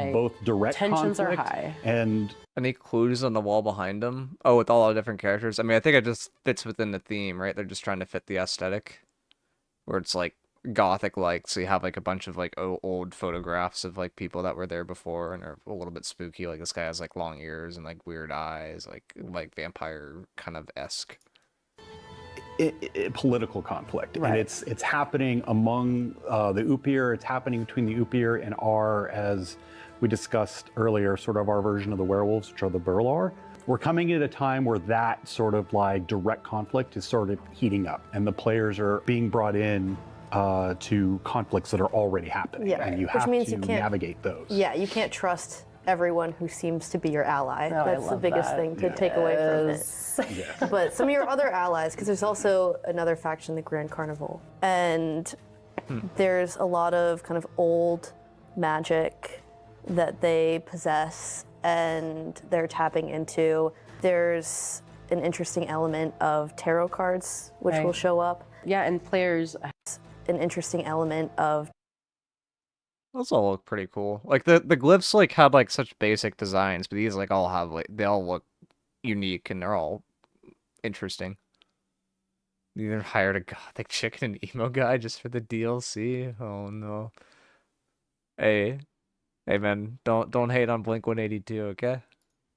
high. both direct Tensions conflict are high. and Any clues on the wall behind them? Oh, with all the different characters? I mean, I think it just fits within the theme, right? They're just trying to fit the aesthetic. Where it's like gothic-like, so you have like a bunch of like old photographs of like people that were there before and are a little bit spooky. Like this guy has like long ears and like weird eyes, like vampire kind of esque. political conflict, Right. and it's happening among the Upir. It's happening between the Upir and our, as we discussed earlier, sort of our version of the werewolves, which are the Burlar. We're coming at a time where that sort of like direct conflict is sort of heating up, and the players are being brought in to conflicts that are already happening, Yeah. and you Which have means to you can't- navigate those. Yeah, you can't trust everyone who seems to be your ally. Oh, I That's the love biggest that. thing to take away from it. Yes. But some of your other allies, because there's also another faction, the Grand Carnival, and there's a lot of kind of old magic that they possess and they're tapping into. There's an interesting element of tarot cards, which Right. will show up. Yeah, and players. An interesting element of Those all look pretty cool. Like the glyphs like have like such basic designs, but these like all have like they all look unique and they're all interesting. You either hired a gothic chicken and emo guy just for the DLC? Oh no. Hey man, don't hate on Blink 182, okay?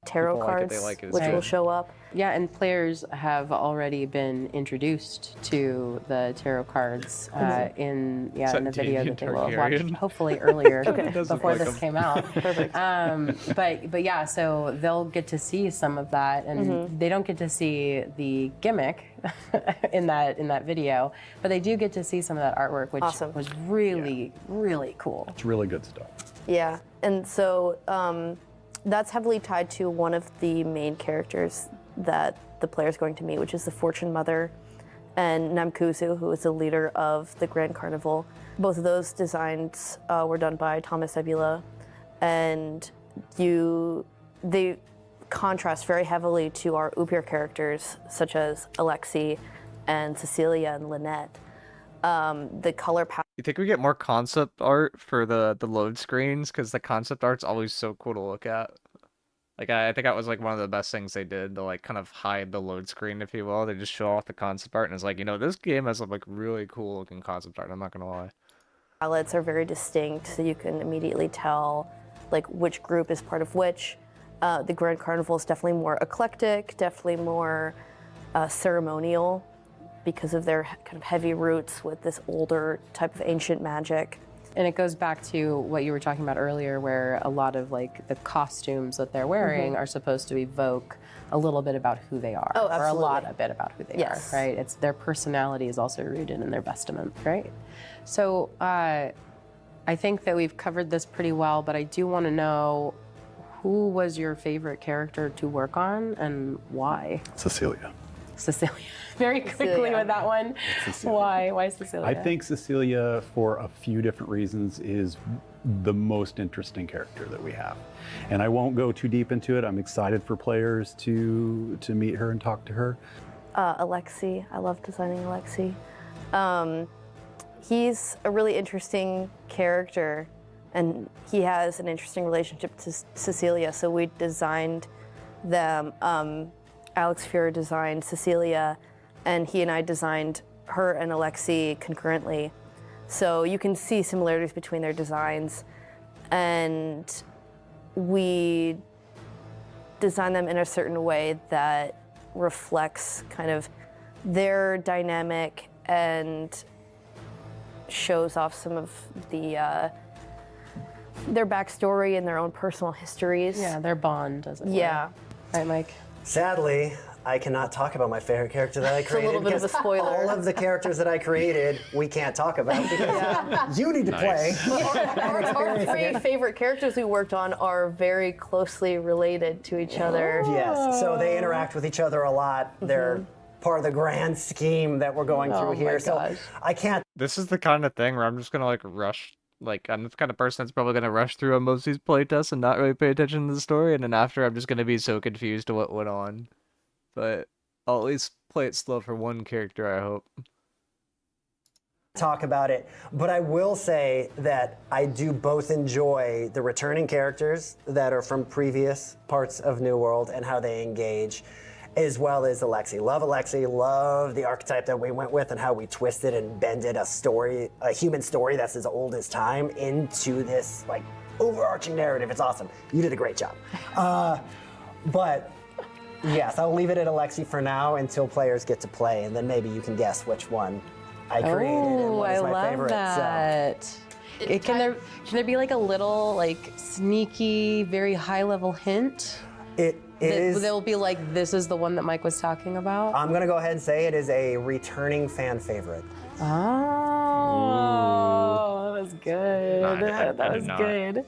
tarot People like it, cards, they like it, it's which will good. show up. Yeah, and players have already been introduced to the tarot cards in Is that the video Damien that they will watch Targaryen? hopefully earlier Okay. It does look before like this him. came out. Perfect. But yeah, so they'll get to see some of that, and they don't get to see the gimmick in that video, but they do get to see some of that artwork, which Awesome. was really cool. It's really good stuff. Yeah, and so that's heavily tied to one of the main characters that the player is going to meet, which is the Fortune Mother and Namkuzu, who is the leader of the Grand Carnival. Both of those designs were done by Thomas Ebula, and they contrast very heavily to our Upir characters, such as Alexi and Cecilia and Lynette. The color palette. You think we get more concept art for the load screens? Because the concept art's always so cool to look at. Like, I think that was, like, one of the best things they did to, like, kind of hide the load screen, if you will. They just show off the concept art, and it's like, this game has some, like, really cool-looking concept art, I'm not gonna lie. Palettes are very distinct, so you can immediately tell, like, which group is part of which. The Grand Carnival is definitely more eclectic, definitely more ceremonial, because of their kind of heavy roots with this older type of ancient magic. And it goes back to what you were talking about earlier, where a lot of like the costumes that they're wearing are supposed to evoke a little bit about who they are, Oh, or a absolutely. bit about who they Yes. are, right? It's their personality is also rooted in their vestment, right? So I think that we've covered this pretty well, but I do want to know, who was your favorite character to work on and why? Cecilia. Cecilia. Very quickly Cecilia. with that one. Cecilia. Why? Why Cecilia? I think Cecilia, for a few different reasons, is the most interesting character that we have. And I won't go too deep into it. I'm excited for players to meet her and talk to her. Alexi, I love designing Alexi. He's a really interesting character, and he has an interesting relationship to Cecilia, so we designed them. Alex Fuhrer designed Cecilia, and he and I designed her and Alexi concurrently. So you can see similarities between their designs, and we designed them in a certain way that reflects kind of their dynamic and shows off some of their backstory and their own personal histories. Yeah, their bond, as it were. Yeah. Right, Mike? Sadly, I cannot talk about my favorite character that I created. a little bit of a because spoiler. All of the characters that I created, we can't talk about because you need to play. Our three favorite characters we worked on are very closely related to each other. Yes, so they interact with each other a lot. They're part of the grand scheme that we're going through my here. So gosh. I can't This is the kind of thing where I'm just gonna, like, rush. Like, I'm the kind of person that's probably gonna rush through on most of these playtests and not really pay attention to the story, and then after I'm just gonna be so confused to what went on. But I'll at least play it slow for one character, I hope. talk about it, but I will say that I do both enjoy the returning characters that are from previous parts of New World and how they engage, as well as Alexi. Love Alexi, love the archetype that we went with and how we twisted and bended a story, a human story that's as old as time, into this like overarching narrative. It's awesome. You did a great job. But yes, I'll leave it at Alexi for now until players get to play, and then maybe you can guess which one I created and what is my favorite. That. So, Can there be like a little like sneaky, very high level hint? it is. They'll be like, this is the one that Mike was talking about. I'm gonna go ahead and say it is a returning fan favorite. Oh, that was good. No, that was not. good.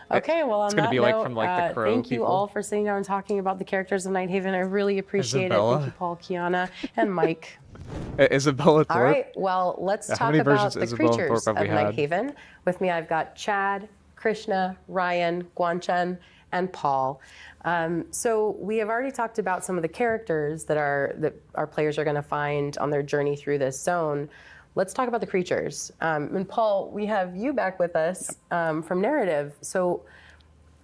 Okay, well, on It's gonna that be like note, from, like, the Crow thank you people. all for sitting down and talking about the characters of Nighthaven. I really appreciate it. Isabella. Thank you, Paul, Kiana, and Mike. Isabella Thorpe. All right, well, let's How talk many about versions the of Isabella creatures Thorpe of have we had? Nighthaven. With me, I've got Chad, Krishna, Ryan, Guanchen, and Paul. So we have already talked about some of the characters that our players are going to find on their journey through this zone. Let's talk about the creatures. And Paul, we have you back with us from Narrative. So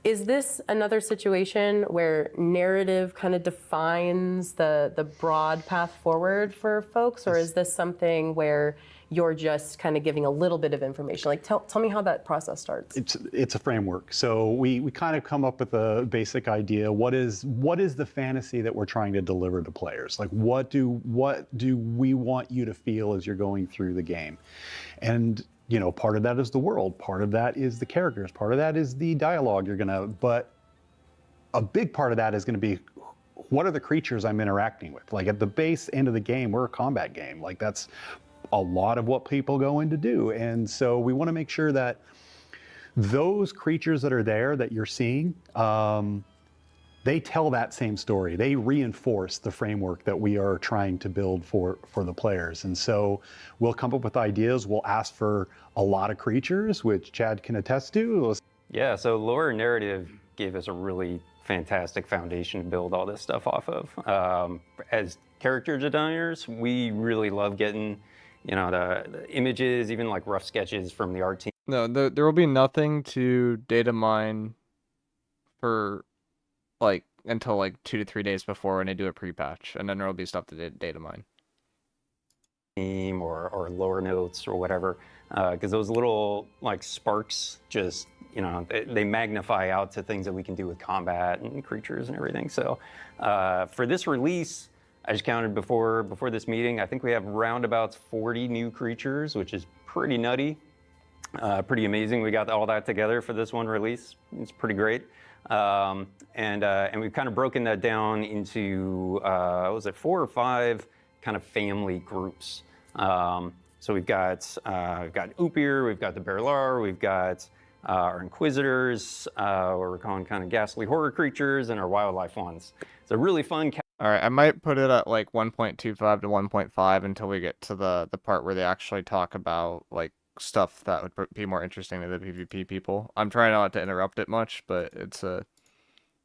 is this another situation where narrative kind of defines the broad path forward for folks, or is this something where you're just kind of giving a little bit of information? Like, tell me how that process starts. It's a framework. So we kind of come up with a basic idea. What is the fantasy that we're trying to deliver to players? Like, what do we want you to feel as you're going through the game? And part of that is the world, part of that is the characters, part of that is the dialogue but a big part of that is gonna be, what are the creatures I'm interacting with? Like, at the base end of the game, we're a combat game. Like, that's a lot of what people go in to do. And so we wanna make sure that those creatures that are there that you're seeing, they tell that same story. They reinforce the framework that we are trying to build for the players. And so we'll come up with ideas. We'll ask for a lot of creatures, which Chad can attest to. Yeah, so lore and narrative gave us a really fantastic foundation to build all this stuff off of. As character designers, we really love getting, the images, even like rough sketches from the art team. No, there will be nothing to data mine for until 2 to 3 days before when I do a pre-patch, and then there will be stuff to data mine. Or lore notes or whatever, because those little sparks just they magnify out to things that we can do with combat and creatures and everything. So for this release, I just counted before this meeting, I think we have roundabouts 40 new creatures, which is pretty nutty, pretty amazing. We got all that together for this one release. It's pretty great. And we've kind of broken that down into, 4 or 5 kind of family groups. So we've got Upir, we've got the Berlar, we've got our Inquisitors, what we're calling kind of ghastly horror creatures, and our wildlife ones. It's a really fun. All right, I might put it at 1.25 to 1.5 until we get to the part where they actually talk about stuff that would be more interesting to the PvP people. I'm trying not to interrupt it much, but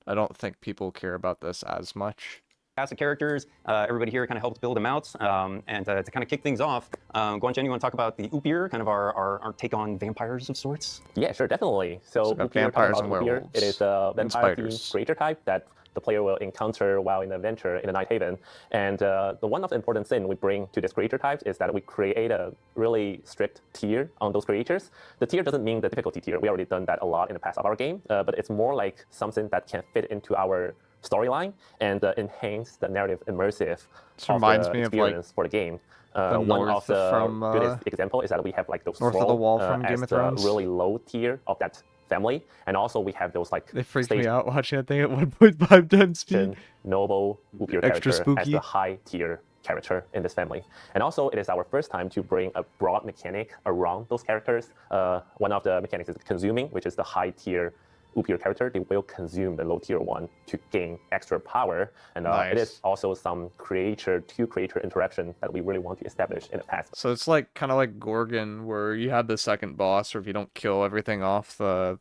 I don't think people care about this as much. Cast of characters, everybody here kind of helped build them out, and to kind of kick things off, Guanchen, you want to talk about the Upir, kind of our take on vampires of sorts? Yeah, sure, definitely. So got Upir, vampires and Upir, werewolves it is a and vampire-themed spiders. creature type that the player will encounter while in the adventure in the Nighthaven. And the one of the important things we bring to this creature types is that we create a really strict tier on those creatures. The tier doesn't mean the difficulty tier. We already done that a lot in the past of our game, but it's more like something that can fit into our storyline and enhance the narrative immersive reminds me of, experience for the game. the One of north the from, greatest example is that we have those north of the thrall, wall from as Game of the Thrones. really low tier of that family, and also we have those They freaked stage me out watching that thing at 1.5 times speed. noble Upir Extra character as spooky. the high tier character in this family. And also it is our first time to bring a broad mechanic around those characters. One of the mechanics is consuming, which is the high tier Upir character. They will consume the low tier one to gain extra power. And it is also some creature to creature interaction that we really want to establish in the past. So it's kind of like Gorgon, where you have the second boss, or if you don't kill everything off, the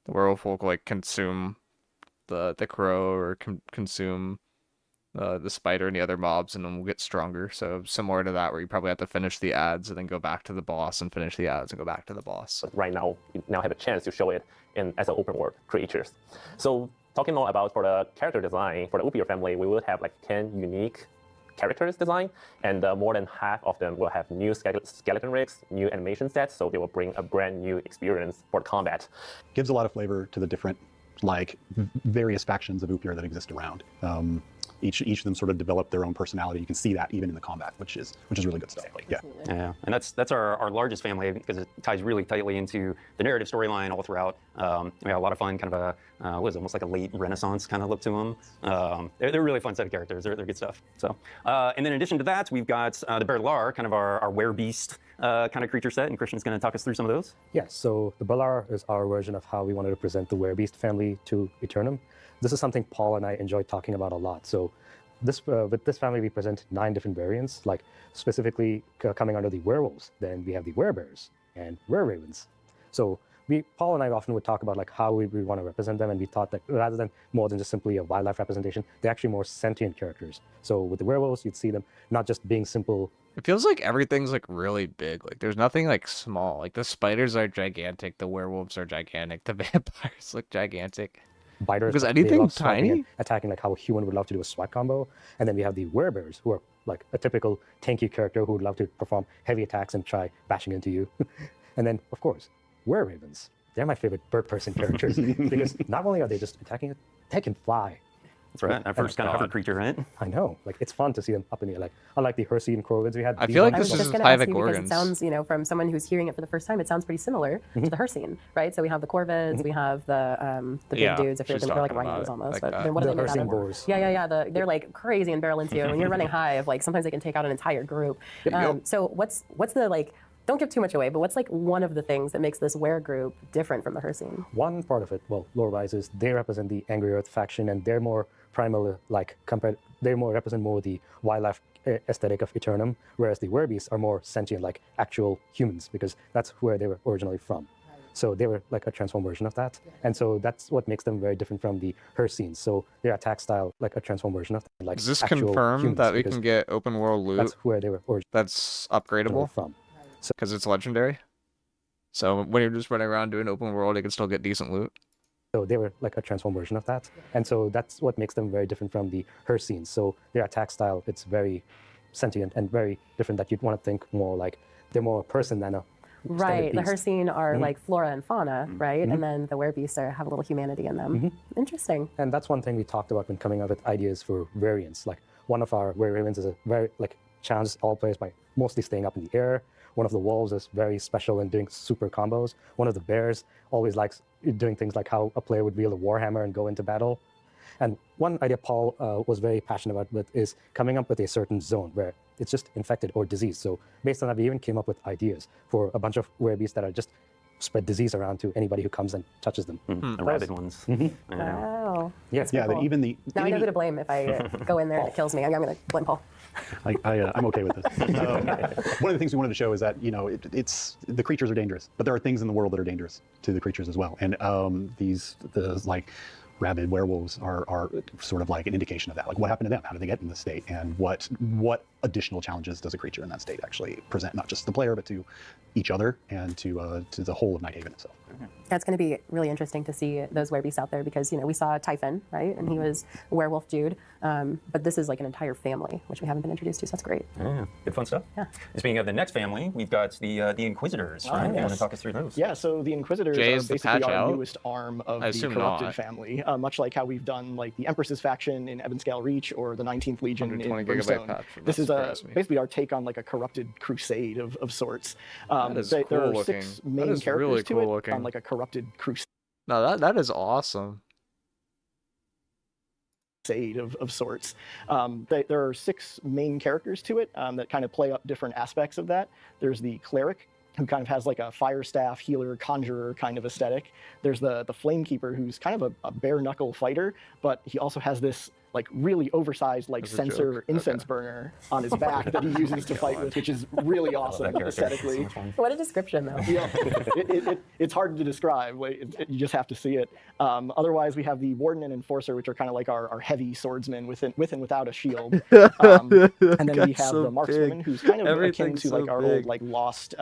werewolf will consume the crow, or consume the spider and the other mobs, and then we'll get stronger. So similar to that, where you probably have to finish the ads and then go back to the boss and finish the ads and go back to the boss. But right now, you now have a chance to show it as an open world creatures. So talking more about for the character design, for the Upior family, we will have like 10 unique characters design, and more than half of them will have new skeleton rigs, new animation sets, so they will bring a brand new experience for combat. Gives a lot of flavor to the different, like, various factions of Upior that exist around. Each of them sort of develop their own personality. You can see that even in the combat, which is really good stuff. Exactly. Yeah, and that's our largest family because it ties really tightly into the narrative storyline all throughout. We had a lot of fun, kind of a what is it, almost like a late Renaissance kind of look to them. They're a really fun set of characters. They're good stuff. So, and then in addition to that, we've got the Berlar, kind of our werebeast kind of creature set, and Christian's going to talk us through some of those. Yes, so the Berlar is our version of how we wanted to present the werebeast family to Eternum. This is something Paul and I enjoyed talking about a lot. So with this family, we present 9 different variants, like specifically coming under the werewolves. Then we have the werebears and wereravens. So Paul and I often would talk about like how we want to represent them, and we thought that rather than more than just simply a wildlife representation, they're actually more sentient characters. So with the werewolves, you'd see them not just being simple. It feels like everything's like really big. Like there's nothing like small. Like the spiders are gigantic, the werewolves are gigantic, the vampires look gigantic. Biters, because they anything love swiping tiny, and attacking, like how a human would love to do a swipe combo. And then we have the werebears, who are like a typical tanky character who would love to perform heavy attacks and try bashing into you. And then, of course, wereravens. They're my favorite bird person characters because not only are they just attacking it, they can fly. That's right. Our first kind of hover creature, right? I know. Like, it's fun to see them up in the air. Like, unlike the Hearty and Crovids we had. I feel like I was this just is going to ask you Tyvic because it organs. sounds, from someone who's hearing it for the first time, it sounds pretty similar to the Hersine, right? So we have the Corvids, we have the big Yeah, dudes. I feel like she's they're like talking about rhinos it almost. like But that. then what The are they made out Hersine of? boars. Yeah. They're like crazy and barrel into you. When you're running hive, like sometimes they can take out an entire group. So what's the like? Don't give too much away, but what's like one of the things that makes this were group different from the Hersine? One part of it, well, lore-wise, is they represent the Angry Earth faction, and they're more primal, like they represent more the wildlife aesthetic of Eternum, whereas the werebeasts are more sentient, like actual humans, because that's where they were originally from. So they were like a transformed version of that, and so that's what makes them very different from the Hersines. So their attack style, like a transformed version of that. Like Does this actual confirm humans, that we because can get open world loot That's where they were originally that's upgradable? from. Because it's legendary. So when you're just running around doing open world, you can still get decent loot. So they were like a transformed version of that. And so that's what makes them very different from the Hersines. So their attack style, it's very sentient and very different, that you'd want to think more like they're more a person than a Right. The beast. Hersine are like flora and fauna, right? And then the werebeasts have a little humanity in them. Interesting. And that's one thing we talked about when coming up with ideas for variants. Like one of our wereravens is a very challenges all players by mostly staying up in the air. One of the wolves is very special in doing super combos. One of the bears always likes doing things like how a player would wield a warhammer and go into battle. And one idea Paul was very passionate about is coming up with a certain zone where it's just infected or diseased. So based on that, we even came up with ideas for a bunch of werebeasts that are just spread disease around to anybody who comes and touches them. The rabid ones. Wow. Yes. Yeah, that even the Now I know who to blame if I go in there and it kills me. I'm going to blame Paul. I'm okay with this. One of the things we wanted to show is that it's the creatures are dangerous, but there are things in the world that are dangerous to the creatures as well. And the rabid werewolves are sort of like an indication of that. Like, what happened to them? How did they get in this state? And what additional challenges does a creature in that state actually present, not just the player, but to each other and to the whole of Nighthaven itself? That's going to be really interesting to see those werebeasts out there because, we saw Typhon, right? And he was a werewolf dude. But this is like an entire family, which we haven't been introduced to, so that's great. Yeah, good fun stuff. Yeah. And speaking of the next family, we've got the Inquisitors, right? You want to talk us through those? Yeah, so the Inquisitors Jay, are is the basically patch our out? newest arm of I the assume corrupted not. family, much like how we've done like the Empress's faction in Ebonscale Reach or the 19th Legion in 120 gigabyte Brimstone. patch would This not is surprise me. basically our take on like a corrupted crusade of sorts. That is There cool are looking. 6 That main is characters really to cool it, looking. like a corrupted crusade No, that is awesome. of sorts. There are 6 main characters to it that kind of play up different aspects of that. There's the cleric, who kind of has like a fire staff, healer, conjurer kind of aesthetic. There's the Flamekeeper, who's kind of a bare knuckle fighter, but he also has this like really oversized like As a sensor joke? incense burner on his back that he uses to fight with, which is really awesome aesthetically. What a description, though. Yeah, it's hard to describe. Like, you just have to see it. Otherwise, we have the Warden and Enforcer, which are kind of like our heavy swordsmen with and without a shield. And then we have the Markswoman, who's kind of akin to like our old like lost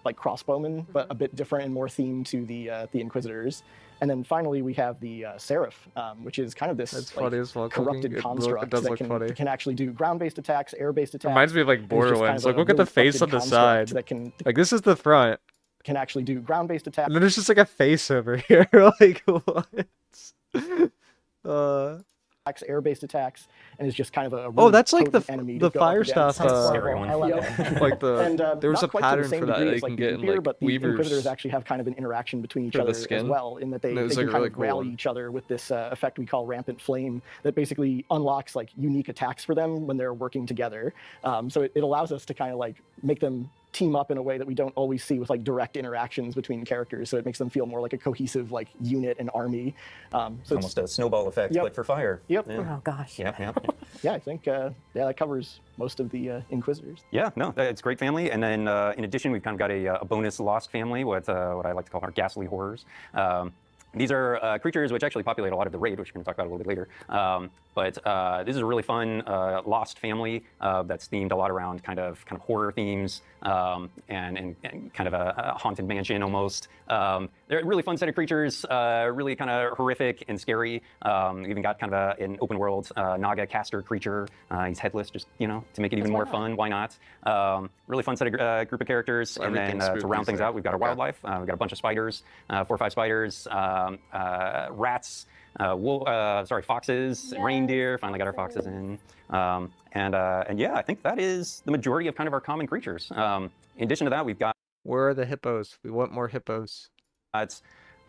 like crossbowmen, but a bit different and more themed to the Inquisitors. And then finally, we have the Seraph, which is kind of this like, corrupted construct that can actually do ground-based attacks, air-based attacks. Reminds me of like Borderlands. Like, look at the face on the side. That can this is the front. Can actually do ground-based attacks. And then there's just like a face over here. Like, what? Air-based attacks, and is just kind of a really that's like the fire staff. stuff. I love it. Like the and, there was a pattern for that you like can get in Upier, like but the Weavers. Inquisitors actually have kind of an interaction between each other as well, in that they can like kind of rally each other with this effect we call Rampant Flame that basically unlocks like unique attacks for them when they're working together. So it allows us to kind of like make them team up in a way that we don't always see with like direct interactions between characters. So it makes them feel more like a cohesive like unit and army. So almost a snowball effect, but for fire. Yep. Yeah. Oh, gosh. Yep. Yeah, I think that covers most of the Inquisitors. Yeah, no, it's a great family. And then in addition, we've kind of got a bonus Lost family, what I like to call our ghastly horrors. These are creatures which actually populate a lot of the raid, which we're going to talk about a little bit later. But this is a really fun Lost family that's themed a lot around kind of horror themes and kind of a haunted mansion almost. They're a really fun set of creatures, really kind of horrific and scary. Even got kind of an open world Naga caster creature. He's headless, just to make it even more fun. Why not? Really fun set of group of characters. And then to round things out, we've got our wildlife. We've got a bunch of spiders, 4 or 5 spiders, rats. Foxes, reindeer. Finally got our foxes in, and yeah, I think that is the majority of kind of our common creatures. In addition to that, we've got where are the hippos? We want more hippos. It's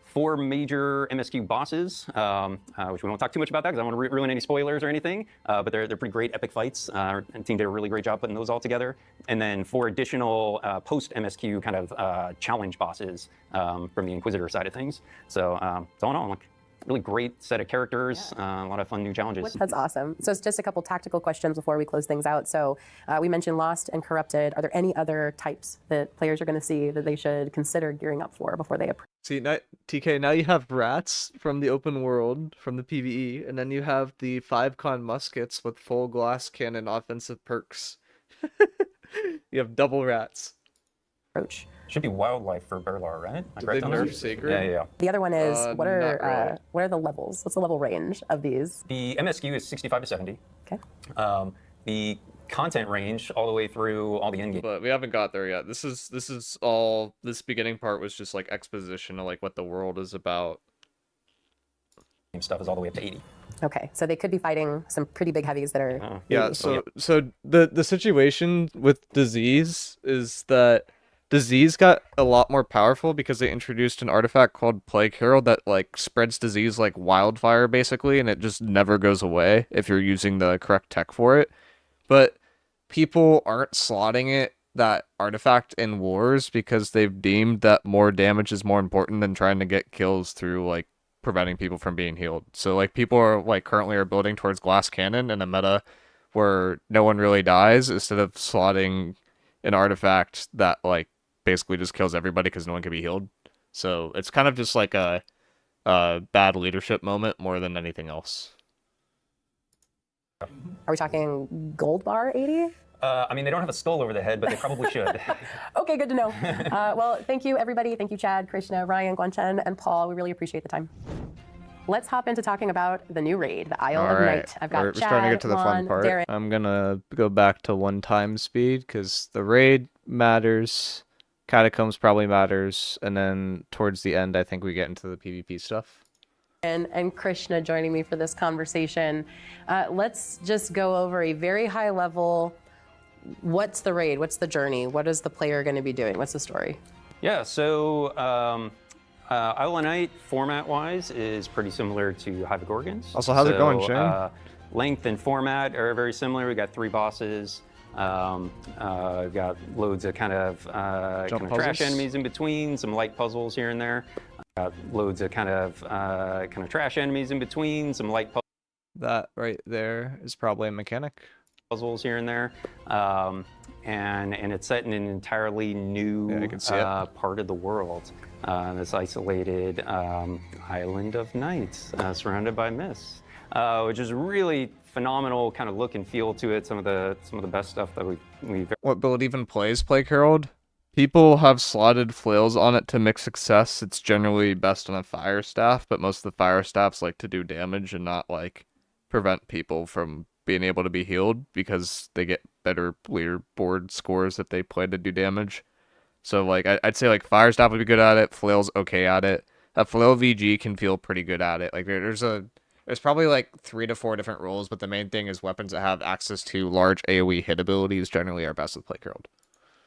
4 major MSQ bosses, which we won't talk too much about that because I don't want to ruin any spoilers or anything. But they're pretty great epic fights. And the team did a really great job putting those all together. And then 4 additional post MSQ kind of challenge bosses from the Inquisitor side of things. So all in all, like, really great set of characters, a lot of fun new challenges. That's awesome. So it's just a couple tactical questions before we close things out. So we mentioned Lost and Corrupted. Are there any other types that players are going to see that they should consider gearing up for before they approach? See, TK, now you have rats from the open world, from the PvE, and then you have the 5-con muskets with full glass cannon offensive perks. You have double rats. Approach. Should be wildlife for Burlar, right? Did they nerf Sacred? Yeah. The other one is what really. are the levels? What's the level range of these? The MSQ is 65 to 70. Okay. The content range all the way through all the end game But we haven't got there yet. This is all. This beginning part was just like exposition of like what the world is about. stuff is all the way up to 80. Okay, so they could be fighting some pretty big heavies that are. Yeah. So the situation with disease is that disease got a lot more powerful because they introduced an artifact called Plague Herald that like spreads disease like wildfire basically, and it just never goes away if you're using the correct tech for it. But people aren't slotting that artifact in wars because they've deemed that more damage is more important than trying to get kills through like preventing people from being healed. So like people are like currently are building towards glass cannon in a meta where no one really dies instead of slotting an artifact that like basically just kills everybody because no one can be healed. So it's kind of just like a bad leadership moment more than anything else. Are we talking gold bar 80? I mean, they don't have a skull over the head, but they probably should. Okay, good to know. Well, thank you, everybody. Thank you, Chad, Krishna, Ryan, Guanchen, and Paul. We really appreciate the time. Let's hop into talking about the new raid, the Isle of Night. I've got we're Chad, starting to get to the Lon, fun part. Darren. I'm gonna go back to 1x speed because the raid matters, Catacombs probably matters, and then towards the end, I think we get into the PvP stuff. And Krishna joining me for this conversation. Let's just go over a very high level. What's the raid? What's the journey? What is the player going to be doing? What's the story? Yeah, so Isle of Night, format-wise, is pretty similar to Hive of Gorgons. Also, how's it going, Shane? Length and format are very similar. We got 3 bosses. We've got loads of kind of trash enemies in between, some light puzzles here and there. Got loads of kind of trash enemies in between, some light puzzles. That right there is probably a mechanic. Puzzles here and there, and it's set in an entirely new Yeah, I can see it. part of the world. This isolated island of night, surrounded by mist, which is really phenomenal kind of look and feel to it. Some of the best stuff that we've What build even plays Plague Herald? People have slotted flails on it to mix success. It's generally best on a fire staff, but most of the fire staffs like to do damage and not like prevent people from being able to be healed because they get better leaderboard scores if they play to do damage. So like I'd say like fire staff would be good at it, flail's okay at it. A flail VG can feel pretty good at it. Like there's probably like 3 to 4 different roles, but the main thing is weapons that have access to large AoE hit abilities generally are best with Plague Herald.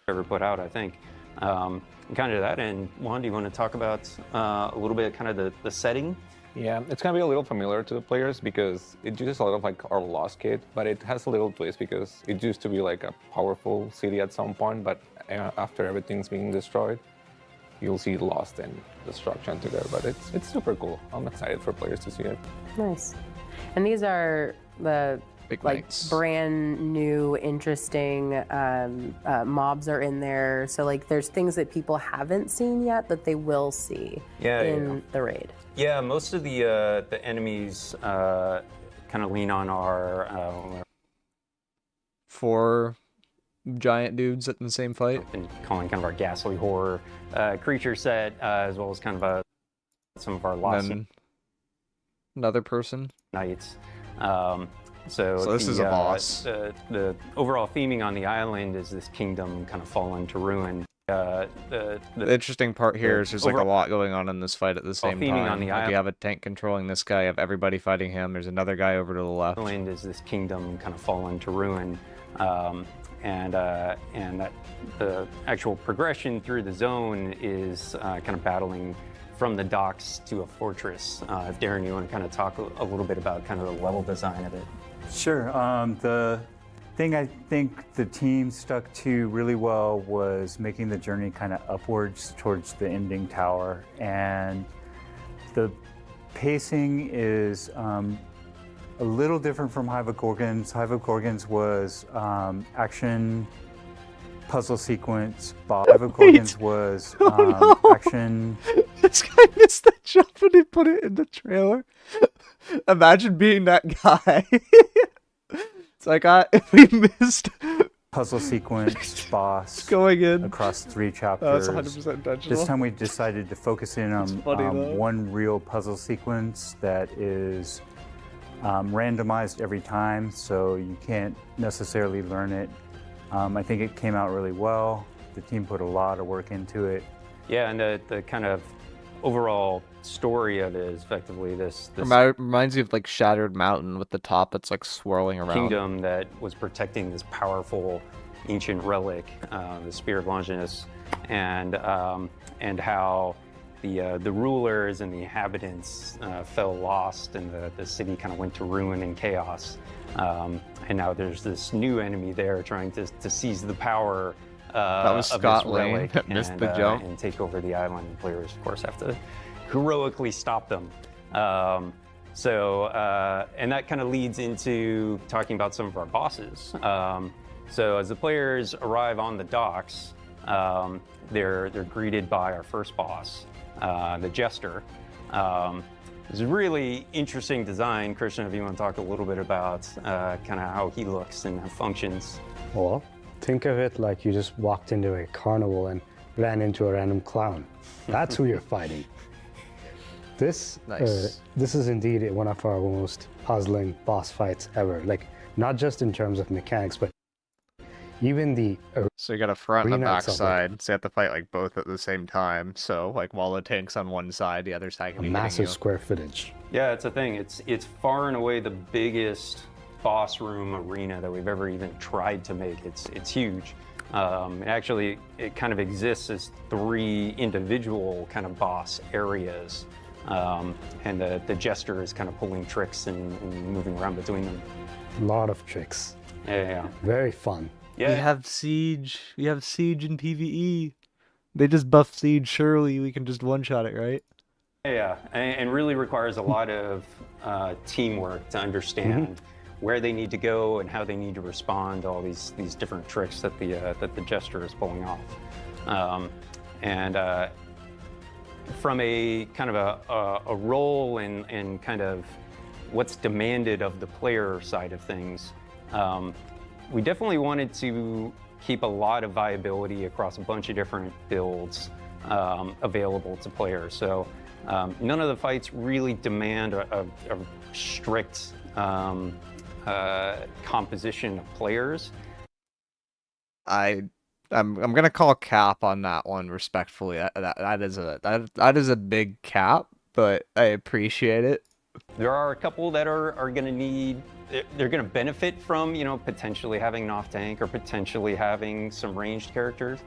ever put out, I think. Kind of that, and Juan, do you want to talk about a little bit kind of the setting? Yeah, it's gonna be a little familiar to the players because it uses a lot of like our Lost kit, but it has a little twist because it used to be like a powerful city at some point, but after everything's being destroyed, you'll see Lost and destruction together. But it's super cool. I'm excited for players to see it. Nice. And these are the Big like knights. brand new, interesting mobs are in there. So like there's things that people haven't seen yet that they will see in the raid. Yeah, most of the enemies kind of lean on our 4 giant dudes in the same fight. been calling kind of our ghastly horror creature set, as well as kind of some of our lost Then another person. knights. So this is a boss. The overall theming on the island is this kingdom kind of fallen to ruin. The interesting part here is there's like a lot going on in this fight at the same theming time. on the Like you have a tank controlling this guy, you have everybody fighting him. There's another guy over to the left. Island is this kingdom kind of fallen to ruin, and that the actual progression through the zone is kind of battling from the docks to a fortress. If Darren, you want to kind of talk a little bit about kind of the level design of it. Sure. The thing I think the team stuck to really well was making the journey kind of upwards towards the ending tower. And the pacing is a little different from Hive of Gorgons. Hive of Gorgons was action, puzzle sequence. Hive of Gorgons was action. This guy missed the jump when he put it in the trailer. Imagine being that guy. It's like if we missed Puzzle sequence, boss, going in across 3 Oh, chapters. it's 100% intentional. This time we decided to focus in on funny, though. one real puzzle sequence that is randomized every time, so you can't necessarily learn it. I think it came out really well. The team put a lot of work into it. Yeah, and the kind of overall story of it is effectively this Reminds you of like Shattered Mountain with the top that's like swirling around. kingdom that was protecting this powerful ancient relic, the Spear of Longinus, and how the rulers and the inhabitants fell lost, and the city kind of went to ruin and chaos. And now there's this new enemy there trying to seize the power That was of Scott this Lane relic that missed the jump. and take over the island. And players, of course, have to heroically stop them. And that kind of leads into talking about some of our bosses. So as the players arrive on the docks, they're greeted by our first boss, the Jester. It's a really interesting design. Christian, if you want to talk a little bit about kind of how he looks and functions. Well, think of it like you just walked into a carnival and ran into a random clown. That's who you're fighting. This is indeed one of our most puzzling boss fights ever. Like, not just in terms of mechanics, but even the So you got a front and a arena back itself, side, so you have to fight like both at the same time. So like while the tank's on one side, the other side can a be massive hitting square footage. Yeah, it's a thing. It's far and away the biggest boss room arena that we've ever even tried to make. It's huge. Actually, it kind of exists as 3 individual kind of boss areas. And the Jester is kind of pulling tricks and moving around between them. A lot of tricks. Yeah. Very fun. Yeah. We have Siege. We have Siege in PvE. They just buffed Siege. Surely we can just one-shot it, right? Yeah, and really requires a lot of teamwork to understand where they need to go and how they need to respond to all these different tricks that the jester is pulling off. From a kind of a role and kind of what's demanded of the player side of things, we definitely wanted to keep a lot of viability across a bunch of different builds available to players. So none of the fights really demand a strict composition of players. I'm gonna call cap on that one respectfully. That is a big cap, but I appreciate it. There are a couple that are going to need, they're going to benefit from, potentially having an off tank or potentially having some ranged characters.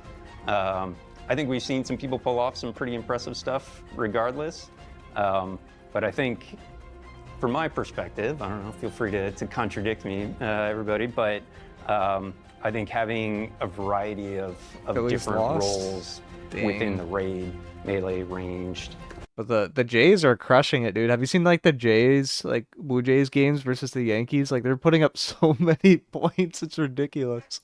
I think we've seen some people pull off some pretty impressive stuff regardless. But I think from my perspective, I don't know, feel free to contradict me, everybody, but I think having a variety of different roles within the raid, melee, ranged. But the Jays are crushing it, dude. Have you seen like the Jays, like Blue Jays games versus the Yankees? Like they're putting up so many points, it's ridiculous.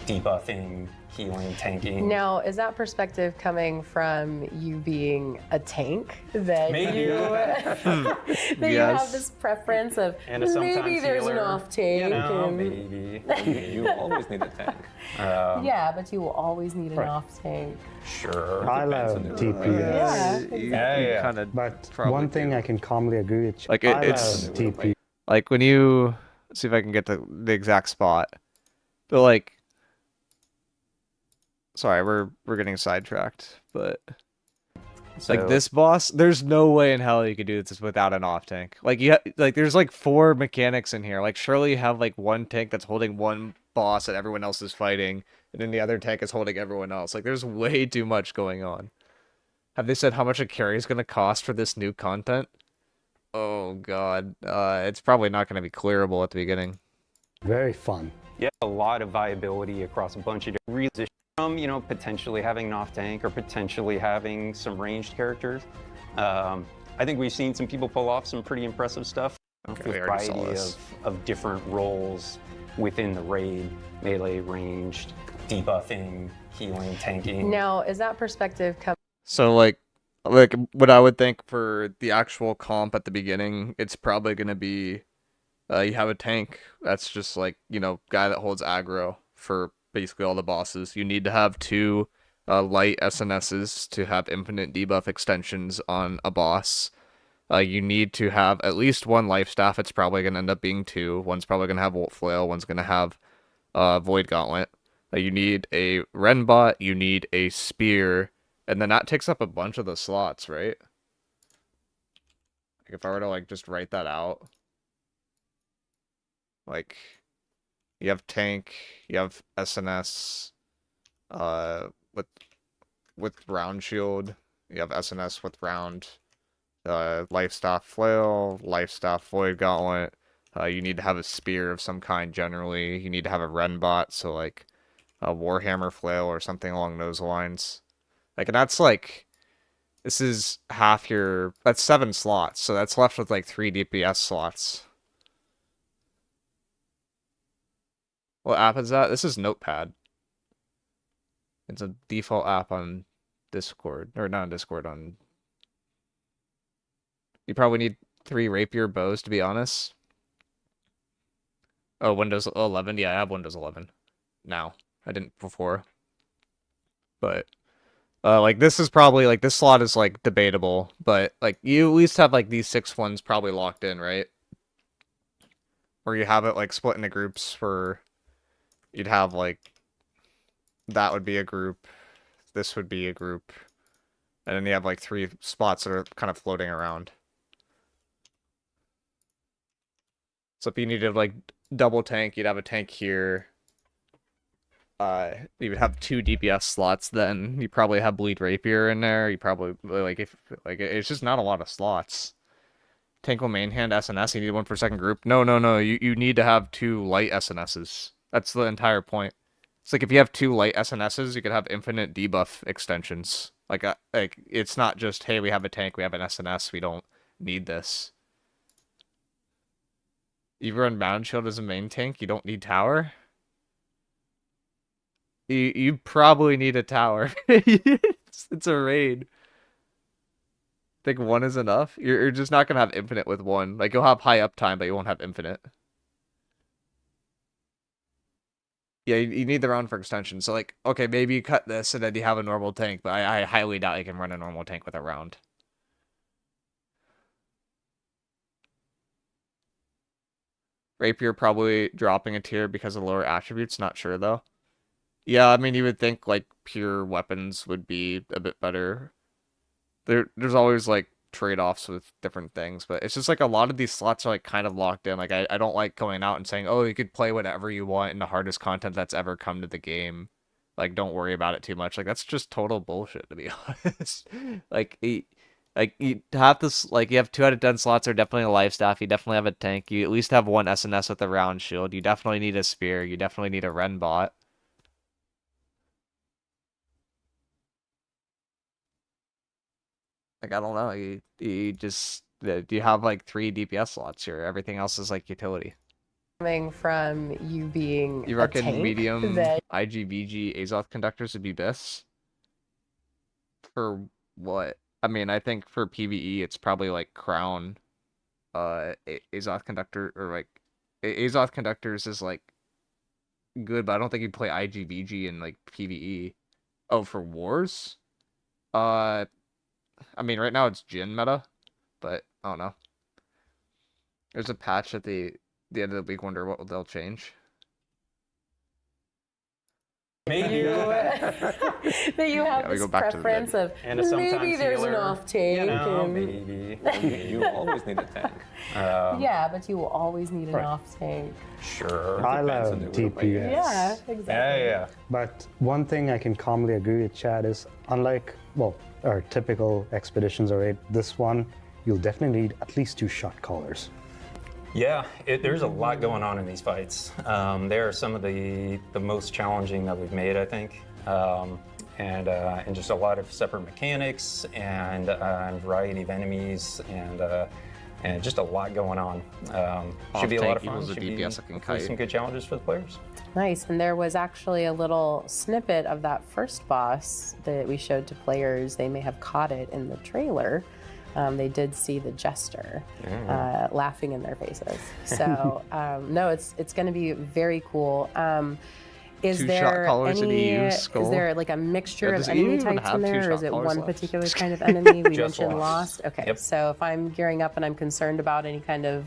Debuffing, healing, tanking. Now, is that perspective coming from you being a tank that you that you have this preference of maybe there's an off tank? Maybe. You always need a tank. Yeah, but you will always need an off tank. Sure. I love DPS. Yeah. Kind of. But one thing I can calmly agree with, like it's TP. like when you see if I can get the exact spot, but like. Sorry, we're getting sidetracked, but like this boss, there's no way in hell you could do this without an off tank. Like there's like 4 mechanics in here. Like surely you have like one tank that's holding one boss that everyone else is fighting, and then the other tank is holding everyone else. Like there's way too much going on. Have they said how much a carry is gonna cost for this new content? Oh god, it's probably not gonna be clearable at the beginning. Very fun. Yeah, a lot of viability across a bunch of different positions. From potentially having an off tank or potentially having some ranged characters. I think we've seen some people pull off some pretty impressive stuff. Okay, with a variety of different roles within the raid, melee, ranged, debuffing, healing, tanking. Now, is that perspective coming? So like what I would think for the actual comp at the beginning, it's probably gonna be you have a tank that's just like guy that holds aggro for basically all the bosses. You need to have 2 light SNSs to have infinite debuff extensions on a boss. You need to have at least 1 life staff. It's probably going to end up being 2. One's probably going to have Volt Flail. One's going to have Void Gauntlet. You need a Renbot. You need a Spear. And then that takes up a bunch of the slots, right? Like if I were to like just write that out. Like... You have tank, you have SNS with round shield, you have SNS with round life staff flail, life staff void gauntlet. You need to have a spear of some kind generally. You need to have a Renbot, so like a Warhammer flail or something along those lines. Like, and that's like, this is half your, that's 7 slots, so that's left with like 3 DPS slots. What app is that? This is Notepad. It's a default app on Discord. Or not on Discord, on... You probably need 3 rapier bows, to be honest. Oh, Windows 11? Yeah, I have Windows 11 now. I didn't before. But, like, this is probably, like, this slot is, like, debatable. But, like, you at least have, like, these 6 ones probably locked in, right? Or you have it, like, split into groups for... You'd have, like, that would be a group, this would be a group, and then you have, like, 3 spots that are kind of floating around. So if you needed, like, double tank, you'd have a tank here. You would have 2 DPS slots, then you probably have Bleed Rapier in there. You probably, like, it's just not a lot of slots. Tank will main hand SNS, you need 1 for second group. No, you need to have 2 light SNSs. That's the entire point. It's like if you have 2 light SNSs, you could have infinite debuff extensions. Like it's not just, hey, we have a tank, we have an SNS, we don't need this. You run Mound Shield as a main tank, you don't need tower. You probably need a tower. It's a raid. Think 1 is enough? You're just not gonna have infinite with 1. Like, you'll have high uptime, but you won't have infinite. Yeah, you need the round for extension. So, like, okay, maybe you cut this and then you have a normal tank, but I highly doubt you can run a normal tank with a round. Rapier probably dropping a tier because of lower attributes, not sure though. Yeah, I mean, you would think, like, pure weapons would be a bit better. There's always, like, trade-offs with different things, but it's just, like, a lot of these slots are, like, kind of locked in. Like, I don't like going out and saying, oh, you could play whatever you want in the hardest content that's ever come to the game. Like, don't worry about it too much. Like, that's just total bullshit, to be honest. Like, you have this, like, you have 2 out of 10 slots are definitely a life staff. You definitely have a tank. You at least have 1 SNS with a round shield. You definitely need a spear. You definitely need a Ren bot. Like, I don't know. You just, you have like 3 DPS slots here. Everything else is like utility. Coming from you being You a reckon tank medium that IGVG Azoth conductors would be best? For what? I mean, I think for PvE, it's probably like Crown, Azoth conductor, or like Azoth conductors is like good, but I don't think you'd play IGVG in like PvE. Oh, for wars? I mean, right now it's Jhin meta, but I don't know. There's a patch at the end of the week. Wonder what they'll change. Maybe. that you have we this go back to the preference of And a sometimes maybe there's an healer, off tank. You know, and- maybe. You always need a tank. Yeah, but you will always need an off tank. Sure. I Depends love on the group, I guess. DPS. Yeah, exactly. Yeah. But one thing I can calmly agree with Chad is, unlike, well, our typical expeditions or raid, this one, you'll definitely need at least 2 shot callers. Yeah, there's a lot going on in these fights. They are some of the most challenging that we've made, I think. And just a lot of separate mechanics and variety of enemies and just a lot going on. Should be a lot of fun. Off-tank equals a Should be DPS looking hopefully kite. some good challenges for the players. Nice, and there was actually a little snippet of that first boss that we showed to players. They may have caught it in the trailer. They did see the jester laughing in their faces. So no, it's going to be very cool. Is 2 there shot callers in any? EU Is skull. there like a mixture Yeah, of does enemy EU even types have in 2 there, or shot is it callers one left? particular kind of enemy? We Just mentioned Lost. Lost. Okay, Yep. so if I'm gearing up and I'm concerned about any kind of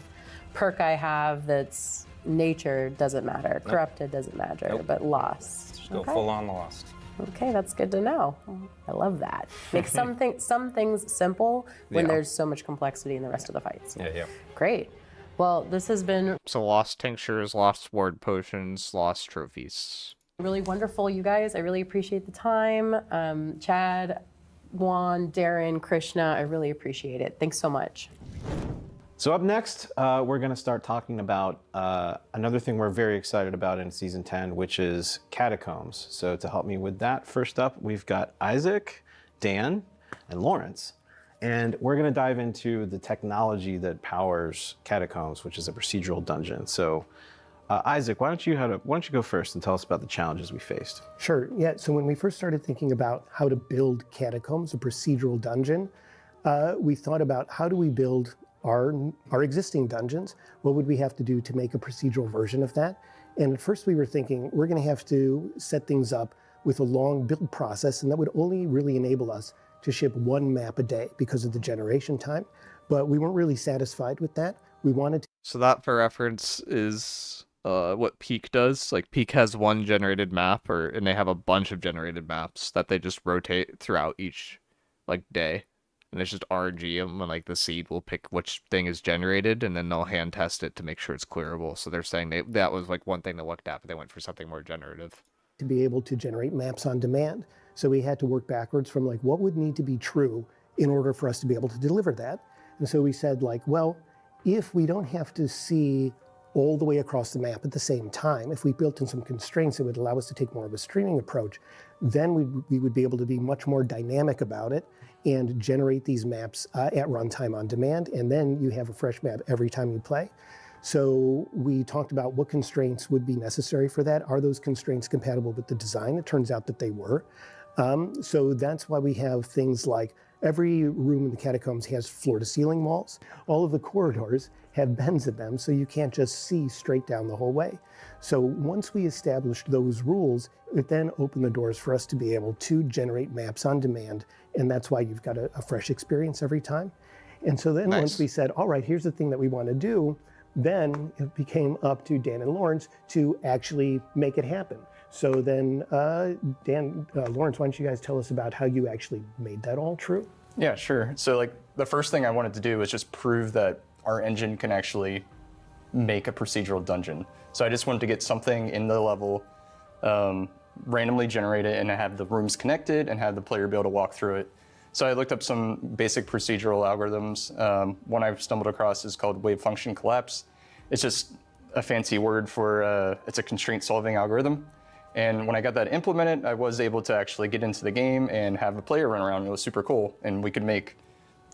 perk I have that's nature, doesn't matter. Corrupted doesn't matter, Nope. but Lost. Just go Okay. full on Lost. Okay, that's good to know. I love that. Make some things simple when Yeah. there's so much complexity in the rest of the fights. Yeah. Great. Well, this has been So lost tinctures, lost ward potions, lost trophies. really wonderful, you guys. I really appreciate the time. Chad, Juan, Darren, Krishna, I really appreciate it. Thanks so much. So up next, we're going to start talking about another thing we're very excited about in Season 10, which is Catacombs. So to help me with that, first up, we've got Isaac, Dan, and Lawrence. And we're going to dive into the technology that powers Catacombs, which is a procedural dungeon. So Isaac, why don't you go first and tell us about the challenges we faced? Sure, yeah. So when we first started thinking about how to build Catacombs, a procedural dungeon, we thought about how do we build our existing dungeons? What would we have to do to make a procedural version of that? And at first we were thinking we're going to have to set things up with a long build process, and that would only really enable us to ship 1 map a day because of the generation time. But we weren't really satisfied with that. We wanted to. So that, for reference, is what Peak does. Like, Peak has 1 generated map, and they have a bunch of generated maps that they just rotate throughout each like day. And it's just RNG, and like the seed will pick which thing is generated, and then they'll hand test it to make sure it's clearable. So they're saying that was like one thing they looked at, but they went for something more generative. To be able to generate maps on demand. So we had to work backwards from like what would need to be true in order for us to be able to deliver that. And so we said like, well, if we don't have to see all the way across the map at the same time, if we built in some constraints that would allow us to take more of a streaming approach, then we would be able to be much more dynamic about it and generate these maps at runtime on demand, and then you have a fresh map every time you play. So we talked about what constraints would be necessary for that. Are those constraints compatible with the design? It turns out that they were. So that's why we have things like every room in the Catacombs has floor-to-ceiling walls. All of the corridors have bends in them, so you can't just see straight down the whole way. So once we established those rules, it then opened the doors for us to be able to generate maps on demand, and that's why you've got a fresh experience every time. And so then once we said, all right, here's the thing that we want to do, then it became up to Dan and Lawrence to actually make it happen. So then, Lawrence, why don't you guys tell us about how you actually made that all true? Yeah, sure. So like the first thing I wanted to do was just prove that our engine can actually make a procedural dungeon. So I just wanted to get something in the level, randomly generate it, and have the rooms connected and have the player be able to walk through it. So I looked up some basic procedural algorithms. One I stumbled across is called wave function collapse. It's just a fancy word for, it's a constraint solving algorithm. And when I got that implemented, I was able to actually get into the game and have a player run around. It was super cool. And we could make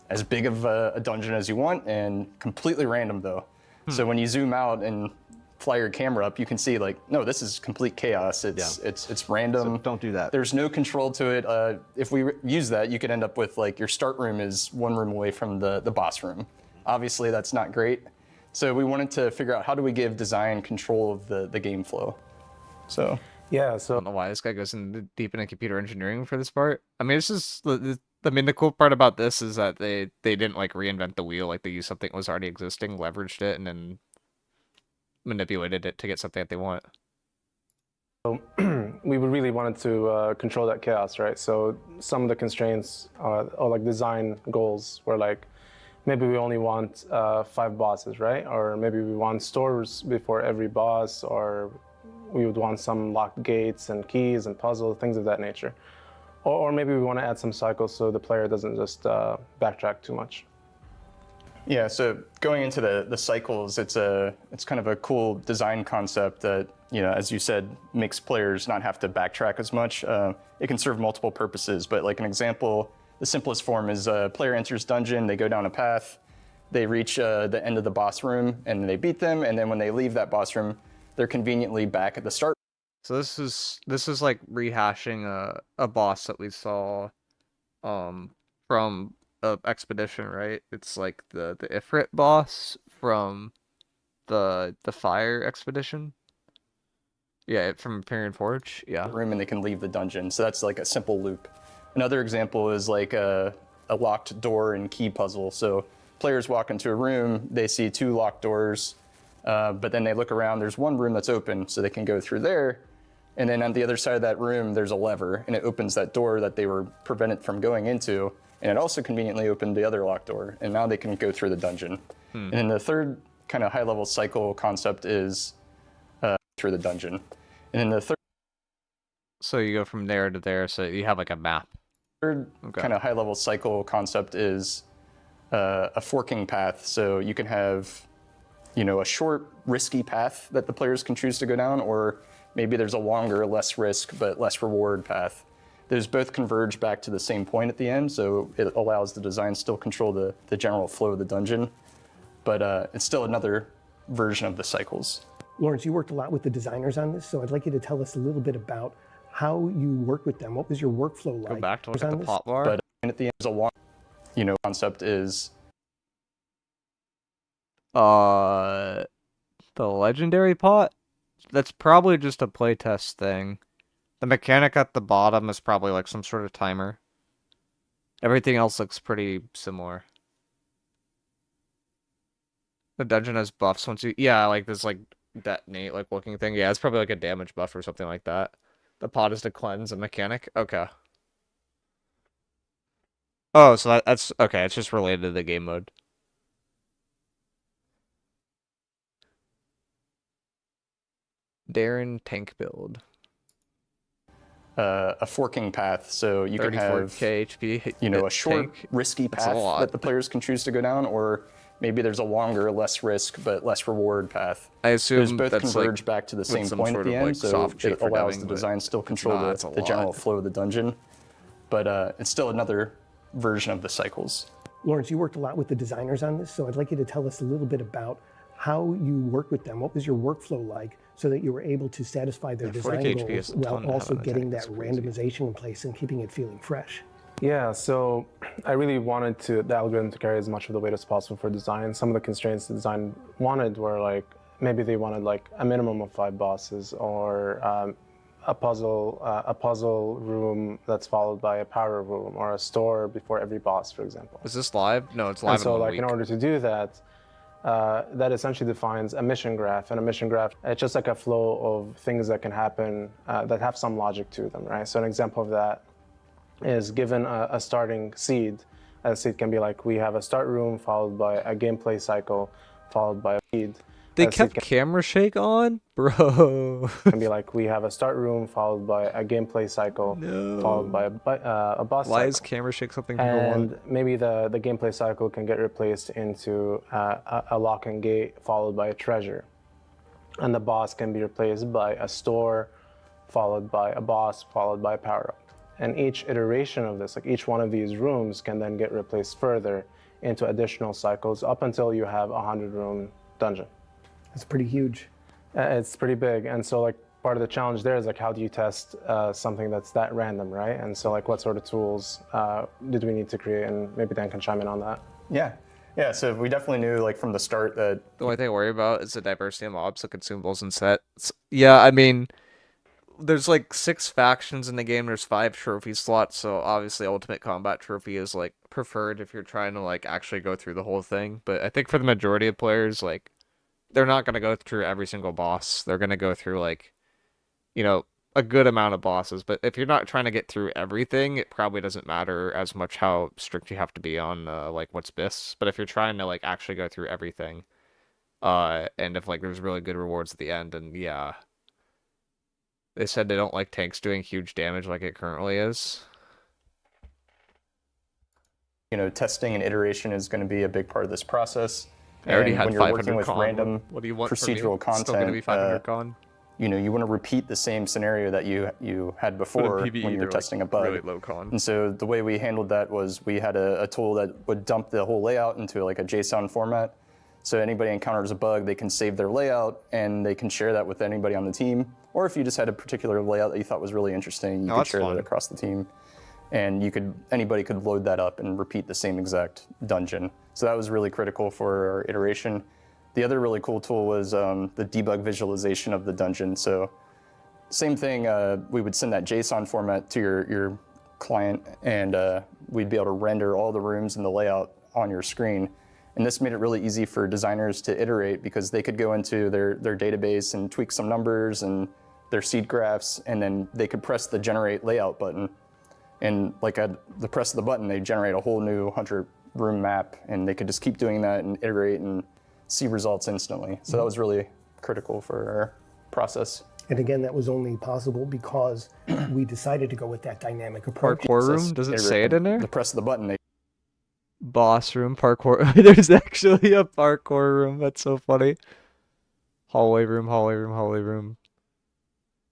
as big of a dungeon as you want, and completely random though. So when you zoom out and fly your camera up, you can see like, no, this is complete chaos. It's random. So don't do that. There's no control to it. If we use that, you could end up with like your start room is one room away from the boss room. Obviously that's not great. So we wanted to figure out how do we give design control of the game flow. So yeah, so I don't know why this guy goes deep into computer engineering for this part. I mean, this is the cool part about this is that they didn't like reinvent the wheel. Like they used something that was already existing, leveraged it, and then manipulated it to get something that they want. So we really wanted to control that chaos, right? So some of the constraints or like design goals were like, maybe we only want 5 bosses, right? Or maybe we want stores before every boss, or we would want some locked gates and keys and puzzles, things of that nature. Or maybe we want to add some cycles so the player doesn't just backtrack too much. Yeah, so going into the cycles, it's kind of a cool design concept that, you know, as you said, makes players not have to backtrack as much. It can serve multiple purposes, but like an example, the simplest form is a player enters dungeon, they go down a path, they reach the end of the boss room, and they beat them, and then when they leave that boss room, they're conveniently back at the start. So this is like rehashing a boss that we saw from Expedition, right? It's like the Ifrit boss from the Fire Expedition. Yeah, from Imperial Forge. Yeah. Room and they can leave the dungeon. So that's like a simple loop. Another example is like a locked door and key puzzle. So players walk into a room, they see 2 locked doors, but then they look around, there's one room that's open, so they can go through there. And then on the other side of that room, there's a lever, and it opens that door that they were prevented from going into. And it also conveniently opened the other locked door, and now they can go through the dungeon. And then the third kind of high-level cycle concept is through the dungeon. And then the third... So you go from there to there, so you have like a map. Third kind of high-level cycle concept is a forking path. So you can have, you know, a short, risky path that the players can choose to go down, or maybe there's a longer, less risk, but less reward path. Those both converge back to the same point at the end, so it allows the design still control the general flow of the dungeon, but it's still another version of the cycles. Lawrence, you worked a lot with the designers on this, so I'd like you to tell us a little bit about how you work with them. What was your workflow like? Go back to look at the pot bar. But at the end, there's a long, you know, concept is... The legendary pot? That's probably just a playtest thing. The mechanic at the bottom is probably like some sort of timer. Everything else looks pretty similar. The dungeon has buffs once you... Yeah, like this like detonate like looking thing. Yeah, it's probably like a damage buff or something like that. The pot is to cleanse a mechanic. Okay. Oh, so that's... Okay, it's just related to the game mode. Darren tank build. A forking path, so you can have 34k HP, you know, a short, tank. risky path that the players can choose to go down, or maybe there's a longer, less risk, but less reward path. I assume Those both that's, converge like, back to the with same some point at sort the of, end, like, so soft cheat it for allows dubbing, the but design still it's control not, it's a the general lot. flow of the dungeon. But it's still another version of the cycles. Lawrence, you worked a lot with the designers on this, so I'd like you to tell us a little bit about how you worked with them. What was your workflow like so that you were able to satisfy their design 40K goals HP is a while ton to have also on getting attack. that It's crazy. randomization in place and keeping it feeling fresh? Yeah, so I really wanted the algorithm to carry as much of the weight as possible for design. Some of the constraints the design wanted were like, maybe they wanted like a minimum of 5 bosses, or a puzzle room that's followed by a power room, or a store before every boss, for example. Is this live? No, it's live And so in 1 like week. in order to do that, that essentially defines a mission graph. And a mission graph, it's just like a flow of things that can happen that have some logic to them, right? So an example of that is given a starting seed. A seed can be like, we have a start room followed by a gameplay cycle followed by a seed. They A seed kept camera shake on? Bro. can be like, we have a start room followed by a gameplay cycle followed by a boss Why cycle. is camera shake something people And want? maybe the gameplay cycle can get replaced into a lock and gate followed by a treasure. And the boss can be replaced by a store followed by a boss followed by a power-up. And each iteration of this, like each one of these rooms, can then get replaced further into additional cycles up until you have a 100-room dungeon. That's pretty huge. It's pretty big. And so like part of the challenge there is like, how do you test something that's that random, right? And so like, what sort of tools did we need to create? And maybe Dan can chime in on that. Yeah, so we definitely knew like from the start that The only thing I worry about is the diversity of mobs, the consumables and sets. Yeah, I mean, there's like 6 factions in the game. There's 5 trophy slots, so obviously Ultimate Combat Trophy is like preferred if you're trying to like actually go through the whole thing. But I think for the majority of players, like, they're not gonna go through every single boss. They're gonna go through like, you know, a good amount of bosses. But if you're not trying to get through everything, it probably doesn't matter as much how strict you have to be on like what's BIS. But if you're trying to like actually go through everything, and if like there's really good rewards at the end, and yeah. They said they don't like tanks doing huge damage like it currently is. you know, testing and iteration is going to be a big part of this process. I already And had when you're working 500 with con. random What do you want from me? procedural It's content, still gonna be 500 con. you know, you want to repeat the same scenario that you had before PvE, when you're they're, testing like, a bug. really low con. And so the way we handled that was we had a tool that would dump the whole layout into like a JSON format. So anybody encounters a bug, they can save their layout and they can share that with anybody on the team. Or if you just had a particular layout that you thought was really interesting, you could share that across the team. And anybody could load that up and repeat the same exact dungeon. So that was really critical for our iteration. The other really cool tool was the debug visualization of the dungeon. So same thing, we would send that JSON format to your client, and we'd be able to render all the rooms and the layout on your screen. And this made it really easy for designers to iterate because they could go into their database and tweak some numbers and their seed graphs, and then they could press the generate layout button. And like at the press of the button, they generate a whole new 100-room map, and they could just keep doing that and iterate and see results instantly. So that was really critical for our process. And again, that was only possible because we decided to go with that dynamic approach. Parkour room? Does it say it in there? The press of the button, they Boss room, parkour. There's actually a parkour room. That's so funny. Hallway room, hallway room, hallway room.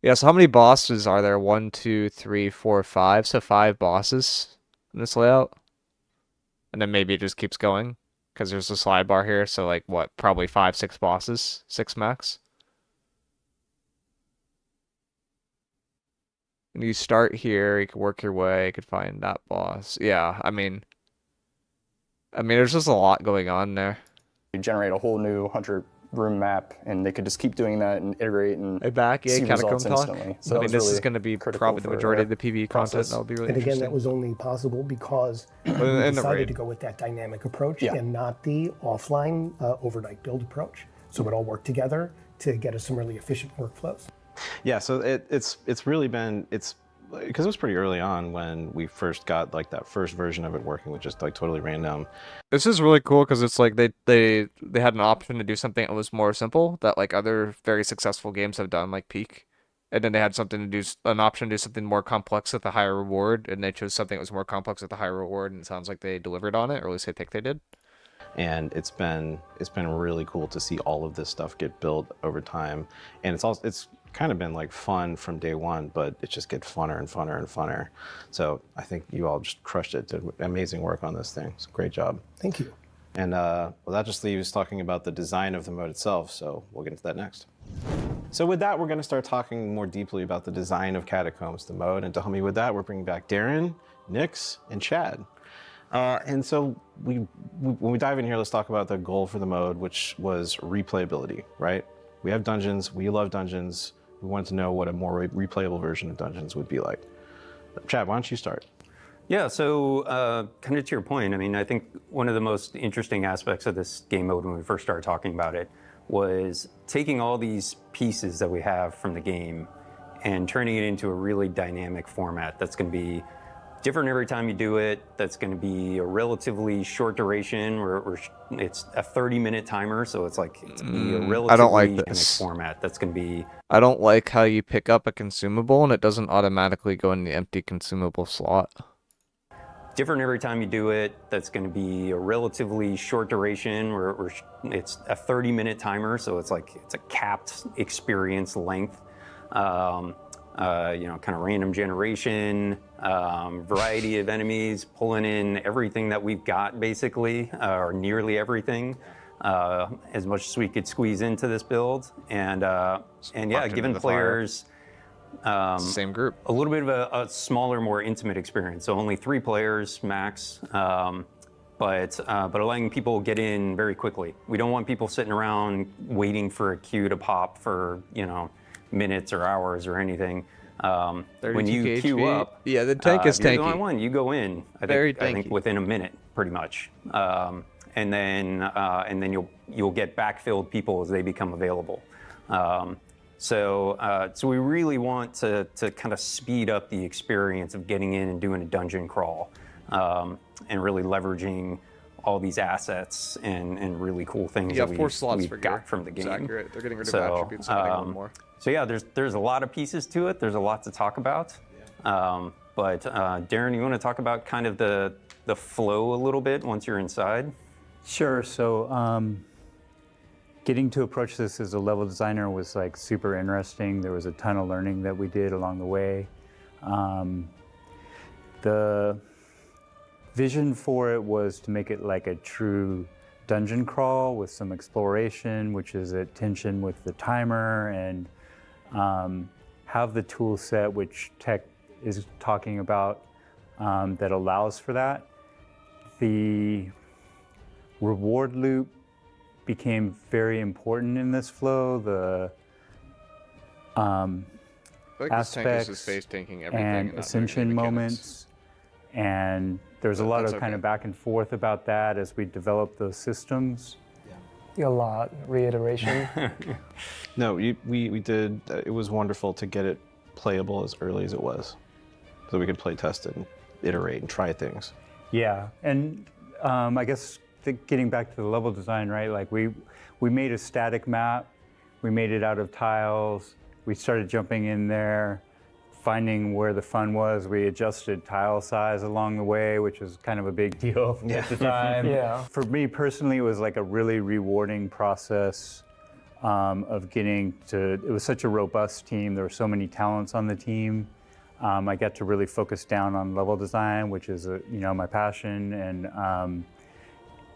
Yeah, so how many bosses are there? 1, 2, 3, 4, 5. So 5 bosses in this layout. And then maybe it just keeps going. Because there's a slide bar here. So like, what? Probably 5, 6 bosses. 6 max. And you start here. You can work your way. You could find that boss. Yeah, I mean, there's just a lot going on there. You generate a whole new 100-room map, and they could just keep doing that and iterate and see results instantly. So I mean, this is going to be probably the majority of the PvE content. That'll be really And again, interesting. that was only possible because we and the decided raid. to go with that dynamic approach and not the offline overnight build approach. So it all worked together to get us some really efficient workflows. Yeah, so it's really been, because it was pretty early on when we first got like that first version of it working with just like totally random. This is really cool because it's like they had an option to do something that was more simple that like other very successful games have done, like Peak, and then they had an option to do something more complex with a higher reward, and they chose something that was more complex with a higher reward, and it sounds like they delivered on it, or at least I think they did. and it's been really cool to see all of this stuff get built over time. And it's kind of been like fun from day one, but it just gets funner and funner and funner. So I think you all just crushed it. Did amazing work on this thing. It's a great job. Thank you. And well, that just leaves talking about the design of the mode itself. So we'll get into that next. So with that, we're going to start talking more deeply about the design of Catacombs, the mode. And to help me with that, we're bringing back Darren, Nix, and Chad. And so when we dive in here, let's talk about the goal for the mode, which was replayability, right? We have dungeons. We love dungeons. We wanted to know what a more replayable version of dungeons would be like. Chad, why don't you start? Yeah, so kind of to your point, I mean, I think one of the most interesting aspects of this game mode when we first started talking about it was taking all these pieces that we have from the game and turning it into a really dynamic format that's going to be different every time you do it, that's going to be a relatively short duration, where it's a 30-minute timer, so it's like it's going to be a relatively I don't like dynamic this format that's going to be... I don't like how you pick up a consumable and it doesn't automatically go in the empty consumable slot. Different every time you do it, that's going to be a relatively short duration, where it's a 30-minute timer, so it's like it's a capped experience length. You know, kind of random generation, variety of enemies, pulling in everything that we've got basically, or nearly everything, as much as we could squeeze into this build. And yeah, giving players same group a little bit of a smaller, more intimate experience. So only 3 players max, but allowing people get in very quickly. We don't want people sitting around waiting for a queue to pop for, you know, minutes or hours or anything. When you queue up, yeah, the tank is you're tanky. the only one. You go in, I think within a minute, pretty much, and then you'll get backfilled people as they become available. So we really want to kind of speed up the experience of getting in and doing a dungeon crawl, and really leveraging all these assets and really cool things that we've got from the game. Accurate. They're getting rid of attributes and adding one more. So yeah, there's a lot of pieces to it. There's a lot to talk about. But Darren, you want to talk about kind of the flow a little bit once you're inside? Sure. So getting to approach this as a level designer was like super interesting. There was a ton of learning that we did along the way. The vision for it was to make it like a true dungeon crawl with some exploration, which is at tension with the timer, and have the tool set, which tech is talking about, that allows for that. The reward loop became very important in this flow. The aspects and ascension moments, and there's a lot of kind of back and forth about that as we develop those systems. A lot reiteration. No, we did. It was wonderful to get it playable as early as it was, so we could play test it and iterate and try things. Yeah, and I guess getting back to the level design, right? Like we made a static map, we made it out of tiles. We started jumping in there, finding where the fun was. We adjusted tile size along the way, which was kind of a big deal at the time. Yeah. For me personally, it was like a really rewarding process of getting to, it was such a robust team. There were so many talents on the team. I got to really focus down on level design, which is, you know, my passion.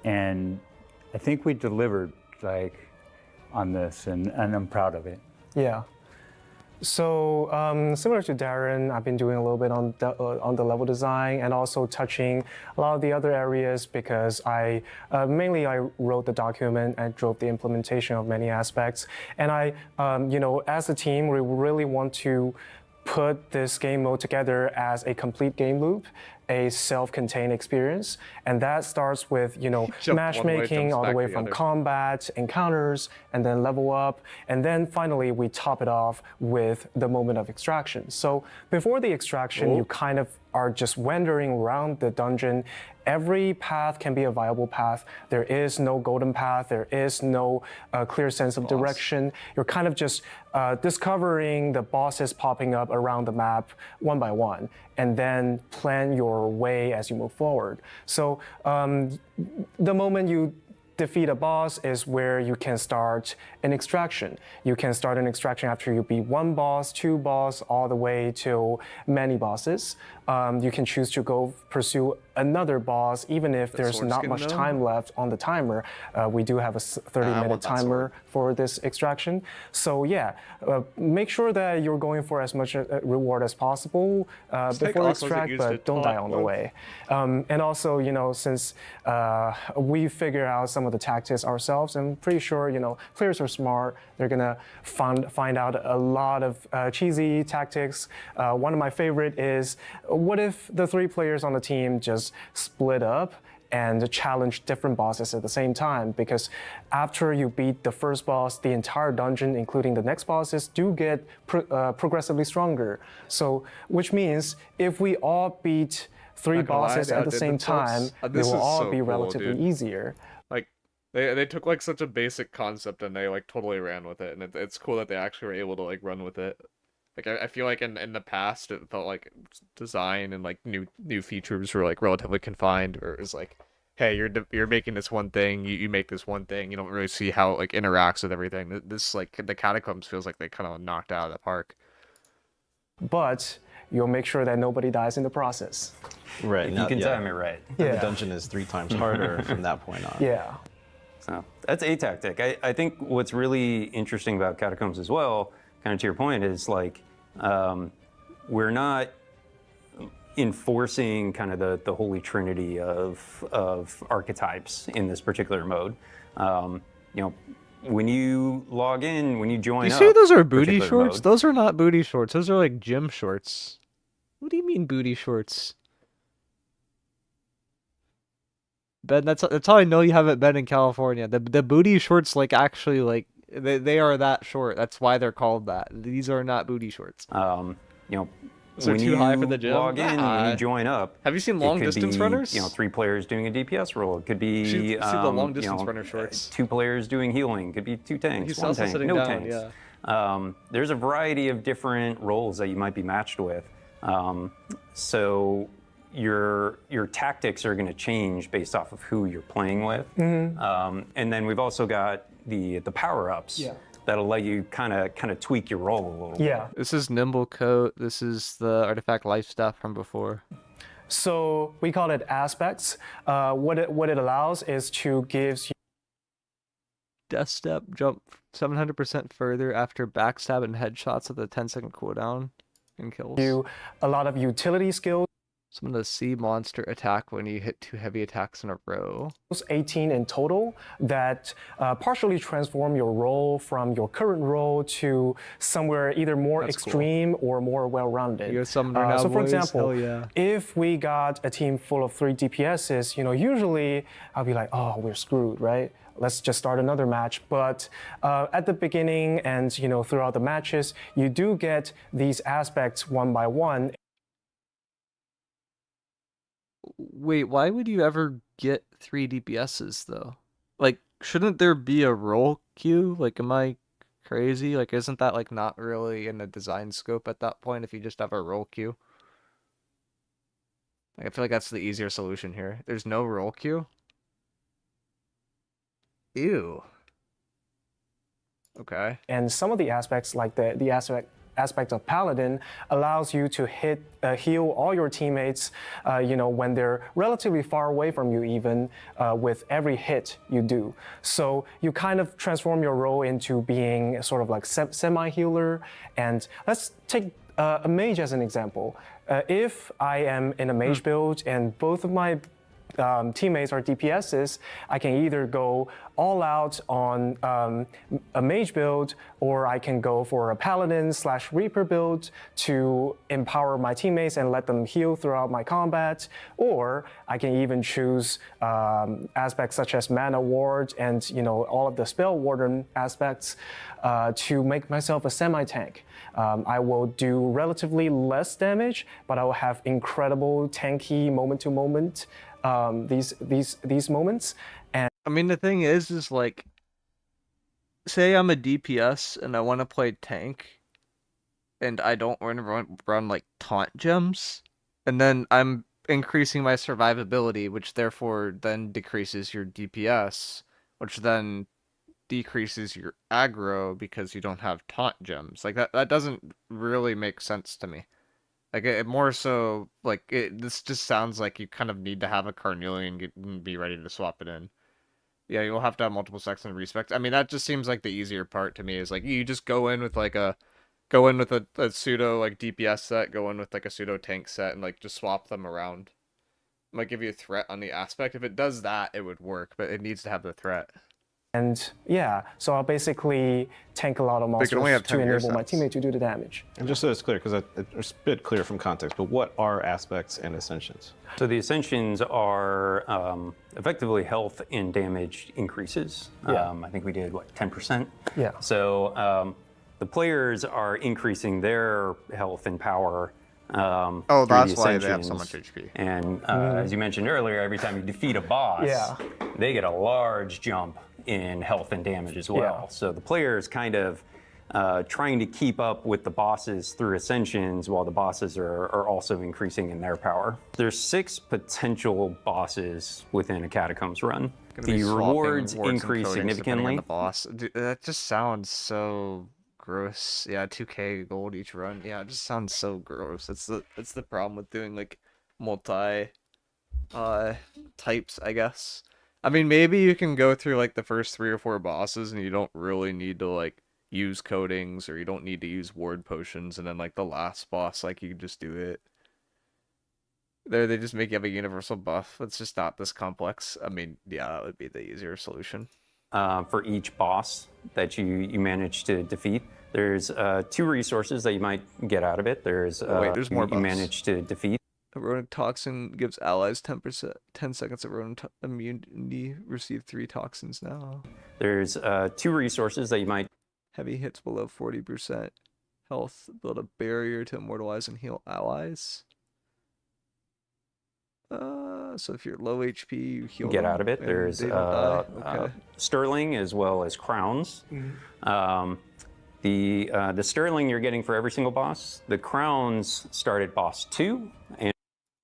And I think we delivered like on this, and I'm proud of it. Yeah. So similar to Darren, I've been doing a little bit on the level design and also touching a lot of the other areas because I mainly wrote the document and drove the implementation of many aspects. And I, you know, as a team, we really want to put this game mode together as a complete game loop, a self-contained experience, and that starts with, you know, matchmaking all the way from combat, encounters, and then level up, and then finally we top it off with the moment of extraction. So before the extraction, you kind of are just wandering around the dungeon. Every path can be a viable path. There is no golden path. There is no clear sense of direction. You're kind of just discovering the bosses popping up around the map one by one, and then plan your way as you move forward. So the moment you defeat a boss is where you can start an extraction. You can start an extraction after you beat one boss, two boss, all the way to many bosses. You can choose to go pursue another boss, even if there's not much time left on the timer. We do have a 30-minute timer for this extraction. So yeah, make sure that you're going for as much reward as possible before you extract, but don't die on the way. And also, you know, since we figure out some of the tactics ourselves, I'm pretty sure, you know, players are smart. They're gonna find out a lot of cheesy tactics. One of my favorite is, what if the 3 players on the team just split up and challenge different bosses at the same time? Because after you beat the first boss, the entire dungeon, including the next bosses, do get progressively stronger. So, which means if we all beat 3 bosses at the same time, they will all be relatively easier. Like, they took like such a basic concept and they like totally ran with it, and it's cool that they actually were able to like run with it. Like I feel like in the past it felt like design and like new features were like relatively confined, or it was like, hey, you're making this one thing, you make this one thing, you don't really see how it like interacts with everything. This like the Catacombs feels like they kind of knocked out of the park. But you'll make sure that nobody dies in the process. Right. If you can time it right. The dungeon is 3 times harder from that point on. Yeah. So that's a tactic. I think what's really interesting about Catacombs as well, kind of to your point, is like we're not enforcing kind of the holy trinity of archetypes in this particular mode. You know, when you log in, when you join You up, say those are booty shorts? mode, Those are not booty shorts. Those are like gym shorts. What do you mean booty shorts? Ben, that's how I know you haven't been in California. The booty shorts like actually like they are that short. That's why they're called that. These are not booty shorts. you know, So when too you high for the gym? log in, when you join up, Have you seen it long could distance be, runners? You know, 3 players doing a DPS roll. It could be See the long distance you know, runner shorts. 2 players doing healing. It could be 2 tanks, He's 1 also tank, sitting no down, tanks. yeah. There's a variety of different roles that you might be matched with. So your tactics are going to change based off of who you're playing with. And then we've also got the power-ups. That'll let you kind of tweak your role a little bit. This is Nimble Coat. This is the Artifact Life Staff from before. So we call it aspects. What it allows is to gives you Death Step, jump 700% further after backstab and headshots with a 10-second cooldown and kills. you a lot of utility skills. Summon the sea monster attack when you hit 2 heavy attacks in a row. 18 in total that partially transform your role from your current role to somewhere either more extreme or more well-rounded. You're a summoner now, so for boys. example, Hell yeah. if we got a team full of 3 DPSs, you know, usually I'll be like, oh, we're screwed, right? Let's just start another match. But at the beginning and, you know, throughout the matches, you do get these aspects one by one. Wait, why would you ever get 3 DPSs though? Like, shouldn't there be a roll queue? Like, am I crazy? Like, isn't that like not really in the design scope at that point if you just have a roll queue? Like, I feel like that's the easier solution here. There's no roll queue? Ew. Okay. And some of the aspects, like the aspect of Paladin, allows you to heal all your teammates, you know, when they're relatively far away from you, even with every hit you do. So you kind of transform your role into being sort of like semi-healer. And let's take a mage as an example. If I am in a mage build and both of my teammates are DPSs, I can either go all out on a mage build, or I can go for a paladin / reaper build to empower my teammates and let them heal throughout my combat, or I can even choose aspects such as mana ward and, you know, all of the spell warden aspects to make myself a semi-tank. I will do relatively less damage, but I will have incredible tanky moment-to-moment these moments. And I mean, the thing is like, say I'm a DPS and I want to play tank, and I don't want to run like taunt gems, and then I'm increasing my survivability, which therefore then decreases your DPS. which then decreases your aggro because you don't have taunt gems. Like that doesn't really make sense to me. Like it more so like this just sounds like you kind of need to have a carnelian and be ready to swap it in. Yeah, you'll have to have multiple sets and respect. I mean, that just seems like the easier part to me is like you just go in with a pseudo like DPS set, go in with like a pseudo tank set, and like just swap them around. Might give you a threat on the aspect. If it does that, it would work, but it needs to have the threat. And yeah, so I'll basically tank a lot of monsters to enable my teammate to do the damage. And just so it's clear, because it's a bit clear from context, but what are aspects and ascensions? So the ascensions are effectively health and damage increases. Yeah. I think we did, 10%? Yeah. So the players are increasing their health and power. That's why they have so much HP. And as you mentioned earlier, every time you defeat a boss, they get a large jump in health and damage as well. Yeah. So the players kind of trying to keep up with the bosses through ascensions while the bosses are also increasing in their power. There's 6 potential bosses within a Catacombs run. The rewards increase significantly. The boss. Dude, that just sounds so gross. Yeah, 2k gold each run. Yeah, it just sounds so gross. It's the problem with doing like multi types, I guess. I mean, maybe you can go through like the first 3 or 4 bosses and you don't really need to like use coatings or you don't need to use ward potions, and then like the last boss, like you can just do it. They just make you have a universal buff. It's just not this complex. I mean, yeah, that would be the easier solution. For each boss that you manage to defeat, there's 2 resources that you might get out of it. There's there's more you buffs. manage to defeat. A rodent toxin gives allies 10 seconds of rodent immunity. Receive 3 toxins now. There's 2 resources that you might. Heavy hits below 40% health. Build a barrier to immortalize and heal allies. So if you're low HP, you heal Get them out of it. and There's they don't die. Okay. sterling as well as crowns. The sterling you're getting for every single boss. The crowns start at boss 2 and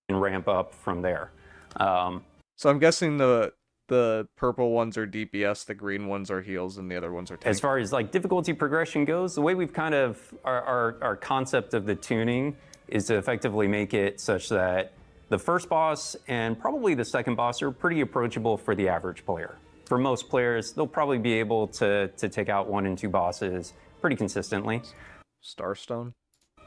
ramp up from there. So I'm guessing the purple ones are DPS, the green ones are heals, and the other ones are tank. As far as like difficulty progression goes, the way we've kind of our concept of the tuning is to effectively make it such that the first boss and probably the second boss are pretty approachable for the average player. For most players, they'll probably be able to take out 1 and 2 bosses pretty consistently. Starstone.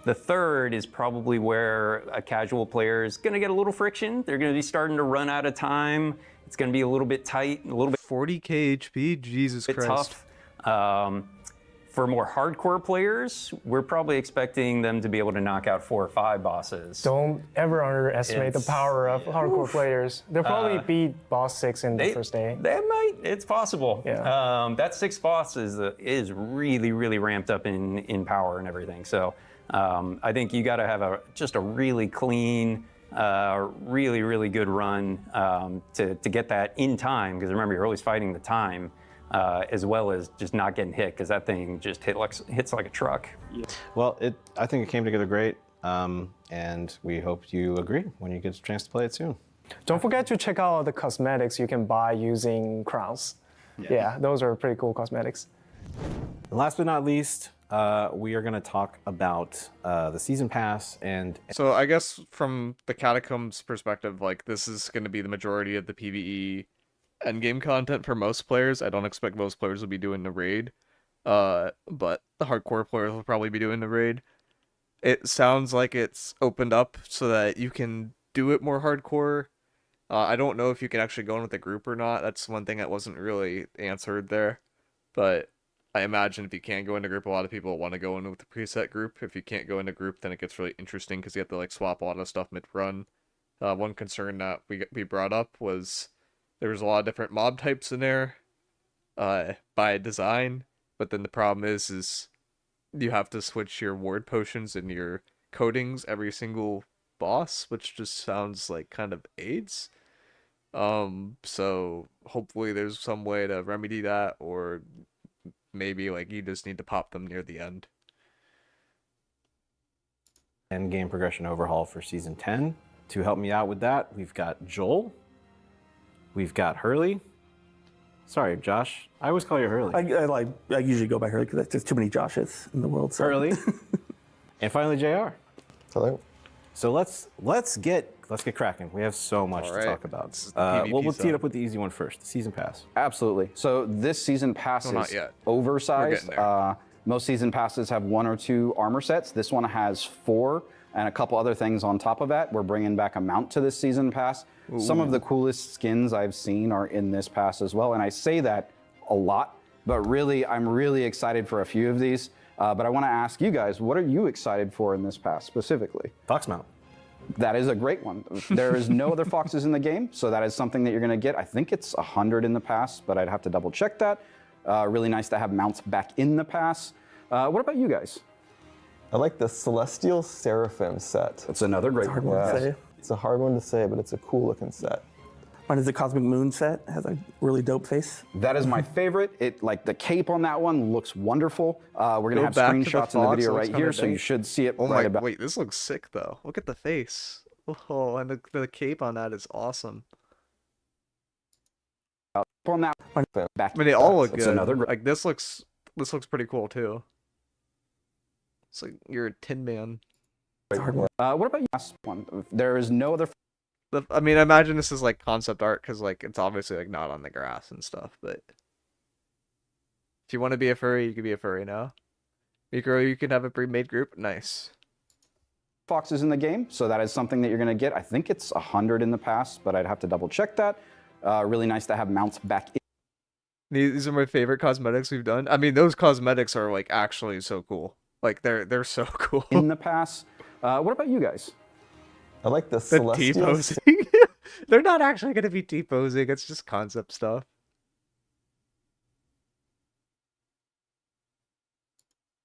The third is probably where a casual player is going to get a little friction. They're going to be starting to run out of time. It's going to be a little bit tight, a little bit 40k HP. Jesus Christ. Tough. For more hardcore players, we're probably expecting them to be able to knock out 4 or 5 bosses. Don't ever underestimate the power of hardcore players. They'll probably beat boss 6 in the first day. They might. It's possible. Yeah. That 6th boss is really, really ramped up in power and everything. So I think you got to have just a really clean, really, really good run to get that in time. Because remember, you're always fighting the time. As well as just not getting hit, because that thing just hits like a truck. Well, I think it came together great, and we hope you agree when you get a chance to play it soon. Don't forget to check out the cosmetics you can buy using crowns. Yeah, those are pretty cool cosmetics. And last but not least, we are going to talk about the season pass and. So I guess from the Catacombs perspective, like this is going to be the majority of the PvE endgame content for most players. I don't expect most players will be doing the raid, but the hardcore players will probably be doing the raid. It sounds like it's opened up so that you can do it more hardcore. I don't know if you can actually go in with a group or not. That's one thing that wasn't really answered there, but I imagine if you can go in a group, a lot of people want to go in with the preset group. If you can't go in a group, then it gets really interesting because you have to like swap a lot of stuff mid-run. One concern that we brought up was there was a lot of different mob types in there by design, but then the problem is you have to switch your ward potions and your coatings every single boss, which just sounds like kind of AIDS. So hopefully there's some way to remedy that, or maybe like you just need to pop them near the end. And game progression overhaul for season 10. To help me out with that, we've got Joel. We've got Hurley, Sorry, Josh. I always call you Hurley. I usually go by Hurley because there's too many Joshes in the world. So. Hurley. And finally, JR. Hello. So let's get cracking. We have so much to talk about. We'll tee it up with the easy one first. The season pass. Absolutely. So this season pass No, not is yet. oversized. We're getting there. Most season passes have 1 or 2 armor sets. This one has 4 and a couple other things on top of that. We're bringing back a mount to this season pass. Some of the coolest skins I've seen are in this pass as well. And I say that a lot, but really, I'm really excited for a few of these. But I want to ask you guys, what are you excited for in this pass specifically? Fox mount. That is a great one. There is no other foxes in the game, so that is something that you're going to get. I think it's 100 in the pass, but I'd have to double check that. Really nice to have mounts back in the pass. What about you guys? I like the Celestial Seraphim set. That's another great one. Hard one to say. It's a hard one to say, but it's a cool looking set. Mine is the Cosmic Moon set. It has a really dope face. That is my favorite. It like the cape on that one looks wonderful. We're gonna have screenshots in the video right here, so you should see it right about. Wait, this looks sick though. Look at the face. Oh, and the cape on that is awesome. On that I mean, they all look That's good. another great. Like this looks pretty cool too. It's like you're a Tin Man. What about you? Last one. There is no other. I mean, I imagine this is like concept art because like it's obviously like not on the grass and stuff. But if you want to be a furry, you can be a furry now. miicrow, you can have a pre-made group. Nice. Foxes in the game, so that is something that you're going to get. I think it's 100 in the pass, but I'd have to double check that. Really nice to have mounts back in. These are my favorite cosmetics we've done. I mean, those cosmetics are like actually so cool. Like they're so cool. In the pass. What about you guys? I like the Celestial. T-posing. They're not actually going to be T-posing. It's just concept stuff.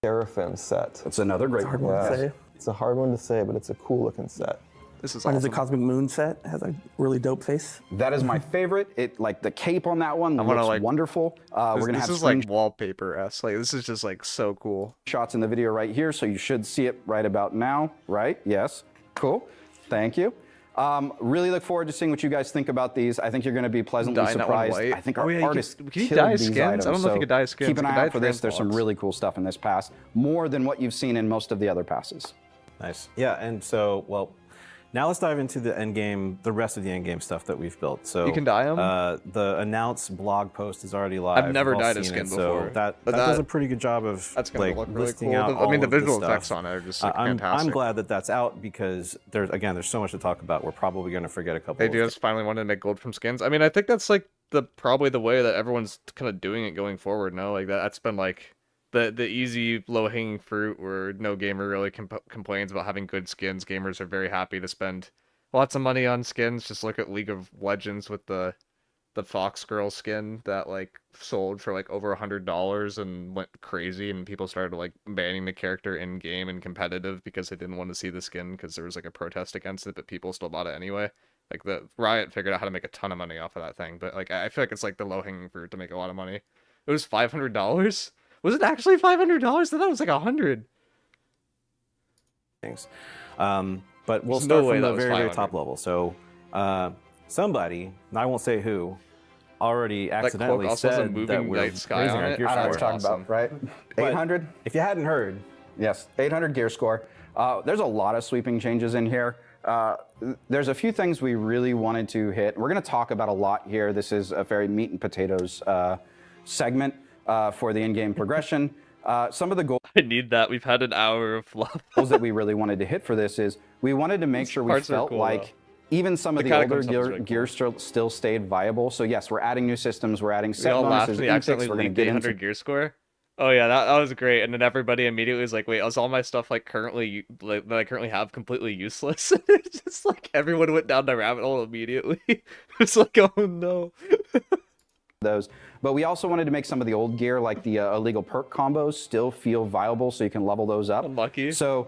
Seraphim set. That's another great Hard one to say. It's a hard one to say, but it's a cool looking set. This is Mine is the awesome. Cosmic Moon set. It has a really dope face. That is my favorite. It like the cape on that one looks like, wonderful. We're gonna have this is like wallpaper-esque. Like this is just like so cool. shots in the video right here, so you should see it right about now. Right? Yes. Cool. Thank you. Really look forward to seeing what you guys think about these. I think you're going to be pleasantly Dye that one surprised. white. I think Oh, our yeah, you artists can you killed dye these skins? items. I don't know if you so could dye skins. Keep an You eye can out dye for this. There's some translogs. really cool stuff in this pass, more than what you've seen in most of the other passes. Nice. Yeah, and so, well, now let's dive into the end game, the rest of the end game stuff that we've built. So You can dye 'em? The announce blog post is already live. I've never We've all dyed a seen skin it, before, So that but does that- a pretty good job of That's gonna like look really listing cool. out I mean, all the of this visual stuff. effects on it are just like, I'm fantastic. glad that that's out because there's so much to talk about. We're probably going to forget a couple. They of just finally wanted to make gold from skins. I mean, I think that's like probably the way that everyone's kind of doing it going forward. No, like that's been like the easy low hanging fruit where no gamer really complains about having good skins. Gamers are very happy to spend lots of money on skins. Just look at League of Legends with the Fox Girl skin that like sold for like over $100 and went crazy, and people started like banning the character in game and competitive because they didn't want to see the skin because there was like a protest against it, but people still bought it anyway. Like the Riot figured out how to make a ton of money off of that thing, but like I feel like it's like the low hanging fruit to make a lot of money. It was $500. Was it actually $500? I thought it was like 100. things. But we'll There's start no way from that the was very 500. top level. So somebody, and I won't say who, already cloak accidentally also has a said moving that we're night sky raising on our it? gear I don't know what score. you're talking about, right? 800? If you hadn't heard, Yes, 800 gear score. There's a lot of sweeping changes in here. There's a few things we really wanted to hit. We're going to talk about a lot here. This is a very meat and potatoes segment for the in-game progression. Some of the goals I need that. We've had an hour of fluff. that we really wanted to hit for this is we wanted to make sure we parts are felt cool, like though. even some of The the older Catacombs stuff is really gear still stayed viable. So yes, we're adding new systems, we're adding We set all laughed bonuses, when he accidentally we're going to leaked get 800 into gear score. Oh yeah, that was great. And then everybody immediately was like, "Wait, is all my stuff like currently that I currently have completely useless?" It's just like everyone went down the rabbit hole immediately. It's like, oh no. those. But we also wanted to make some of the old gear, like the illegal perk combos, still feel viable, so you can level those up. Unlucky. So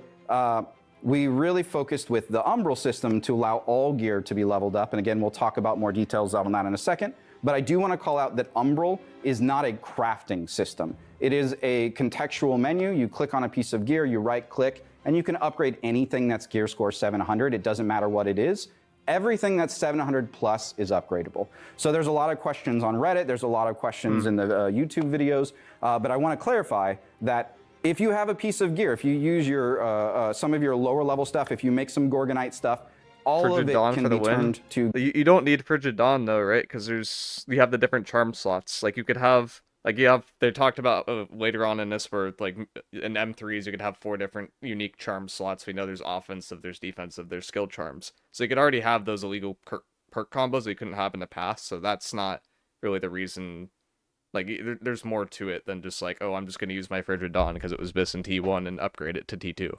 we really focused with the umbral system to allow all gear to be leveled up. And again, we'll talk about more details on that in a second. But I do want to call out that umbral is not a crafting system. It is a contextual menu. You click on a piece of gear, you right click, and you can upgrade anything that's gear score 700. It doesn't matter what it is. Everything that's 700 plus is upgradable. So there's a lot of questions on Reddit, there's a lot of questions in the YouTube videos, but I want to clarify that if you have a piece of gear, if you use your some of your lower level stuff, if you make some Gorgonite stuff, all Frigid of it Dawn can for be the win. turned to... You don't need Frigid Dawn though, right? Because you have the different charm slots. Like you could have, they talked about later on in this where like in M3s you could have 4 different unique charm slots. We know there's offensive, there's defensive, there's skill charms. So you could already have those illegal perk combos that you couldn't have in the past. So that's not really the reason. Like there's more to it than just like, oh, I'm just gonna use my Frigid Dawn because it was bis in T1 and upgrade it to T2.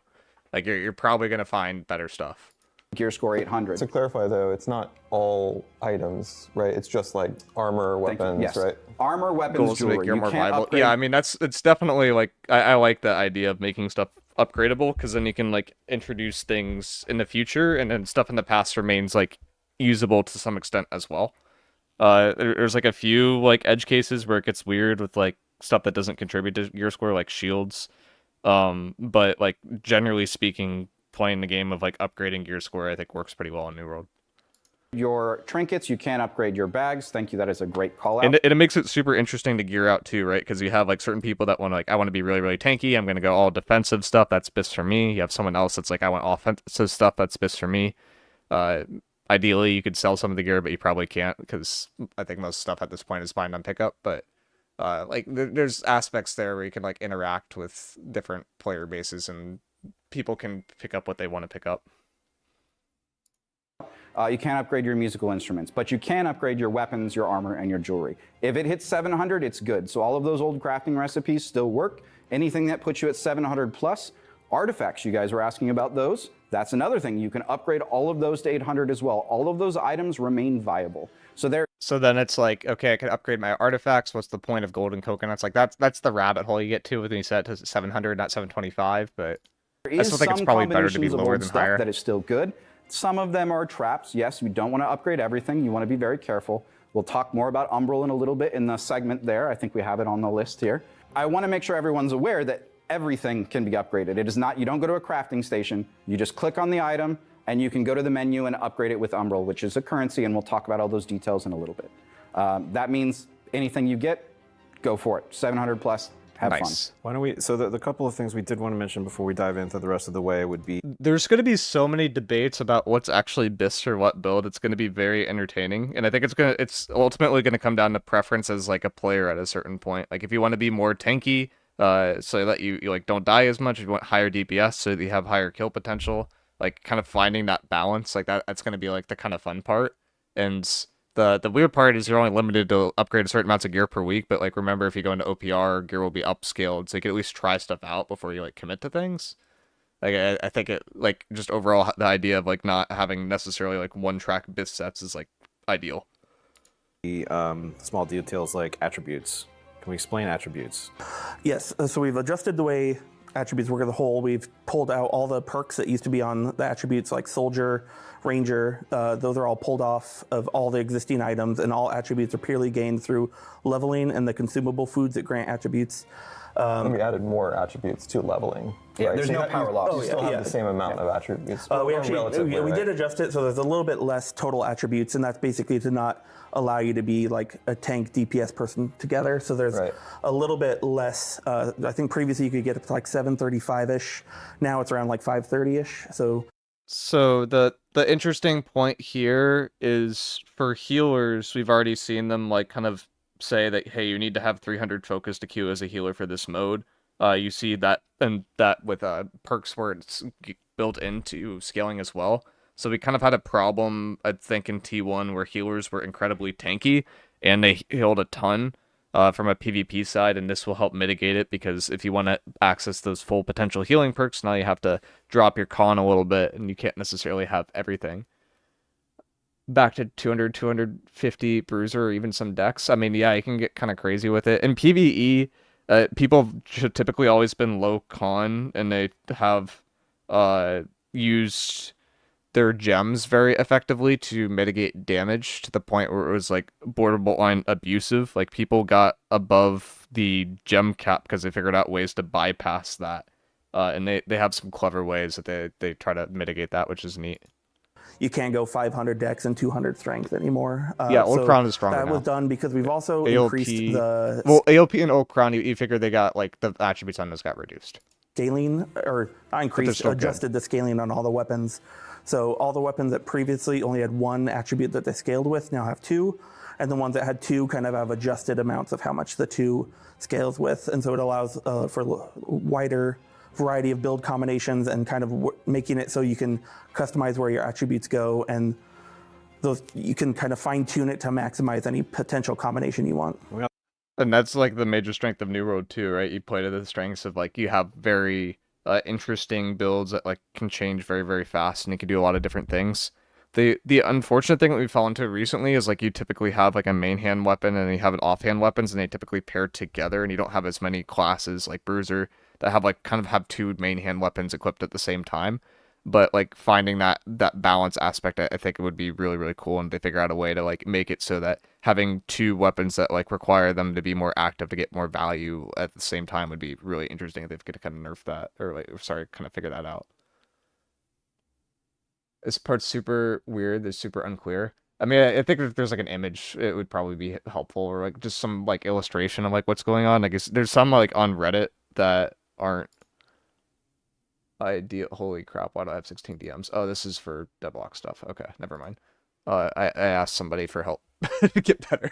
Like you're probably gonna find better stuff. Gear score 800. To clarify though, it's not all items, right? It's just like armor, weapons, yes. right? Armor, weapons, Goals to jewelry. make gear You more can't viable. upgrade- Yeah, I mean it's definitely like I like the idea of making stuff upgradable because then you can like introduce things in the future and then stuff in the past remains like usable to some extent as well. There's like a few like edge cases where it gets weird with like stuff that doesn't contribute to gear score like shields, but like generally speaking, playing the game of like upgrading gear score I think works pretty well in New World. Your trinkets, you can't upgrade your bags. Thank you, that is a great call out. And it makes it super interesting to gear out too, right? Because you have like certain people that want to like, I want to be really, really tanky. I'm going to go all defensive stuff. That's bis for me. You have someone else that's like, I want offensive stuff. That's bis for me. Ideally, you could sell some of the gear, but you probably can't because I think most stuff at this point is fine on pickup. But like there's aspects there where you can like interact with different player bases and people can pick up what they want to pick up. You can't upgrade your musical instruments, but you can upgrade your weapons, your armor, and your jewelry. If it hits 700, it's good. So all of those old crafting recipes still work. Anything that puts you at 700 plus, artifacts, you guys were asking about those. That's another thing. You can upgrade all of those to 800 as well. All of those items remain viable. So then it's like, okay, I can upgrade my artifacts. What's the point of golden coconuts? Like that's the rabbit hole you get to when you set it to 700, not 725. But I still think it's probably better to be lower than higher. That is still good. Some of them are traps. Yes, you don't want to upgrade everything. You want to be very careful. We'll talk more about Umbral in a little bit in the segment there. I think we have it on the list here. I want to make sure everyone's aware that everything can be upgraded. It is not, you don't go to a crafting station. You just click on the item and you can go to the menu and upgrade it with Umbral, which is a currency, and we'll talk about all those details in a little bit. That means anything you get, go for it. 700 plus. Have fun. Why don't we? So the couple of things we did want to mention before we dive into the rest of the way would be there's going to be so many debates about what's actually bis for what build. It's going to be very entertaining, and I think it's ultimately going to come down to preference as like a player at a certain point. Like if you want to be more tanky, so that you like don't die as much. If you want higher DPS, so that you have higher kill potential. Like kind of finding that balance, like that's going to be like the kind of fun part. And the weird part is you're only limited to upgrade a certain amounts of gear per week, but like remember if you go into OPR, gear will be upscaled, so you can at least try stuff out before you like commit to things. Like I think it like just overall the idea of like not having necessarily like one track bis sets is like ideal. The small details like attributes. Can we explain attributes? Yes, so we've adjusted the way attributes work as a whole. We've pulled out all the perks that used to be on the attributes like Soldier, Ranger. Those are all pulled off of all the existing items, and all attributes are purely gained through leveling and the consumable foods that grant attributes. And we added more attributes to leveling. Yeah, right? there's no power loss. You still have the same amount of attributes. We did adjust it so there's a little bit less total attributes, and that's basically to not allow you to be like a tank DPS person together. So there's a little bit less. I think previously you could get up to like 735-ish. Now it's around like 530-ish. So the interesting point here is for healers, we've already seen them like kind of say that, hey, you need to have 300 focus to queue as a healer for this mode. You see that and that with perks where it's built into scaling as well. So we kind of had a problem, I think, in T1 where healers were incredibly tanky and they healed a ton from a PvP side, and this will help mitigate it because if you want to access those full potential healing perks, now you have to drop your con a little bit and you can't necessarily have everything. Back to 200, 250 bruiser or even some dex. I mean, yeah, you can get kind of crazy with it. In PvE, people have typically always been low con and they have used their gems very effectively to mitigate damage to the point where it was like borderline abusive. Like people got above the gem cap because they figured out ways to bypass that. And they have some clever ways that they try to mitigate that, which is neat. you can't go 500 dex and 200 strength anymore. Yeah, Old so Crown is stronger That now. was done because we've also AOP, increased the AOP and Old Crown, you figure they got like the attributes on those got reduced. scaling, or not increased, still adjusted the scaling on all the weapons. So all the weapons that previously only had one attribute that they scaled with now have two, and the ones that had two kind of have adjusted amounts of how much the two scales with, and so it allows for wider variety of build combinations and kind of making it so you can customize where your attributes go, and those you can kind of fine tune it to maximize any potential combination you want. And that's like the major strength of New Road too, right? You play to the strengths of like you have very interesting builds that like can change very, very fast, and you can do a lot of different things. The unfortunate thing that we fell into recently is like you typically have like a main hand weapon and you have an offhand weapons, and they typically pair together, and you don't have as many classes like Bruiser that have like kind of have two main hand weapons equipped at the same time. But like finding that balance aspect, I think it would be really, really cool, and they figure out a way to like make it so that having two weapons that like require them to be more active to get more value at the same time would be really interesting if they could kind of nerf that, or like, sorry, kind of figure that out. This part's super weird. It's super unclear. I mean, I think if there's like an image, it would probably be helpful, or like just some like illustration of like what's going on. I guess there's some like on Reddit that aren't ideal. Holy crap! Why do I have 16 DMs? Oh, this is for deadlock stuff. Okay, never mind. I asked somebody for help to get better.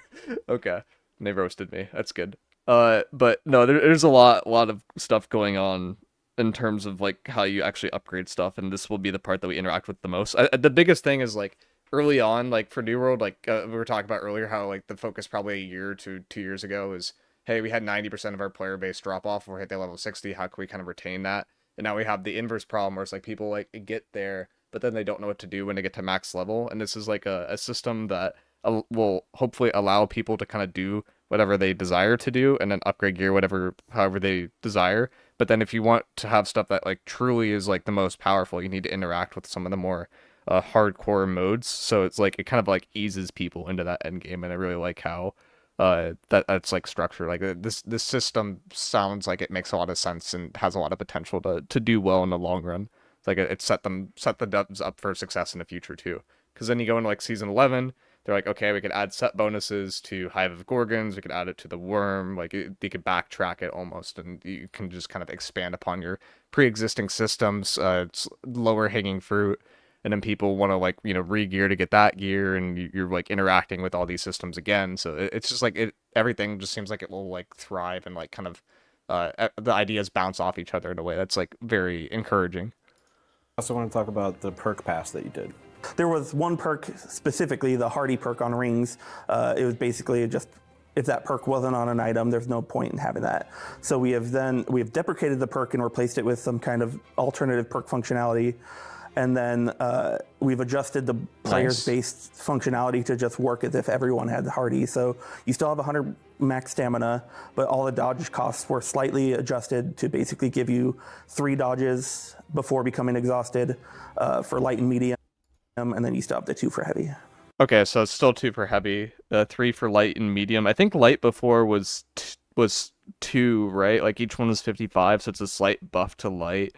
Okay, and they roasted me. That's good. But no, there's a lot of stuff going on in terms of like how you actually upgrade stuff, and this will be the part that we interact with the most. The biggest thing is like early on, like for New World, like we were talking about earlier, how like the focus probably a year to 2 years ago is, hey, we had 90% of our player base drop off or hit their level 60. How can we kind of retain that? And now we have the inverse problem where it's like people like get there, but then they don't know what to do when they get to max level. And this is like a system that will hopefully allow people to kind of do whatever they desire to do and then upgrade gear however they desire. But then if you want to have stuff that like truly is like the most powerful, you need to interact with some of the more hardcore modes. So it's like it kind of like eases people into that end game, and I really like how that's like structured. Like this system sounds like it makes a lot of sense and has a lot of potential to do well in the long run. It's like it set the devs up for success in the future too. Because then you go into like season 11, they're like, okay, we could add set bonuses to Hive of Gorgons, we could add it to the Worm, like you could backtrack it almost, and you can just kind of expand upon your pre-existing systems. It's lower hanging fruit, and then people want to like, you know, re-gear to get that gear, and you're like interacting with all these systems again. So it's just like everything just seems like it will like thrive, and like kind of the ideas bounce off each other in a way that's like very encouraging. I also want to talk about the perk pass that you did. There was one perk specifically, the Hearty perk on rings. It was basically just if that perk wasn't on an item, there's no point in having that. So we have deprecated the perk and replaced it with some kind of alternative perk functionality. And then we've adjusted the player's base functionality to just work as if everyone had the Hearty. So you still have 100 max stamina, but all the dodge costs were slightly adjusted to basically give you 3 dodges before becoming exhausted for light and medium, and then you still have the 2 for heavy. Okay, so it's still 2 for heavy, 3 for light and medium. I think light before was 2, right? Like each one was 55, so it's a slight buff to light.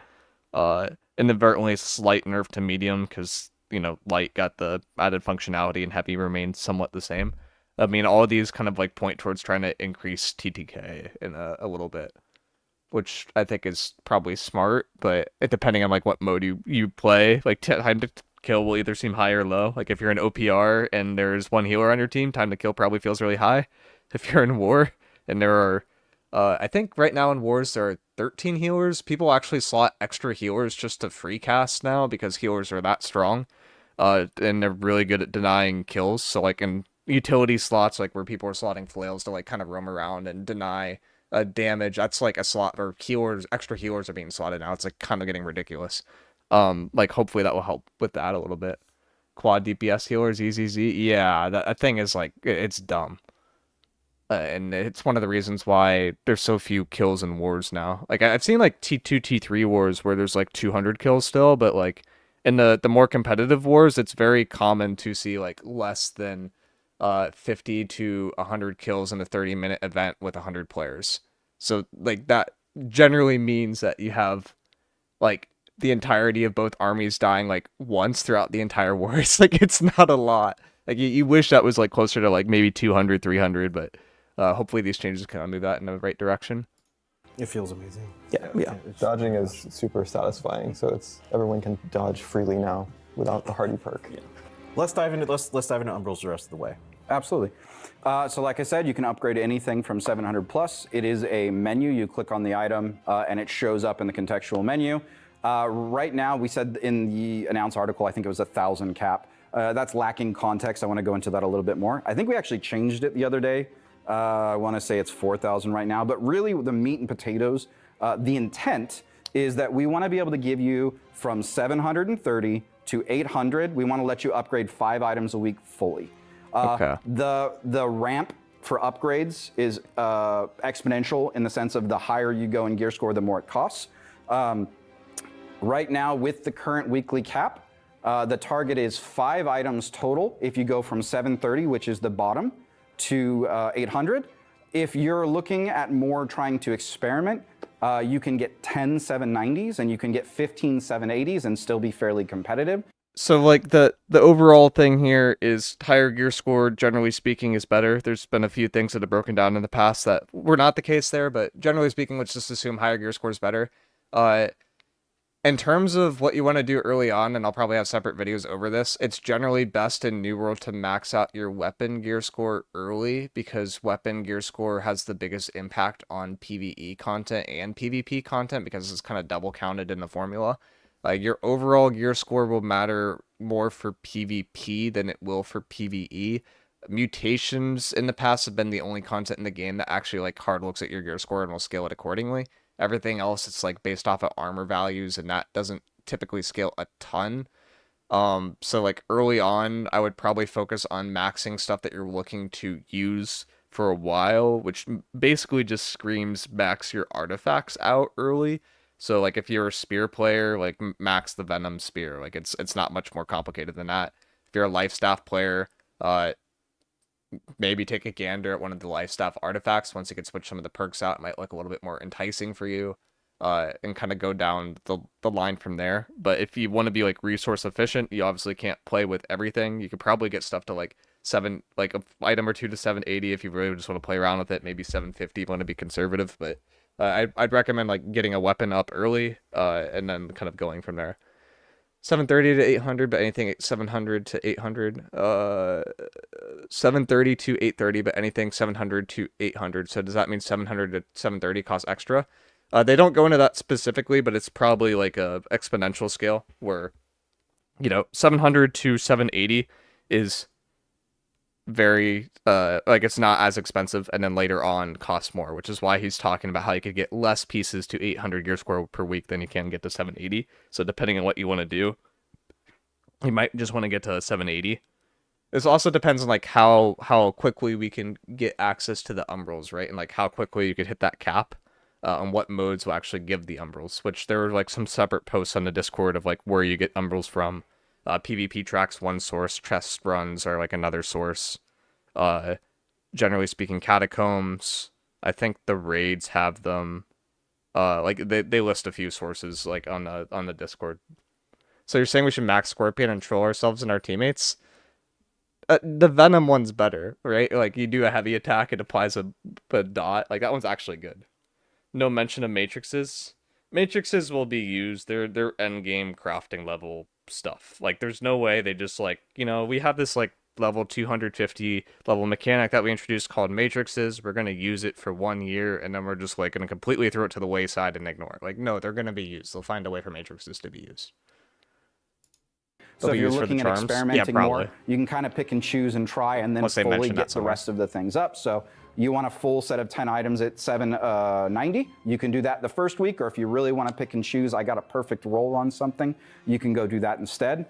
And then only a slight nerf to medium because, you know, light got the added functionality and heavy remained somewhat the same. I mean, all of these kind of like point towards trying to increase TTK in a little bit, which I think is probably smart, but depending on like what mode you play, like time to kill will either seem high or low. Like if you're in OPR and there's 1 healer on your team, time to kill probably feels really high. If you're in war and there are I think right now in wars there are 13 healers. People actually slot extra healers just to free cast now because healers are that strong. And they're really good at denying kills. So like in utility slots, like where people are slotting flails to like kind of roam around and deny damage, that's like a slot where extra healers are being slotted now. It's like kind of getting ridiculous. Like hopefully that will help with that a little bit. Quad DPS healers, EZZ. Yeah, that thing is like, it's dumb. And it's one of the reasons why there's so few kills in wars now. Like I've seen like T2, T3 wars where there's like 200 kills still, but like in the more competitive wars, it's very common to see like less than 50 to 100 kills in a 30-minute event with 100 players. So like that generally means that you have like the entirety of both armies dying like once throughout the entire war. It's like, it's not a lot. Like you wish that was like closer to like maybe 200, 300, but hopefully these changes can move that in the right direction. It feels amazing. Yeah. Dodging is super satisfying, so everyone can dodge freely now without the Hearty perk. Yeah. Let's dive into Umbrals the rest of the way. Absolutely. So like I said, you can upgrade anything from 700 plus. It is a menu. You click on the item and it shows up in the contextual menu. Right now, we said in the announced article, I think it was 1,000 cap. That's lacking context. I want to go into that a little bit more. I think we actually changed it the other day. I want to say it's 4,000 right now, but really the meat and potatoes, the intent is that we want to be able to give you from 730 to 800. We want to let you upgrade 5 items a week fully. Okay. The ramp for upgrades is exponential in the sense of the higher you go in gear score, the more it costs. Right now, with the current weekly cap, the target is 5 items total if you go from 730, which is the bottom, to 800. If you're looking at more trying to experiment, you can get 10 790s and you can get 15 780s and still be fairly competitive. So like the overall thing here is higher gear score, generally speaking, is better. There's been a few things that have broken down in the past that were not the case there, but generally speaking, let's just assume higher gear score is better. In terms of what you want to do early on, and I'll probably have separate videos over this, it's generally best in New World to max out your weapon gear score early, because weapon gear score has the biggest impact on PvE content and PvP content, because it's kind of double counted in the formula. Your overall gear score will matter more for PvP than it will for PvE. Mutations in the past have been the only content in the game that actually like hard looks at your gear score and will scale it accordingly. Everything else, it's like based off of armor values, and that doesn't typically scale a ton. So like early on, I would probably focus on maxing stuff that you're looking to use for a while, which basically just screams max your artifacts out early. So like if you're a spear player, like max the Venom Spear. Like it's not much more complicated than that. If you're a life staff player, maybe take a gander at one of the life staff artifacts. Once you can switch some of the perks out, it might look a little bit more enticing for you, and kind of go down the line from there. But if you want to be like resource efficient, you obviously can't play with everything. You could probably get stuff to like an item or two to 780 if you really just want to play around with it. Maybe 750 if you want to be conservative. But I'd recommend like getting a weapon up early, and then kind of going from there. 730 to 800, but anything 700 to 800. 730 to 830, but anything 700 to 800. So does that mean 700 to 730 costs extra? They don't go into that specifically, but it's probably like a exponential scale where, 700 to 780 is very it's not as expensive, and then later on costs more, which is why he's talking about how you could get less pieces to 800 gear score per week than you can get to 780. So depending on what you want to do, you might just want to get to 780. This also depends on like how quickly we can get access to the umbrals, right? And like how quickly you could hit that cap, on what modes will actually give the umbrals, which there are like some separate posts on the Discord of like where you get umbrals from. PvP tracks one source, chest runs are like another source. Generally speaking, Catacombs, I think the raids have them. They list a few sources like on the Discord. So you're saying we should max Scorpion and troll ourselves and our teammates? The Venom one's better, right? Like you do a heavy attack, it applies a dot. Like that one's actually good. No mention of matrices. Matrices will be used. They're end game crafting level stuff. Like there's no way they just like, we have this like level 250 level mechanic that we introduced called matrices. We're going to use it for 1 year and then we're just like going to completely throw it to the wayside and ignore it. Like no, they're going to be used. They'll find a way for matrices to be used. So if you're looking at experimenting more, you can kind of pick and choose and try and then fully get the rest of the things up. So you want a full set of 10 items at 790, you can do that the first week, or if you really want to pick and choose, I got a perfect roll on something, you can go do that instead.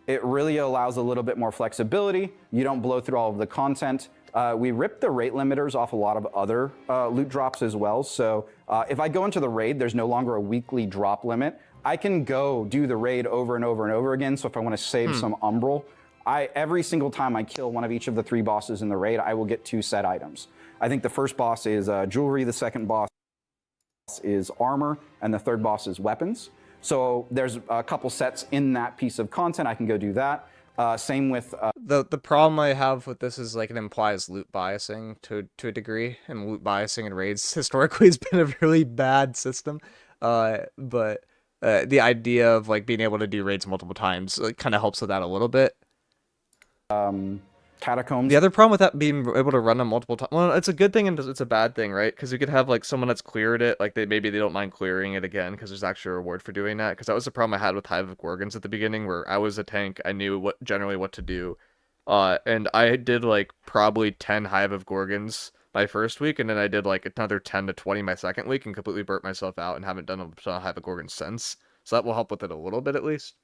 It really allows a little bit more flexibility. You don't blow through all of the content. We ripped the rate limiters off a lot of other loot drops as well. So if I go into the raid, there's no longer a weekly drop limit. I can go do the raid over and over and over again. So if I want to save some umbral, every single time I kill one of each of the 3 bosses in the raid, I will get 2 set items. I think the first boss is jewelry, the second boss is armor, and the third boss is weapons. So there's a couple sets in that piece of content. I can go do that. Same with the problem I have with this is like it implies loot biasing to a degree, and loot biasing in raids historically has been a really bad system. But the idea of like being able to do raids multiple times like, kind of helps with that a little bit. Catacombs. The other problem with that being able to run them multiple times, well, it's a good thing and it's a bad thing, right? Because you could have like someone that's cleared it, like maybe they don't mind clearing it again because there's actually a reward for doing that. Because that was the problem I had with Hive of Gorgons at the beginning, where I was a tank, I knew generally what to do, and I did like probably 10 Hive of Gorgons my first week, and then I did like another 10 to 20 my second week, and completely burnt myself out and haven't done a Hive of Gorgons since. So that will help with it a little bit at least.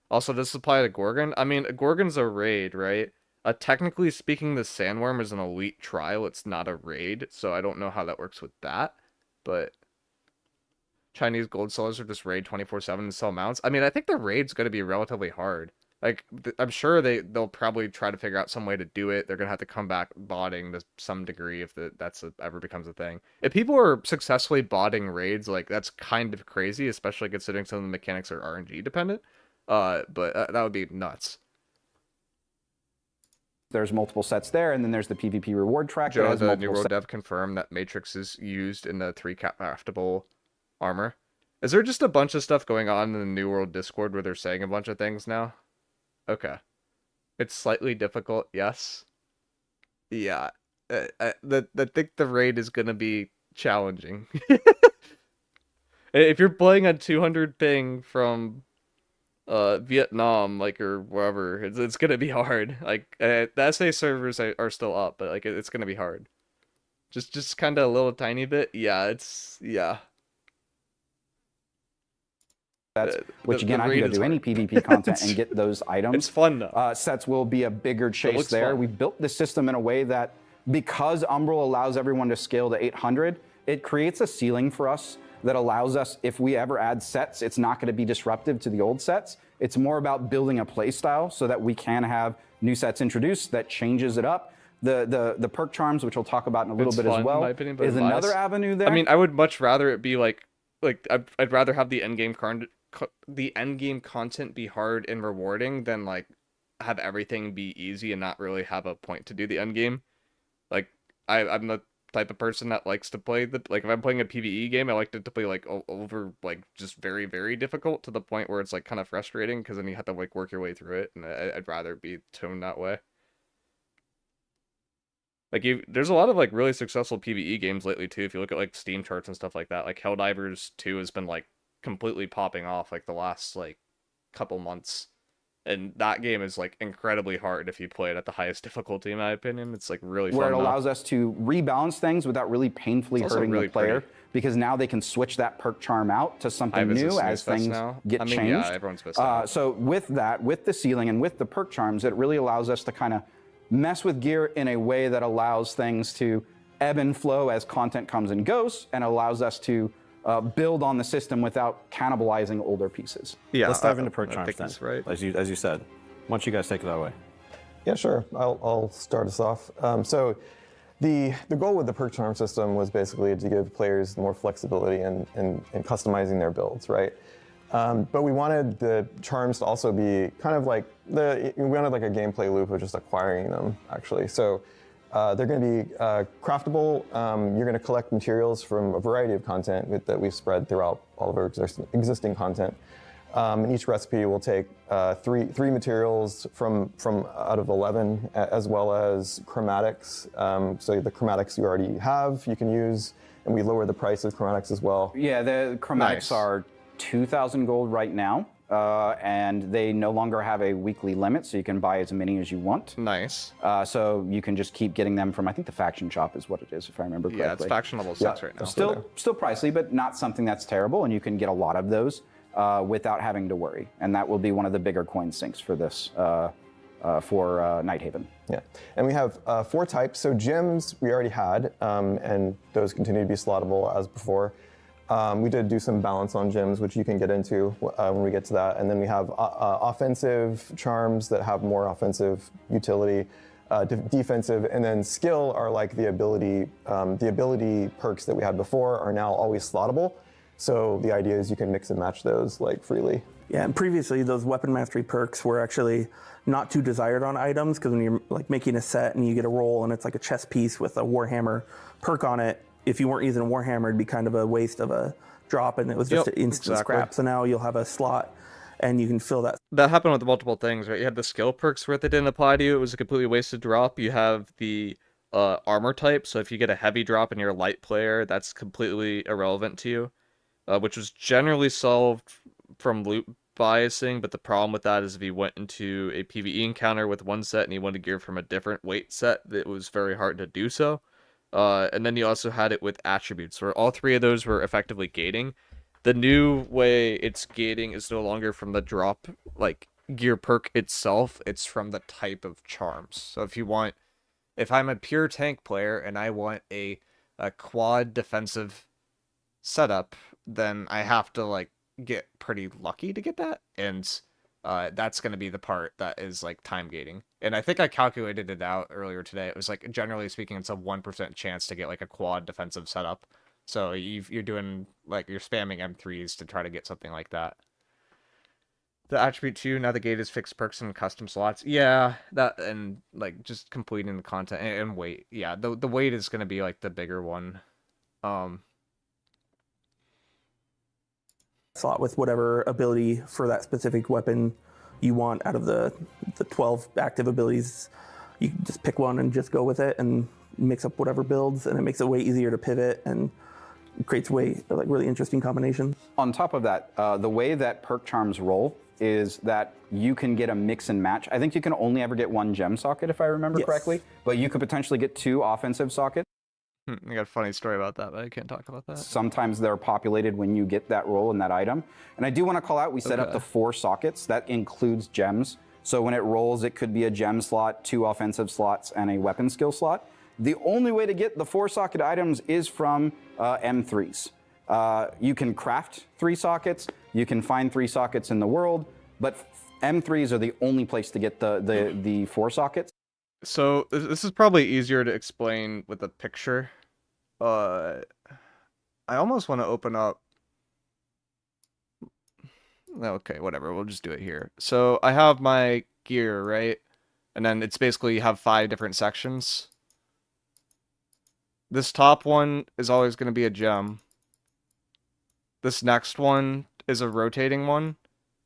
Also, does this apply to Gorgon? I mean, Gorgon's a raid, right? Technically speaking, the Sandworm is an elite trial. It's not a raid, so I don't know how that works with that. But Chinese gold sellers are just raid 24/7 and sell mounts. I mean, I think the raid's going to be relatively hard. Like, I'm sure they'll probably try to figure out some way to do it. They're going to have to come back botting to some degree if ever becomes a thing. If people are successfully botting raids, like, that's kind of crazy, especially considering some of the mechanics are RNG dependent. But that would be nuts. There's multiple sets there, and then there's the PvP reward track. Joe, that has the multiple New World sets. Dev confirmed that Matrix is used in the 3 craftable armor. Is there just a bunch of stuff going on in the New World Discord where they're saying a bunch of things now? Okay. It's slightly difficult, yes. Yeah. I think the raid is going to be challenging. If you're playing a 200 ping from Vietnam, like, or wherever, it's gonna be hard. Like, the SA servers are still up, but like it's gonna be hard. Just kind of a little tiny bit. Yeah, yeah. Which again, I can go do any PvP content and get those items. It's fun though. Sets will be a bigger chase there. fun. We built the system in a way that because Umbral allows everyone to scale to 800, it creates a ceiling for us that allows us, if we ever add sets, it's not going to be disruptive to the old sets. It's more about building a play style so that we can have new sets introduced that changes it up. The perk charms, which we'll talk about in a little bit fun, as well, in my opinion, but is biased. another avenue there. I mean, I would much rather it be like I'd rather have the endgame content be hard and rewarding than like have everything be easy and not really have a point to do the endgame. Like I'm the type of person that likes to play if I'm playing a PvE game, I like it to play like over like just very, very difficult to the point where it's like kind of frustrating because then you have to like work your way through it, and I'd rather be toned that way. Like there's a lot of like really successful PvE games lately too. If you look at like Steam charts and stuff like that, like Helldivers 2 has been like completely popping off like the last like couple months. And that game is like incredibly hard if you play it at the highest difficulty, in my opinion. It's like really fun. Where it allows us to rebalance things without really painfully hurting really the player, pretty. because now they can switch that perk charm out to something Hive is a new snooze as fest things now. get I mean, changed. yeah, everyone's missed out. So with that, with the ceiling and with the perk charms, it really allows us to kind of mess with gear in a way that allows things to ebb and flow as content comes and goes, and allows us to build on the system without cannibalizing older pieces. Yeah, let's dive into perk I charms think then. that's right. As you said. Why don't you guys take it that way? Yeah, sure. I'll start us off. So the goal with the perk charm system was basically to give players more flexibility in customizing their builds, right? But we wanted the charms to also be kind of like we wanted like a gameplay loop of just acquiring them, actually. So they're going to be craftable. You're going to collect materials from a variety of content that we've spread throughout all of our existing content. And each recipe will take three materials from out of 11, as well as chromatics. So the chromatics you already have, you can use, and we lower the price of chromatics as well. Yeah, the chromatics are 2,000 gold right now, and they no longer have a weekly limit, so you can buy as many as you want. Nice. So you can just keep getting them from, I think the faction shop is what it is, if I remember correctly. Yeah, it's faction level 6 right now. Still pricey, but not something that's terrible, and you can get a lot of those without having to worry. And that will be one of the bigger coin sinks for this, for Nighthaven. Yeah, and we have 4 types. So gems we already had, and those continue to be slottable as before. We did do some balance on gems, which you can get into when we get to that. And then we have offensive charms that have more offensive utility, defensive, and then skill are like the ability perks that we had before are now always slottable. So the idea is you can mix and match those like freely. Yeah, and previously those weapon mastery perks were actually not too desired on items, because when you're like making a set and you get a roll and it's like a chess piece with a Warhammer perk on it, if you weren't using a Warhammer, it'd be kind of a waste of a drop, and it was just an instant scrap. So now you'll have a slot and you can fill that. That happened with multiple things, right? You had the skill perks where they didn't apply to you. It was a completely wasted drop. You have the armor type, so if you get a heavy drop and you're a light player, that's completely irrelevant to you, which was generally solved from loot biasing, but the problem with that is if you went into a PvE encounter with one set and you wanted gear from a different weight set, it was very hard to do so. And then you also had it with attributes, where all three of those were effectively gating. The new way it's gating is no longer from the drop, like, gear perk itself, it's from the type of charms. So if I'm a pure tank player and I want a quad defensive setup, then I have to, like, get pretty lucky to get that, and that's going to be the part that is like time gating. And I think I calculated it out earlier today. It was like, generally speaking, it's a 1% chance to get like a quad defensive setup. So you're doing like, you're spamming M3s to try to get something like that. The attribute 2, now the gate is fixed perks and custom slots. Yeah, that, and like just completing the content and weight. Yeah, the weight is going to be like the bigger one. Slot with whatever ability for that specific weapon you want out of the 12 active abilities. You can just pick one and just go with it and mix up whatever builds, and it makes it way easier to pivot and creates way like really interesting combinations. On top of that, the way that perk charms roll is that you can get a mix and match. I think you can only ever get one gem socket if I remember correctly, but you could potentially get 2 offensive sockets. I got a funny story about that, but I can't talk about that. Sometimes they're populated when you get that roll and that item. And I do want to call out, we set up the 4 sockets. That includes gems. So when it rolls, it could be a gem slot, 2 offensive slots, and a weapon skill slot. The only way to get the 4 socket items is from M3s. You can craft 3 sockets. You can find 3 sockets in the world, but M3s are the only place to get the 4 sockets. So this is probably easier to explain with a picture. I almost want to open up. Okay, whatever. We'll just do it here. So I have my gear, right? And then it's basically you have 5 different sections. This top one is always going to be a gem. This next one is a rotating one.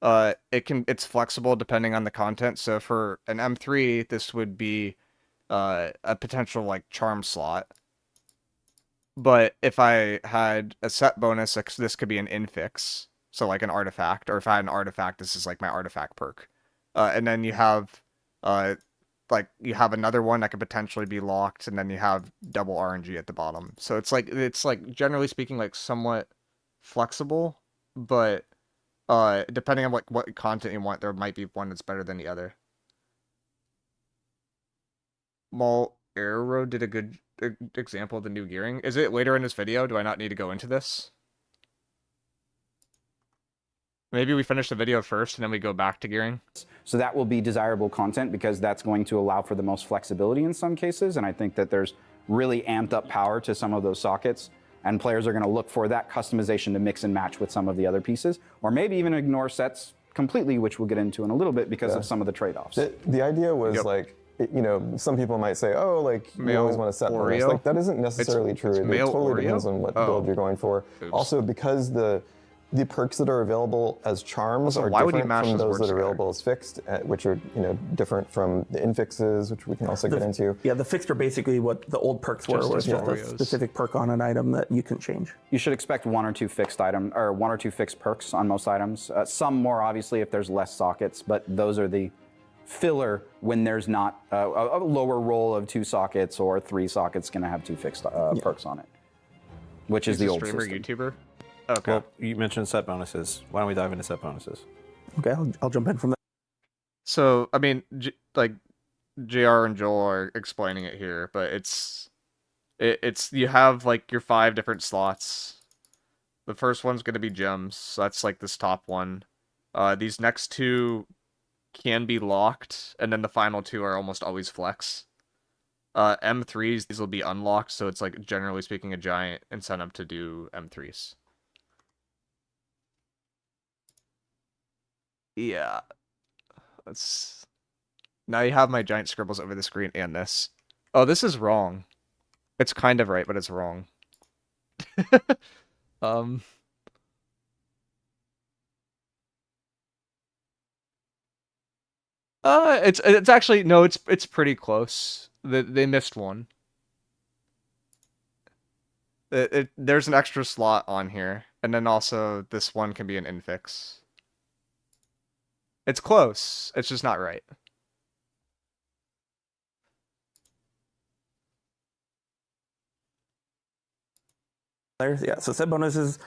It's flexible depending on the content. So for an M3, this would be a potential like charm slot. But if I had a set bonus, this could be an infix, so like an artifact. Or if I had an artifact, this is like my artifact perk. And then you have another one that could potentially be locked, and then you have double RNG at the bottom. So it's like generally speaking like somewhat flexible, but depending on what content you want, there might be one that's might than the other. Arrow did a good example of the new gearing. Is it later in this video? Do I not need to go into this? Maybe we finish the video first and then we go back to gearing. So that will be desirable content because that's going to allow for the most flexibility in some cases. And I think that there's really amped up power to some of those sockets. And players are going to look for that customization to mix and match with some of the other pieces, or maybe even ignore sets completely, which we'll get into in a little bit because of some of the trade-offs. The idea was like, you know, some people might say, oh, like you always want to set bonus. Like that isn't necessarily true. It totally depends on what build you're going for. Also, because the perks that are available as charms are different from those that are available as fixed, which are different from the infixes, which we can also get into. Yeah, the fixed are basically what the old perks were, with a specific perk on an item that you can change. You should expect 1 or 2 fixed perks on most items. Some more obviously if there's less sockets, but those are the filler when there's not a lower roll of 2 sockets or 3 sockets going to have 2 fixed perks on it, which is the old streamer, system. YouTuber. Okay. Well, you mentioned set bonuses. Why don't we dive into set bonuses? Okay, I'll jump in from there. So, I mean, like, JR and Joel are explaining it here, but it's you have, like, your 5 different slots. The first one's going to be gems, so that's, like, this top one. These next 2 can be locked, and then the final 2 are almost always flex. M3s, these will be unlocked, so it's, like, generally speaking, a giant incentive to do M3s. Yeah. Let's... Now you have my giant scribbles over the screen and this. Oh, this is wrong. It's kind of right, but it's wrong. um... It's actually no, it's pretty close. They missed one. There's an extra slot on here, and then also this one can be an infix. It's close. It's just not right. Yeah, so set bonus is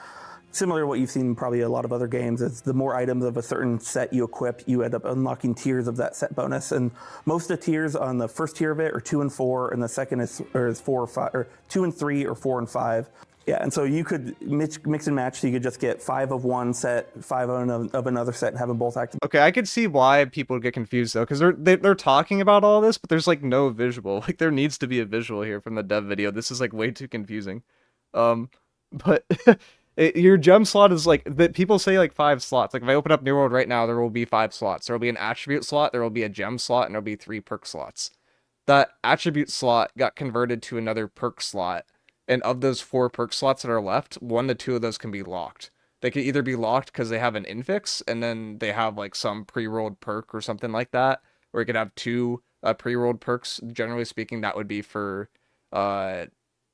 similar to what you've seen in probably a lot of other games. It's the more items of a certain set you equip, you end up unlocking tiers of that set bonus. And most of the tiers on the first tier of it are 2 and 4, and the second is 4 or 5, or 2 and 3, or 4 and 5. Yeah, and so you could mix and match, so you could just get 5 of one set, 5 of another set, and have them both active. Okay, I could see why people would get confused though, because they're talking about all this, but there's like no visual. Like there needs to be a visual here from the dev video. This is like way too confusing. But your gem slot is like that. People say like 5 slots. Like if I open up New World right now, there will be 5 slots. There will be an attribute slot, there will be a gem slot, and there will be 3 perk slots. That attribute slot got converted to another perk slot. And of those 4 perk slots that are left, 1 to 2 of those can be locked. They could either be locked because they have an infix, and then they have like some pre-rolled perk or something like that, or you could have 2 pre-rolled perks. Generally speaking, that would be for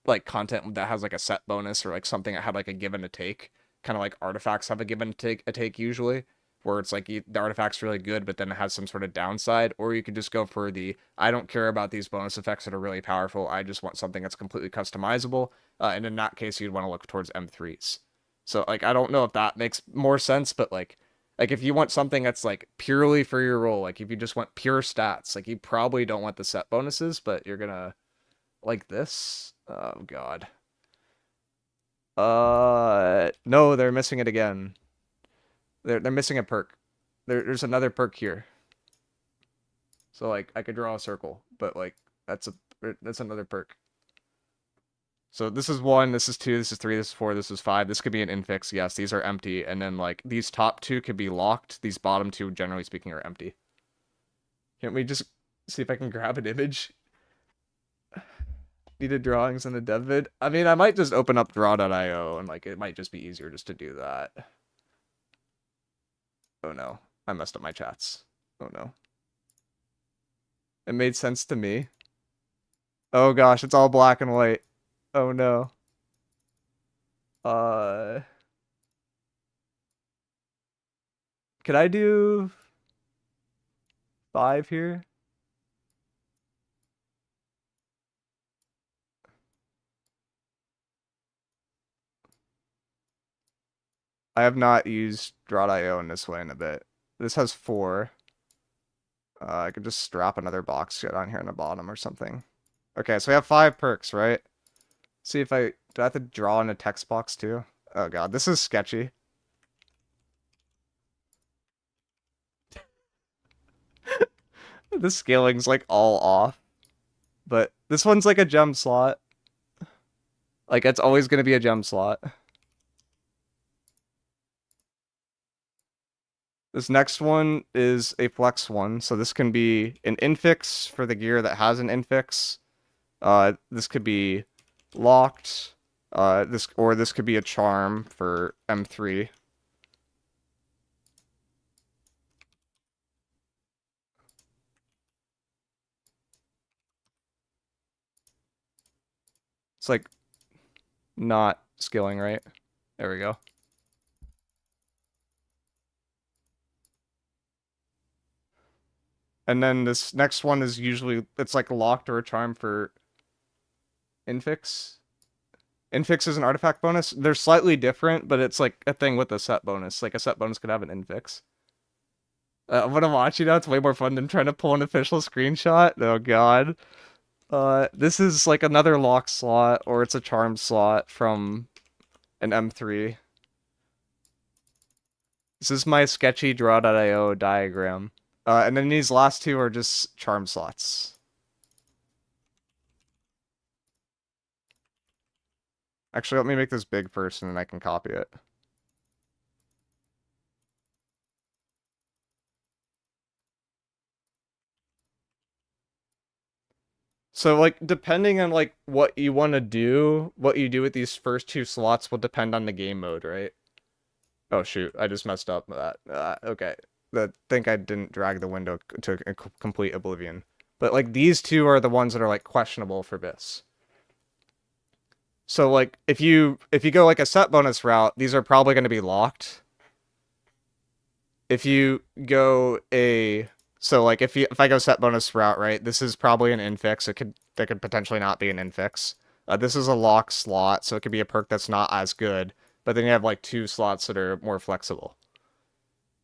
like content that has like a set bonus or like something that had like a give and a take. Kind of like artifacts have a give and a take usually, where it's like the artifact's really good, but then it has some sort of downside. Or you could just go for the, I don't care about these bonus effects that are really powerful, I just want something that's completely customizable. And in that case, you'd want to look towards M3s. So like, I don't know if that makes more sense, but like if you want something that's like purely for your role, like if you just want pure stats, like you probably don't want the set bonuses, but you're gonna like this. Oh god. No, they're missing it again. They're missing a perk. There's another perk here. So like I could draw a circle, but like that's another perk. So this is 1, this is 2, this is 3, this is 4, this is 5. This could be an infix. Yes, these are empty, and then like these top 2 could be locked. These bottom 2, generally speaking, are empty. Can't we just see if I can grab an image? Needed drawings in the dev vid. I mean, I might just open up draw.io and like it might just be easier just to do that. Oh no, I messed up my chats. Oh no. It made sense to me. Oh gosh, it's all black and white. Oh no. Could I do 5 here? I have not used draw.io in this way in a bit. This has 4. I could just strap another box on here in the bottom or something. Okay, so we have 5 perks, right? See if do I have to draw in a text box too? Oh god, this is sketchy. The scaling's like all off. But this one's like a gem slot. Like it's always gonna be a gem slot. This next one is a flex one, so this can be an infix for the gear that has an infix. This could be locked. This could be a charm for M3. It's like not scaling right. There we go. And then this next one is usually, it's like locked or a charm for infix. Infix is an artifact bonus. They're slightly different, but it's like a thing with a set bonus. Like a set bonus could have an infix. When I'm watching now, it's way more fun than trying to pull an official screenshot. Oh god. This is like another lock slot, or it's a charm slot from an M3. This is my sketchy draw.io diagram. And then these last 2 are just charm slots. Actually, let me make this big first and then I can copy it. So like depending on like what you want to do, what you do with these first 2 slots will depend on the game mode, right? Oh shoot, I just messed up that. Okay. I think I didn't drag the window to a complete oblivion. But like these 2 are the ones that are like questionable for this. So like if you go like a set bonus route, these are probably going to be locked. If you go so like if I go set bonus route, right, this is probably an infix. There could potentially not be an infix. This is a lock slot, so it could be a perk that's not as good. But then you have like 2 slots that are more flexible.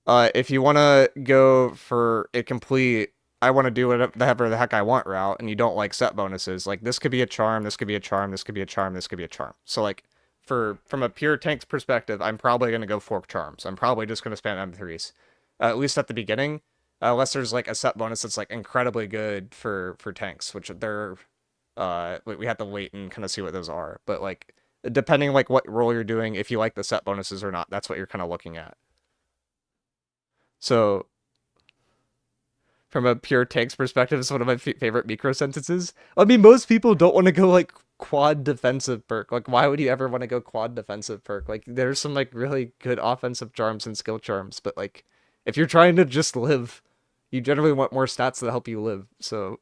If you want to go for a complete, I want to do whatever the heck I want route, and you don't like set bonuses, like this could be a charm, this could be a charm, this could be a charm, this could be a charm. So like from a pure tank's perspective, I'm probably going to go 4 charms. I'm probably just going to spam M3s, at least at the beginning, unless there's like a set bonus that's like incredibly good for tanks, which they're we have to wait and kind of see what those are. But like depending like what role you're doing, if you like the set bonuses or not, that's what you're kind of looking at. So from a pure tanks perspective, it's one of my favorite miicrow sentences. I mean, most people don't want to go like quad defensive perk. Like, why would you ever want to go quad defensive perk? Like, there's some like really good offensive charms and skill charms, but like, if you're trying to just live, you generally want more stats that help you live. So,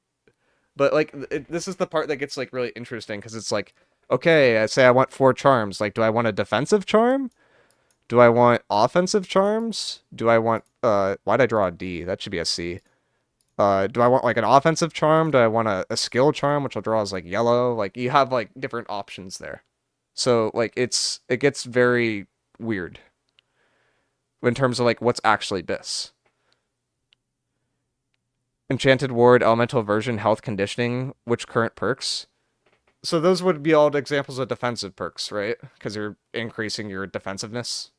but like, this is the part that gets like really interesting because it's like, okay, I say I want 4 charms. Like, do I want a defensive charm? Do I want offensive charms? Do I want why'd I draw a D? That should be a C. Do I want like an offensive charm? Do I want a skill charm, which I'll draw as like yellow? Like you have like different options there. So like it gets very weird in terms of like what's actually BIS. Enchanted Ward, Elemental Version, Health Conditioning, which current perks? So those would be all examples of defensive perks, right? Because you're increasing your defensiveness.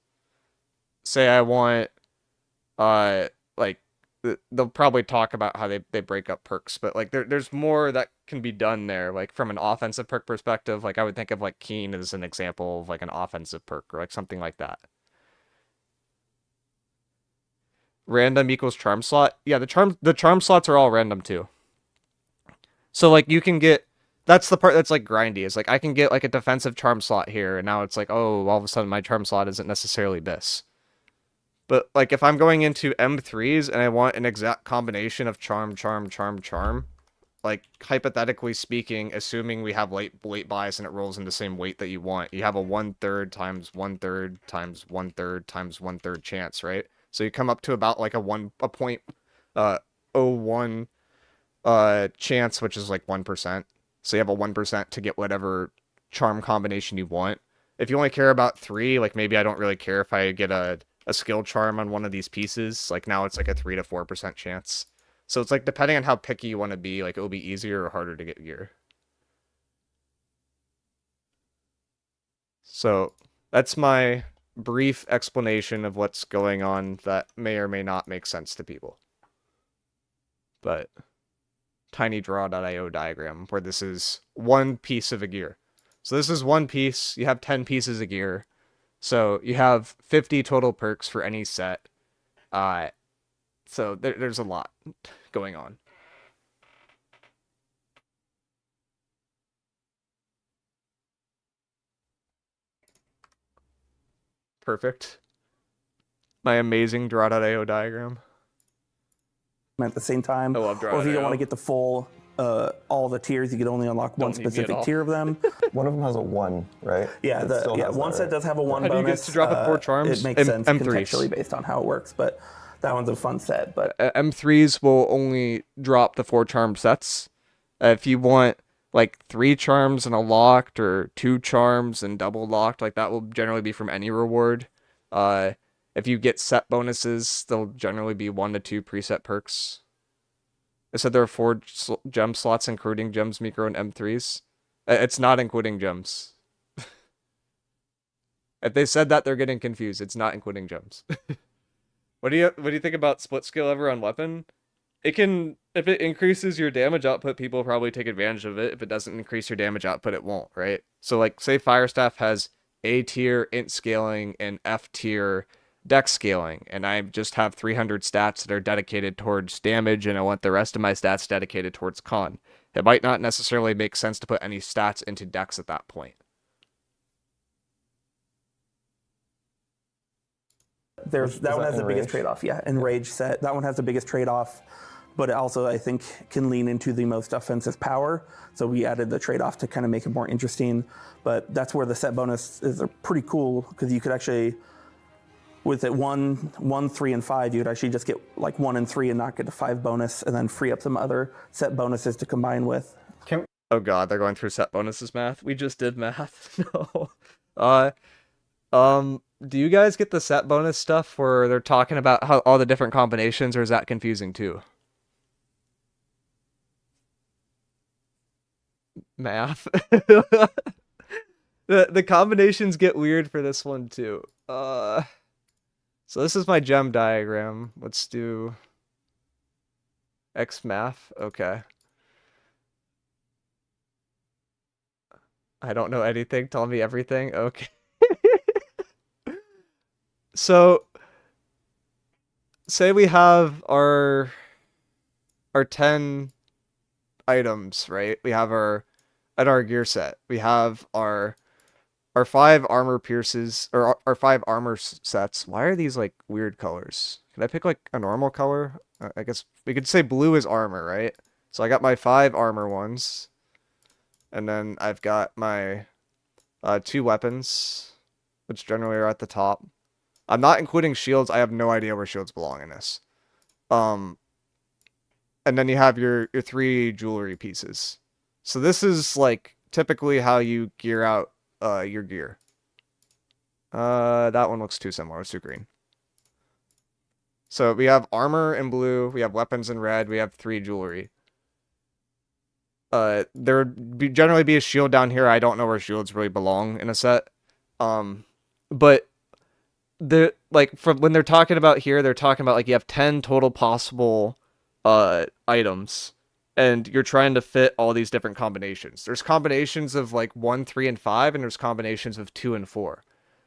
Say I want, like, they'll probably talk about how they break up perks, but like there's more that can be done there. Like from an offensive perk perspective, like I would think of like Keen as an example of like an offensive perk or like something like that. Random equals charm slot. Yeah, the charm slots are all random too. So like you can get, that's the part that's like grindy. Is like I can get like a defensive charm slot here, and now it's like, oh, all of a sudden my charm slot isn't necessarily BIS. But like if I'm going into M3s and I want an exact combination of charm, charm, charm, charm, like hypothetically speaking, assuming we have late bias and it rolls in the same weight that you want, you have a 1/3 times 1/3 times 1/3 times 1/3 chance, right? So you come up to about like a 0.01 chance, which is like 1%. So you have a 1% to get whatever charm combination you want. If you only care about 3, like maybe I don't really care if I get a skill charm on one of these pieces, like now it's like a 3 to 4% chance. So it's like depending on how picky you want to be, like it'll be easier or harder to get gear. So that's my brief explanation of what's going on that may or may not make sense to people. But tinydraw.io diagram where this is one piece of a gear. So this is one piece, you have 10 pieces of gear. So you have 50 total perks for any set. So there's a lot going on. Perfect. My amazing draw.io diagram. At the same time, I love or if you don't draw.io. want to get the full, all the tiers, you could only unlock one Don't need me at specific all. tier of them. One of them has a 1, right? Yeah, It still has one that, set right? does have a 1 How do you bonus. get to drop it 4 charms? It makes sense M3s. contextually based on how it works, but that one's a fun set. But M3s will only drop the 4 charm sets. If you want like 3 charms and a locked, or 2 charms and double locked, like that will generally be from any reward. If you get set bonuses, they'll generally be 1 to 2 preset perks. I said there are 4 gem slots, including gems, miicrow, and M3s. It's not including gems. If they said that, they're getting confused. It's not including gems. What do you think about split skill ever on weapon? It can, if it increases your damage output, people will probably take advantage of it. If it doesn't increase your damage output, it won't, right? So like say Firestaff has A tier int scaling and F tier dex scaling, and I just have 300 stats that are dedicated towards damage, and I want the rest of my stats dedicated towards con. It might not necessarily make sense to put any stats into dex at that point. That one has the biggest trade-off. Yeah, Enrage Set. That one has the biggest trade-off, but it also, I think, can lean into the most offensive power. So we added the trade-off to kind of make it more interesting. But that's where the set bonus is pretty cool, because you could actually, with it 1, 3, and 5, you could actually just get like 1 and 3 and not get a 5 bonus, and then free up some other set bonuses to combine with. Oh god, they're going through set bonuses math. We just did math. No. Do you guys get the set bonus stuff where they're talking about how all the different combinations, or is that confusing too? Math. The combinations get weird for this one too. So this is my gem diagram. Let's do X math. Okay. I don't know anything. Tell me everything. Okay. So, say we have our 10 items, right? We have our gear set. We have our 5 armor pierces, or our 5 armor sets. Why are these like weird colors? Can I pick like a normal color? I guess we could say blue is armor, right? So I got my 5 armor ones, and then I've got my 2 weapons, which generally are at the top. I'm not including shields. I have no idea where shields belong in this. And then you have your 3 jewelry pieces. So this is like typically how you gear out your gear. That one looks too similar. Let's do green. So we have armor in blue, we have weapons in red, we have 3 jewelry. There would generally be a shield down here. I don't know where shields really belong in a set. But from when they're talking about here, they're talking about like you have 10 total possible items, and you're trying to fit all these different combinations. There's combinations of like 1, 3, and 5, and there's combinations of 2 and 4.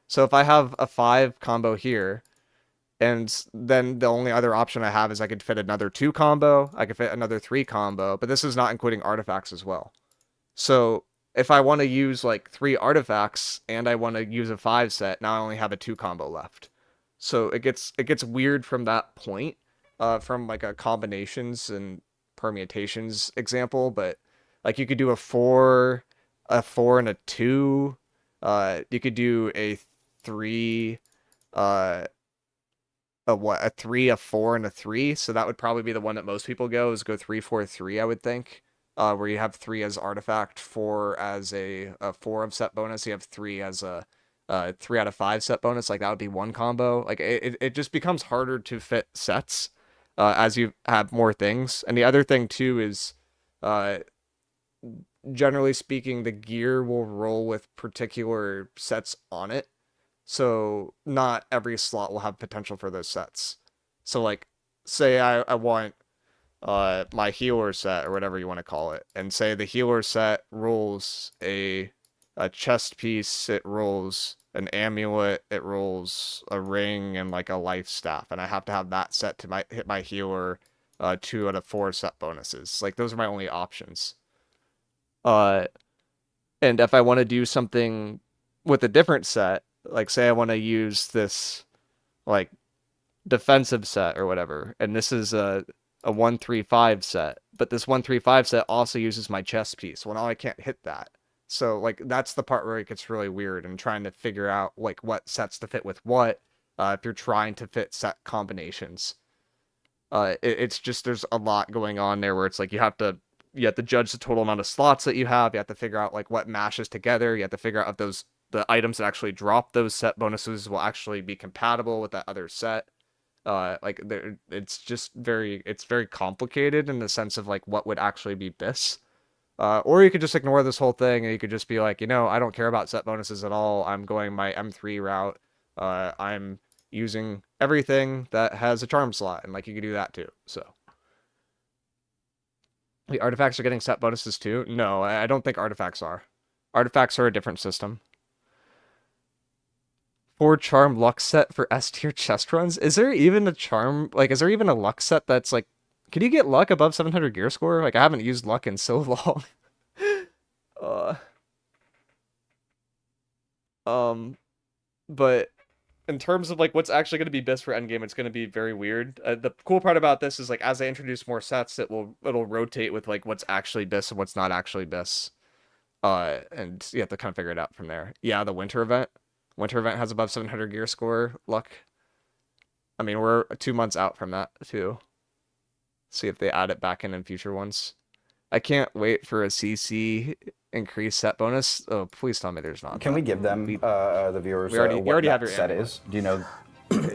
So if I have a 5 combo here, and then the only other option I have is I could fit another 2 combo, I could fit another 3 combo, but this is not including artifacts as well. So if I want to use like 3 artifacts and I want to use a 5 set, now I only have a 2 combo left. So it gets weird from that point, from like a combinations and permutations example. But like you could do a 4 and a 2. You could do a 3, a 3, a 4, and a 3. So that would probably be the one that most people go 3, 4, 3. I would think. Where you have 3 as artifact, 4 as a 4 of set bonus. You have 3 as a 3 out of 5 set bonus. Like that would be one combo. Like it just becomes harder to fit sets as you have more things. And the other thing too is, generally speaking, the gear will roll with particular sets on it. So not every slot will have potential for those sets. So like, say I want my healer set or whatever you want to call it, and say the healer set rolls a chest piece, it rolls an amulet, it rolls a ring and like a life staff, and I have to have that set to hit my healer 2 out of 4 set bonuses. Like those are my only options. And if I want to do something with a different set, like say I want to use this like defensive set or whatever, and this is a 1-3-5 set, but this 1-3-5 set also uses my chest piece. Well, now I can't hit that. So like that's the part where it gets really weird and trying to figure out like what sets to fit with what, if you're trying to fit set combinations. It's just, there's a lot going on there where it's like you have to judge the total amount of slots that you have. You have to figure out like what mashes together. You have to figure out if the items that actually drop those set bonuses will actually be compatible with that other set. It's very complicated in the sense of like what would actually be this. Or you could just ignore this whole thing and you could just be like, I don't care about set bonuses at all. I'm going my M3 route. I'm using everything that has a charm slot, and like you could do that too. So the artifacts are getting set bonuses too? No, I don't think artifacts are. Artifacts are a different system. 4 charm luck set for S tier chest runs. Is there even a charm, like, is there even a luck set that's like, can you get luck above 700 gear score? Like, I haven't used luck in so long. But in terms of like what's actually going to be best for endgame, it's going to be very weird. The cool part about this is like as they introduce more sets, it'll rotate with like what's actually best and what's not actually best. And you have to kind of figure it out from there. Yeah, the winter event. Winter event has above 700 gear score luck. I mean, we're 2 months out from that too. See if they add it back in future ones. I can't wait for a CC increased set bonus. Oh, please tell me there's not. Can we give them, the viewers, we already have your set is? Do you know?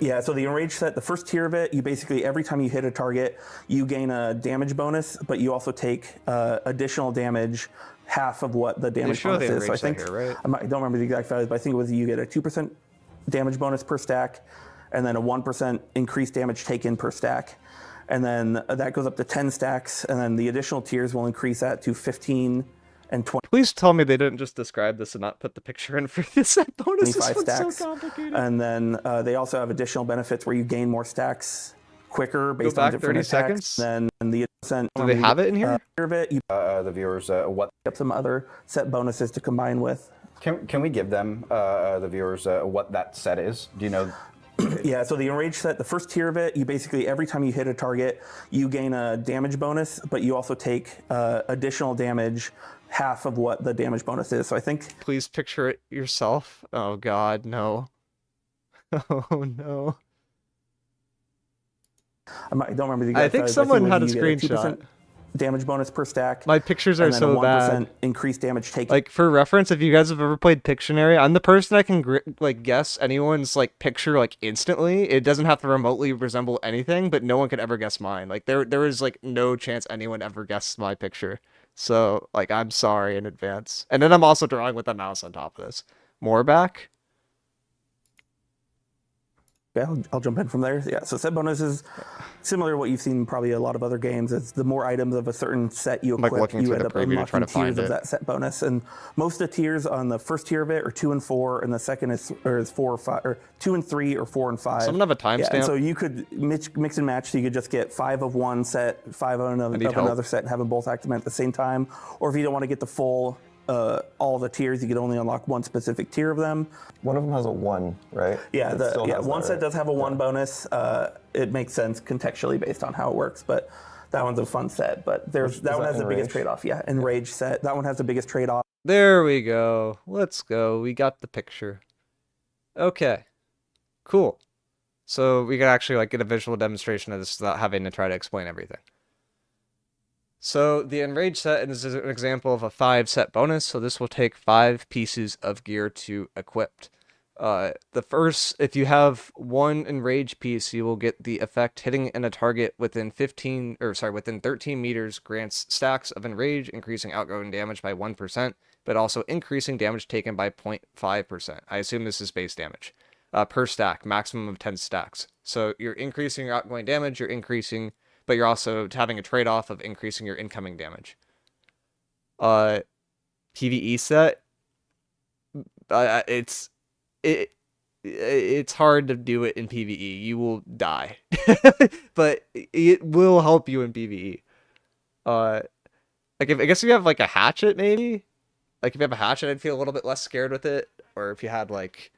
Yeah, so the Enrage set, the first tier of it, you basically, every time you hit a target, you gain a damage bonus, but you also take additional damage, half of what the damage bonus is. So I think, here, right? I don't remember the exact values, but I think it was you get a 2% damage bonus per stack, and then a 1% increased damage taken per stack. And then that goes up to 10 stacks, and then the additional tiers will increase that to 15 and 20. Please tell me they didn't just describe this and not put the picture in for this set bonus. 25 This stacks. one's so complicated. And then they also have additional benefits where you gain more stacks quicker based Go on back different 30 attacks. seconds. Then the percent. Do they have it in here? The viewers, what? Have some other set bonuses to combine with. Can we give them, the viewers, what that set is? Do you know? Yeah, so the Enrage set, the first tier of it, you basically, every time you hit a target, you gain a damage bonus, but you also take additional damage, half of what the damage bonus is. So I think... Please picture it yourself. Oh god, no. Oh no. I don't remember the exact I think values, someone but had a you get screenshot. 2% damage bonus per stack. My pictures are and then so a 1% bad. increased damage taken. Like, for reference, if you guys have ever played Pictionary, I'm the person that can like guess anyone's like picture like instantly. It doesn't have to remotely resemble anything, but no one could ever guess mine. Like there is like no chance anyone ever guessed my picture. So like I'm sorry in advance. And then I'm also drawing with a mouse on top of this. More back. Yeah, I'll jump in from there. Yeah, so set bonus is similar to what you've seen in probably a lot of other games. It's the more items of a certain set you Like equip, looking you through end the up preview to try unlocking to find tiers of it. that set bonus. And most of the tiers on the first tier of it are 2 and 4, and the second is 4 or 5, or 2 and 3, or 4 and 5. Someone have a Yeah, timestamp? and so you could mix and match. So you could just get 5 of one set, 5 of another set, and have them both active at the same time. Or if you don't want to get the full all the tiers, you could only unlock one specific tier of them. One of them has a 1, right? Yeah, It still has one that, set right? does have a 1 bonus. It makes sense contextually based on how it works, but that one's a fun set. But that one has the biggest trade-off. Yeah, Enrage set. That one has the biggest trade-off. There we go. Let's go. We got the picture. Okay. Cool. So we can actually like get a visual demonstration of this without having to try to explain everything. So the Enrage set is an example of a 5 set bonus. So this will take 5 pieces of gear to equip. The first, if you have 1 Enrage piece, you will get the effect hitting in a target within 13 meters grants stacks of Enrage, increasing outgoing damage by 1%, but also increasing damage taken by 0.5%. I assume this is base damage. Per stack, maximum of 10 stacks. So you're increasing your outgoing damage, but you're also having a trade-off of increasing your incoming damage. PvE set, it's hard to do it in PvE. You will die, but it will help you in PvE. I guess if you have like a hatchet, maybe. Like if you have a hatchet, I'd feel a little bit less scared with it. Or if you had like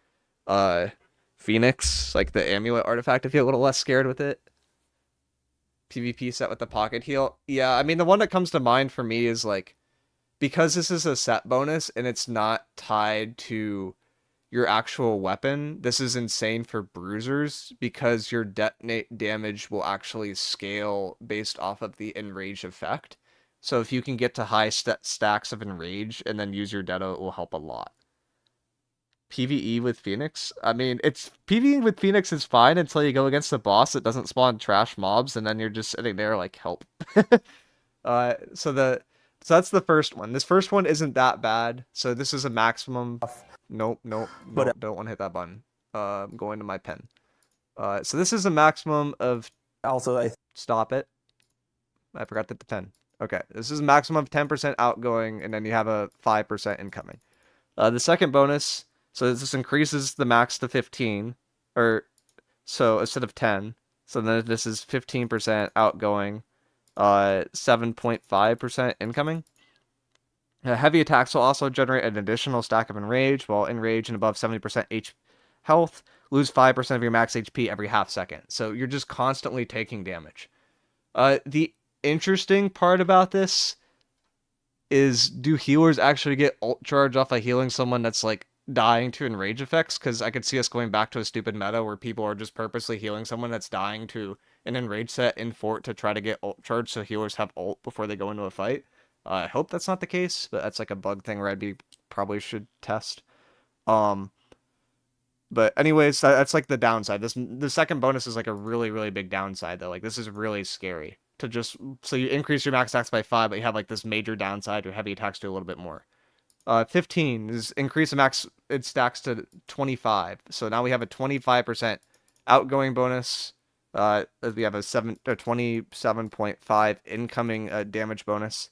Phoenix, like the amulet artifact, I'd feel a little less scared with it. PvP set with the pocket heal. Yeah, I mean, the one that comes to mind for me is like, because this is a set bonus and it's not tied to your actual weapon, this is insane for bruisers because your detonate damage will actually scale based off of the Enrage effect. So if you can get to high stacks of Enrage and then use your Deto, it will help a lot. PvE with Phoenix, I mean, PvE with Phoenix is fine until you go against a boss that doesn't spawn trash mobs, and then you're just sitting there like, help. So that's the first one. This first one isn't that bad. So this is a maximum. Nope, don't want to hit that button. I'm going to my pen. So this is a maximum of. Also, stop it. I forgot to hit the pen. Okay, this is a maximum of 10% outgoing, and then you have a 5% incoming. The second bonus So this increases the max to 15, or so instead of 10. So then this is 15% outgoing, 7.5% incoming. Heavy attacks will also generate an additional stack of Enrage, while Enrage and above 70% health lose 5% of your max HP every half second. So you're just constantly taking damage. The interesting part about this is, do healers actually get ult charge off of healing someone that's like dying to Enrage effects? Because I could see us going back to a stupid meta where people are just purposely healing someone that's dying to an Enrage set in fort to try to get ult charge so healers have ult before they go into a fight. I hope that's not the case, but that's like a bug thing where probably should test. But anyways, that's like the downside. The second bonus is like a really, really big downside though. Like this is really scary to just, so you increase your max attacks by 5, but you have like this major downside. Your heavy attacks do a little bit more. 15 is increase the max it stacks to 25. So now we have a 25% outgoing bonus. We have a 27.5 incoming damage bonus.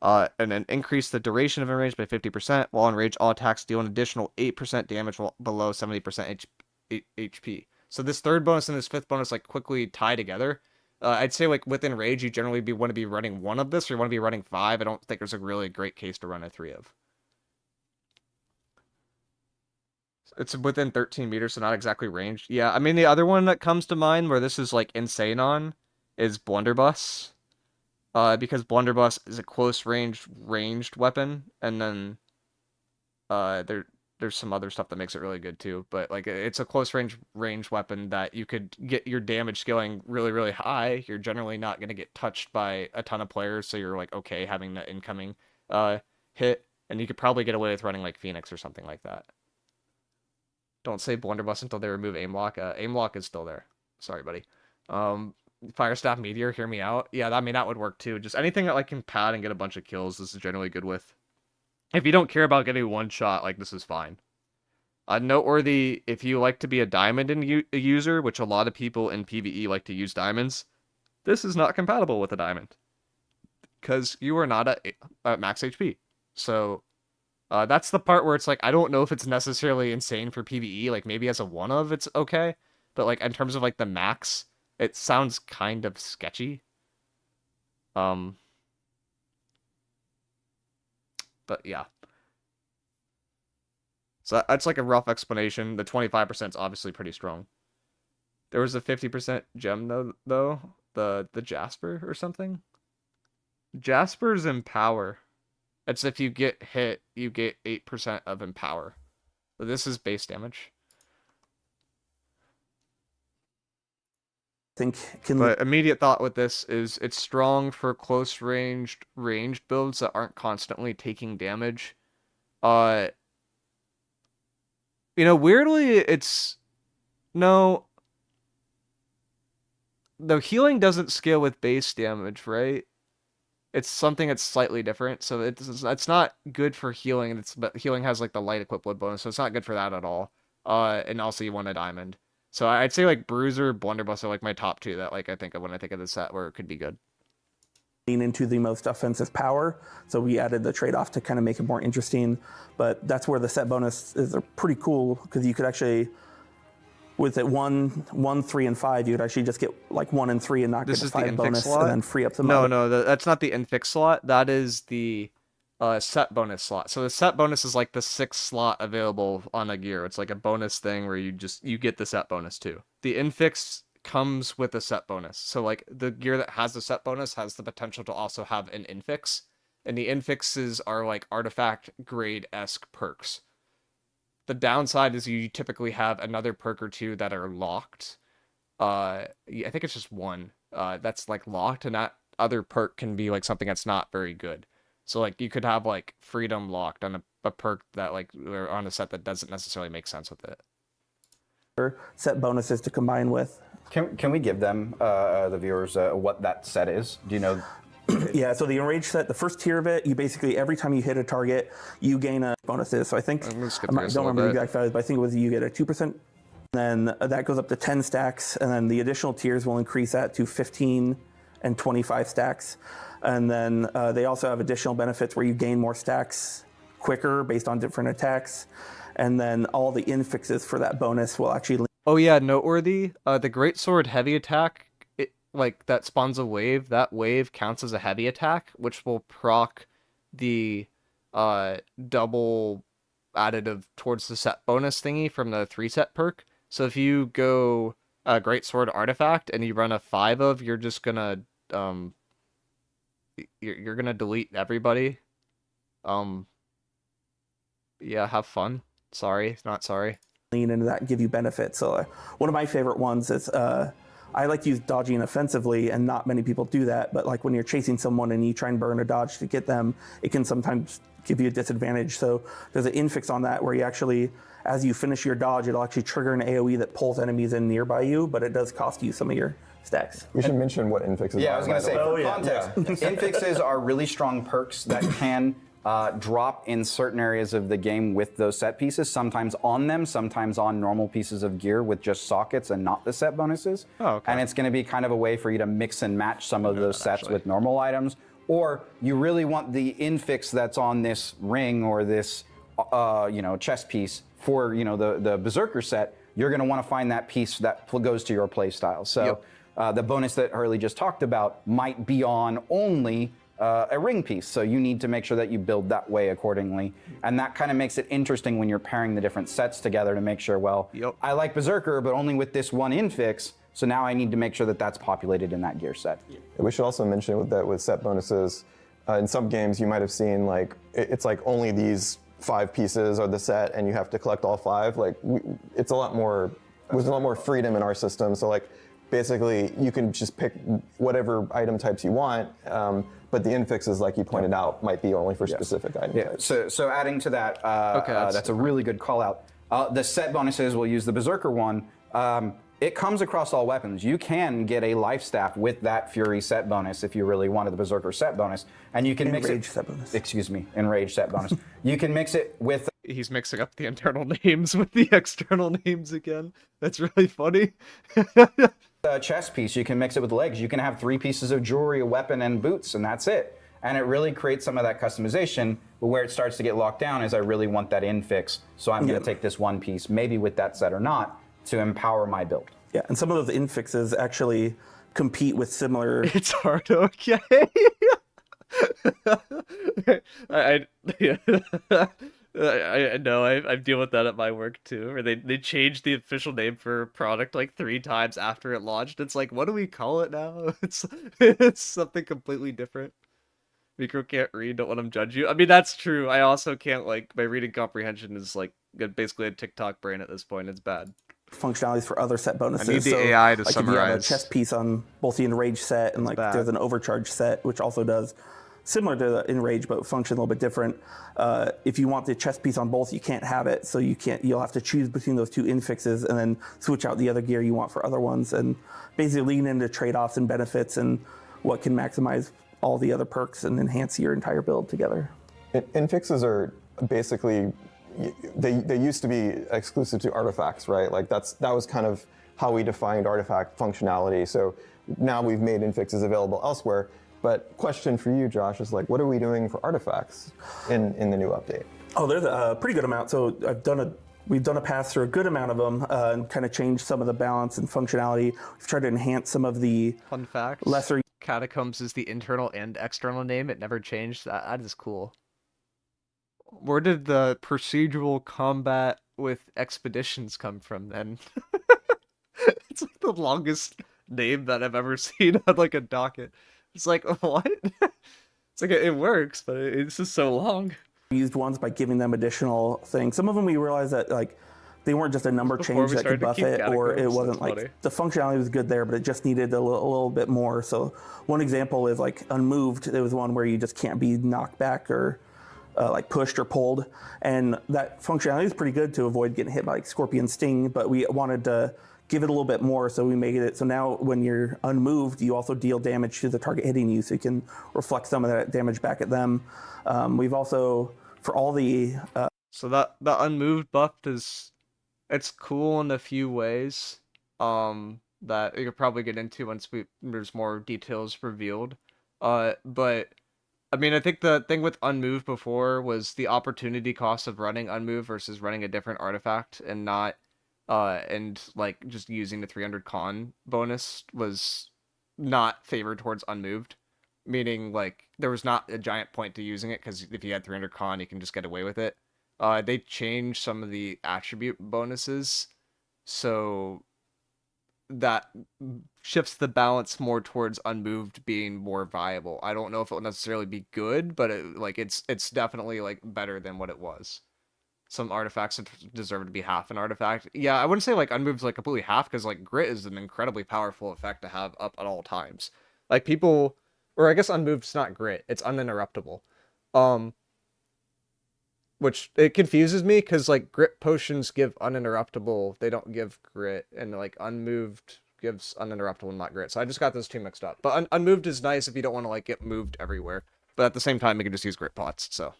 And then increase the duration of Enrage by 50%. While Enrage, all attacks deal an additional 8% damage below 70% HP. So this third bonus and this fifth bonus like quickly tie together. I'd say like with Enrage, you generally want to be running 1 of this, or you want to be running 5. I don't think there's a really great case to run a 3 of. It's within 13 meters, so not exactly ranged. Yeah, I mean, the other one that comes to mind where this is like insane on is Blunderbuss. Because Blunderbuss is a close ranged weapon, and then there's some other stuff that makes it really good too. But like it's a close range weapon that you could get your damage scaling really, really high. You're generally not going to get touched by a ton of players, so you're like okay having the incoming hit, and you could probably get away with running like Phoenix or something like that. Don't say Blunderbuss until they remove aim lock. Aim lock is still there. Sorry, buddy. Firestaff Meteor, hear me out. Yeah, I mean, that would work too. Just anything that like can pad and get a bunch of kills, this is generally good with. If you don't care about getting one shot, like this is fine. Noteworthy, if you like to be a diamond user, which a lot of people in PvE like to use diamonds, this is not compatible with a diamond. Because you are not at max HP. So that's the part where it's like, I don't know if it's necessarily insane for PvE. Like maybe as a one of it's okay. But like in terms of like the max, it sounds kind of sketchy. But yeah. So that's like a rough explanation. The 25% is obviously pretty strong. There was a 50% gem though. The Jasper or something. Jasper's Empower. It's if you get hit, you get 8% of Empower. So this is base damage. But immediate thought with this is it's strong for close ranged builds that aren't constantly taking damage. You know, weirdly, it's no. The healing doesn't scale with base damage, right? It's something that's slightly different, so it's not good for healing. But healing has like the light equipped blood bonus, so it's not good for that at all. And also you want a diamond. So I'd say like Bruiser, Blunderbuss are like my top 2 that like I think of when I think of the set where it could be good. Lean into the most offensive power, so we added the trade-off to kind of make it more interesting. But that's where the set bonus is pretty cool because you could actually, with it 1, 3, and 5, you could actually just get like 1 and 3 and not get the 5 bonus, and then free up some. No, that's not the infix slot. That is the set bonus slot. So the set bonus is like the 6th slot available on a gear. It's like a bonus thing where you get the set bonus too. The infix comes with a set bonus. So like the gear that has the set bonus has the potential to also have an infix, and the infixes are like artifact grade-esque perks. The downside is you typically have another perk or 2 that are locked. I think it's just 1 that's like locked, and that other perk can be like something that's not very good. So like you could have like Freedom locked on a perk that like or on a set that doesn't necessarily make sense with it. Set bonuses to combine with. Can we give them the viewers what that set is? Do you know? Yeah, so the Enrage set, the first tier of it, you basically every time you hit a target, you gain a bonuses. So I think I don't remember the exact values, but I think it was you get a 2%. Then that goes up to 10 stacks, and then the additional tiers will increase that to 15 and 25 stacks. And then they also have additional benefits where you gain more stacks quicker based on different attacks. and then all the infixes for that bonus will actually. Oh yeah, noteworthy. The greatsword heavy attack, like that spawns a wave. That wave counts as a heavy attack, which will proc the double additive towards the set bonus thingy from the 3-set perk. So if you go greatsword artifact and you run a 5 of, you're just gonna you're gonna delete everybody. Yeah, have fun. Sorry, not sorry. Lean into that and give you benefits. So one of my favorite ones is I like to use dodging offensively, and not many people do that. But like when you're chasing someone and you try and burn a dodge to get them, it can sometimes give you a disadvantage. So there's an infix on that where you actually, as you finish your dodge, it'll actually trigger an AoE that pulls enemies in nearby you, but it does cost you some of your stacks. We should mention what infixes are. Yeah, I was going to say, for context, infixes are really strong perks that can drop in certain areas of the game with those set pieces, sometimes on them, sometimes on normal pieces of gear with just sockets and not the set bonuses. Oh, okay. And it's going to be kind of a way for you to mix and match some of those sets with normal items. Or you really want the infix that's on this ring or this chest piece for the Berserker set, you're going to want to find that piece that goes to your play style. So the bonus that Hurley just talked about might be on only a ring piece, so you need to make sure that you build that way accordingly. And that kind of makes it interesting when you're pairing the different sets together to make sure, well, I like Berserker, but only with this one infix, so now I need to make sure that that's populated in that gear set. We should also mention with set bonuses, in some games you might have seen like, it's like only these 5 pieces are the set and you have to collect all 5. Like it's a lot more, there's a lot more freedom in our system. So like basically you can just pick whatever item types you want, but the infixes, like you pointed out, might be only for specific item types. So adding to that, that's a really good call out. The set bonuses, we'll use the Berserker one. It comes across all weapons. You can get a life staff with that Fury set bonus if you really wanted the Berserker set bonus, and you can mix it. Enrage set bonus. Excuse me, Enrage set bonus. You can mix it with. He's mixing up the internal names with the external names again. That's really funny. A chest piece, you can mix it with legs. You can have 3 pieces of jewelry, a weapon, and boots, and that's it. And it really creates some of that customization, but where it starts to get locked down is I really want that infix, so I'm going to take this one piece, maybe with that set or not, to empower my build. Yeah, and some of those infixes actually compete with similar. It's hard, okay. I know, I deal with that at my work too, where they changed the official name for a product like 3 times after it launched. It's like, what do we call it now? It's something completely different. Miicrow can't read, don't let him judge you. I mean, that's true. I also can't, like, my reading comprehension is like basically a TikTok brain at this point. It's bad. Functionalities for other set bonuses. I need the AI to like summarize. If you have a chest piece on both the Enrage set and there's an Overcharge set, which also does similar to the Enrage, but function a little bit different. If you want the chest piece on both, you can't have it, so you'll have to choose between those 2 infixes and then switch out the other gear you want for other ones, and basically lean into trade-offs and benefits and what can maximize all the other perks and enhance your entire build together. Infixes are basically, they used to be exclusive to artifacts, right? Like that was kind of how we defined artifact functionality. So now we've made infixes available elsewhere. But question for you, Josh, is like, what are we doing for artifacts in the new update? Oh, there's a pretty good amount. So we've done a pass through a good amount of them and kind of changed some of the balance and functionality. We've tried to enhance some of the fun facts. Lesser Catacombs is the internal and external name. It never changed. That is cool. Where did the procedural combat with expeditions come from then? It's like the longest name that I've ever seen on like a docket. It's like, what? It's like, it works, but it's just so long. Used ones by giving them additional things. Some of them we realized that like they weren't just a number change that could buff it, or it wasn't like the functionality was good there, but it just needed a little bit more. So one example is like Unmoved. There was one where you just can't be knocked back or like pushed or pulled, and that functionality is pretty good to avoid getting hit by like Scorpion Sting. But we wanted to give it a little bit more, so we made it so now when you're unmoved, you also deal damage to the target hitting you, so you can reflect some of that damage back at them. We've also, for all the so that the unmoved buff it's cool in a few ways that you could probably get into once there's more details revealed, but I mean, I think the thing with Unmoved before was the opportunity cost of running Unmoved versus running a different artifact and not, and like just using the 300 con bonus was not favored towards Unmoved. Meaning, like, there was not a giant point to using it because if you had 300 con, you can just get away with it. They changed some of the attribute bonuses, so that shifts the balance more towards Unmoved being more viable. I don't know if it will necessarily be good, but it's definitely like better than what it was. Some artifacts deserve to be half an artifact. Yeah, I wouldn't say like Unmoved's like completely half because like Grit is an incredibly powerful effect to have up at all times. Like people, or I guess Unmoved's not Grit, it's uninterruptible. Which it confuses me because like Grit potions give uninterruptible, they don't give Grit, and like Unmoved gives uninterruptible and not Grit. So I just got those two mixed up. But Unmoved is nice if you don't want to like get moved everywhere. But at the same time, you can just use Grit pots. So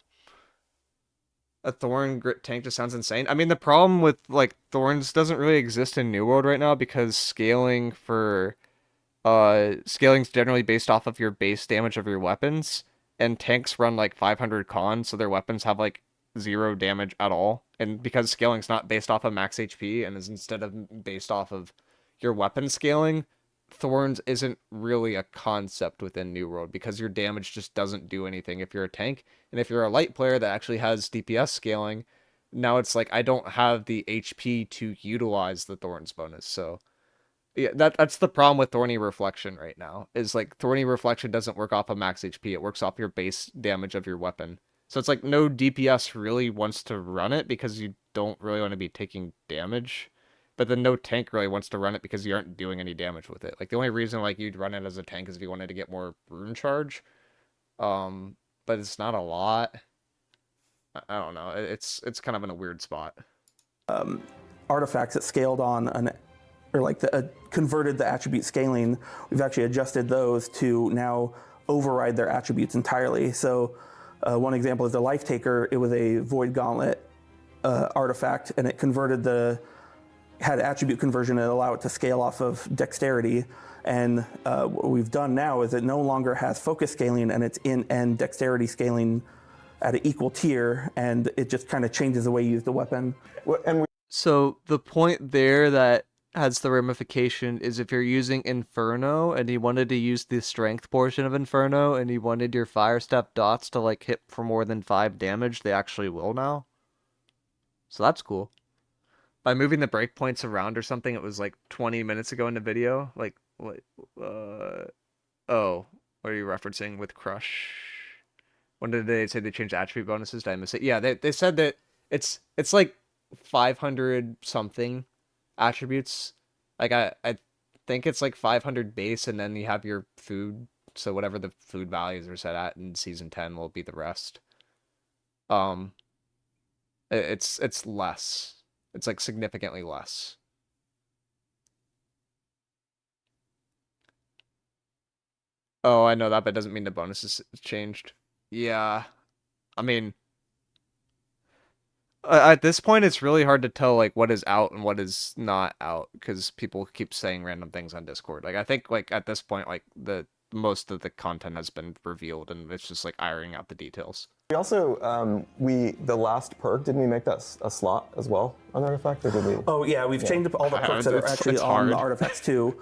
a Thorn Grit tank just sounds insane. I mean, the problem with like Thorns doesn't really exist in New World right now because scaling for scaling's generally based off of your base damage of your weapons, and tanks run like 500 con, so their weapons have like 0 damage at all. And because scaling's not based off of max HP and is instead of based off of your weapon scaling, Thorns isn't really a concept within New World because your damage just doesn't do anything if you're a tank. And if you're a light player that actually has DPS scaling, now it's like I don't have the HP to utilize the Thorns bonus. So yeah, that's the problem with Thorny Reflection right now, is like Thorny Reflection doesn't work off of max HP, it works off your base damage of your weapon. So it's like no DPS really wants to run it because you don't really want to be taking damage. But then no tank really wants to run it because you aren't doing any damage with it. Like the only reason like you'd run it as a tank is if you wanted to get more rune charge. But it's not a lot. I don't know. It's kind of in a weird spot. Artifacts that scaled on converted the attribute scaling, we've actually adjusted those to now override their attributes entirely. So one example is the Life Taker. It was a Void Gauntlet artifact, and it had attribute conversion and allow it to scale off of dexterity. And what we've done now is it no longer has focus scaling, and it's and dexterity scaling at an equal tier, and it just kind of changes the way you use the weapon. So the point there that has the ramification is if you're using Inferno and you wanted to use the strength portion of Inferno and you wanted your Fire Step dots to like hit for more than 5 damage, they actually will now. So that's cool. By moving the breakpoints around or something, it was like 20 minutes ago in the video. Like, what? Oh, what are you referencing with Crush? When did they say they changed attribute bonuses? Did I miss it? Yeah, they said that it's like 500 something attributes. Like I think it's like 500 base, and then you have your food. So whatever the food values are set at in season 10 will be the rest. It's less. It's like significantly less. Oh, I know that, but it doesn't mean the bonus is changed. Yeah. I mean, at this point, it's really hard to tell like what is out and what is not out because people keep saying random things on Discord. Like I think like at this point, like the most of the content has been revealed, and it's just like ironing out the details. We also, the last perk, didn't we make that a slot as well on artifact, or did we? Oh yeah, we've changed up all the perks that are actually on the artifacts too.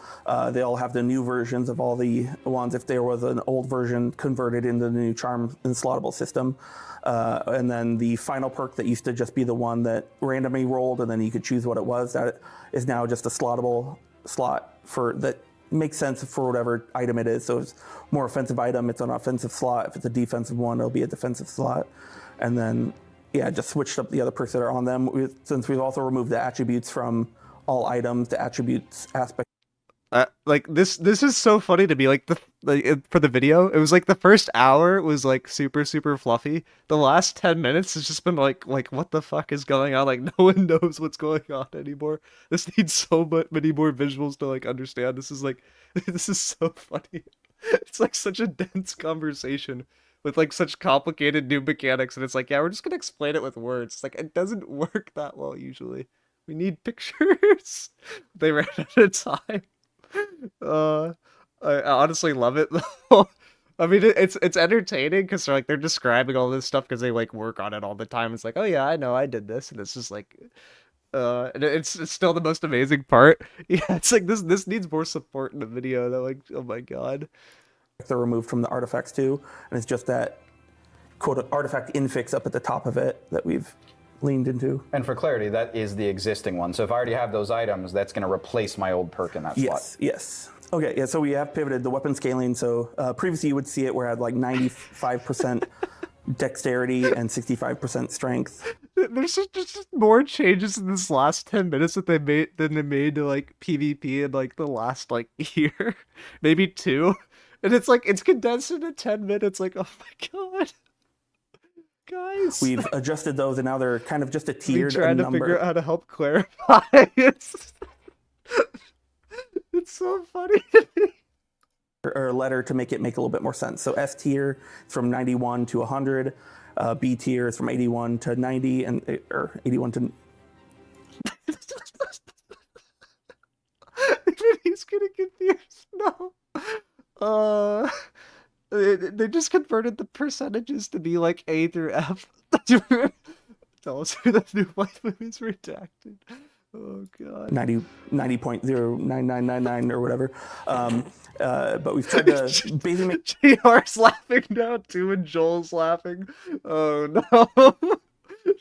They all have the new versions of all the ones. If there was an old version converted into the new charm and slottable system. And then the final perk that used to just be the one that randomly rolled and then you could choose what it was, that is now just a slottable slot that makes sense for whatever item it is. So it's more offensive item, it's an offensive slot. If it's a defensive one, it'll be a defensive slot. And then, yeah, just switched up the other perks that are on them. Since we've also removed the attributes from all items, the attributes aspect. Like this is so funny to me. Like for the video, it was like the first hour was like super fluffy. The last 10 minutes has just been like what the fuck is going on? Like no one knows what's going on anymore. This needs so many more visuals to like understand. This is so funny. It's like such a dense conversation with like such complicated new mechanics, and it's like, yeah, we're just gonna explain it with words. It's like it doesn't work that well usually. We need pictures. They ran out of time. I honestly love it though. I mean, it's entertaining because they're describing all this stuff because they like work on it all the time. It's like, oh yeah, I know, I did this, and it's just like, and it's still the most amazing part. Yeah, it's like this needs more support in the video. They're like, oh my god. They're removed from the artifacts too, and it's just that quote artifact infix up at the top of it that we've leaned into. And for clarity, that is the existing one. So if I already have those items, that's going to replace my old perk in that slot. Yes. Okay, yeah, so we have pivoted the weapon scaling. So previously you would see it where it had like 95% dexterity and 65% strength. There's just more changes in this last 10 minutes that they made to like PvP in like the last like year, maybe 2. And it's like, it's condensed into 10 minutes. Like, oh my god. Guys. We've adjusted those and now they're kind of just a tiered trying to number. figure out how to help clarify. It's so funny to me. Or a letter to make it make a little bit more sense. So S tier is from 91 to 100. B tier is from 81 to 90, or 81 to... He's getting confused. No. They just converted the percentages to be like A through F. Tell us who the new waifu is redacted. Oh god. 90.09999 or whatever. But we've tried to basically make... JR's laughing now too, and Joel's laughing. Oh no.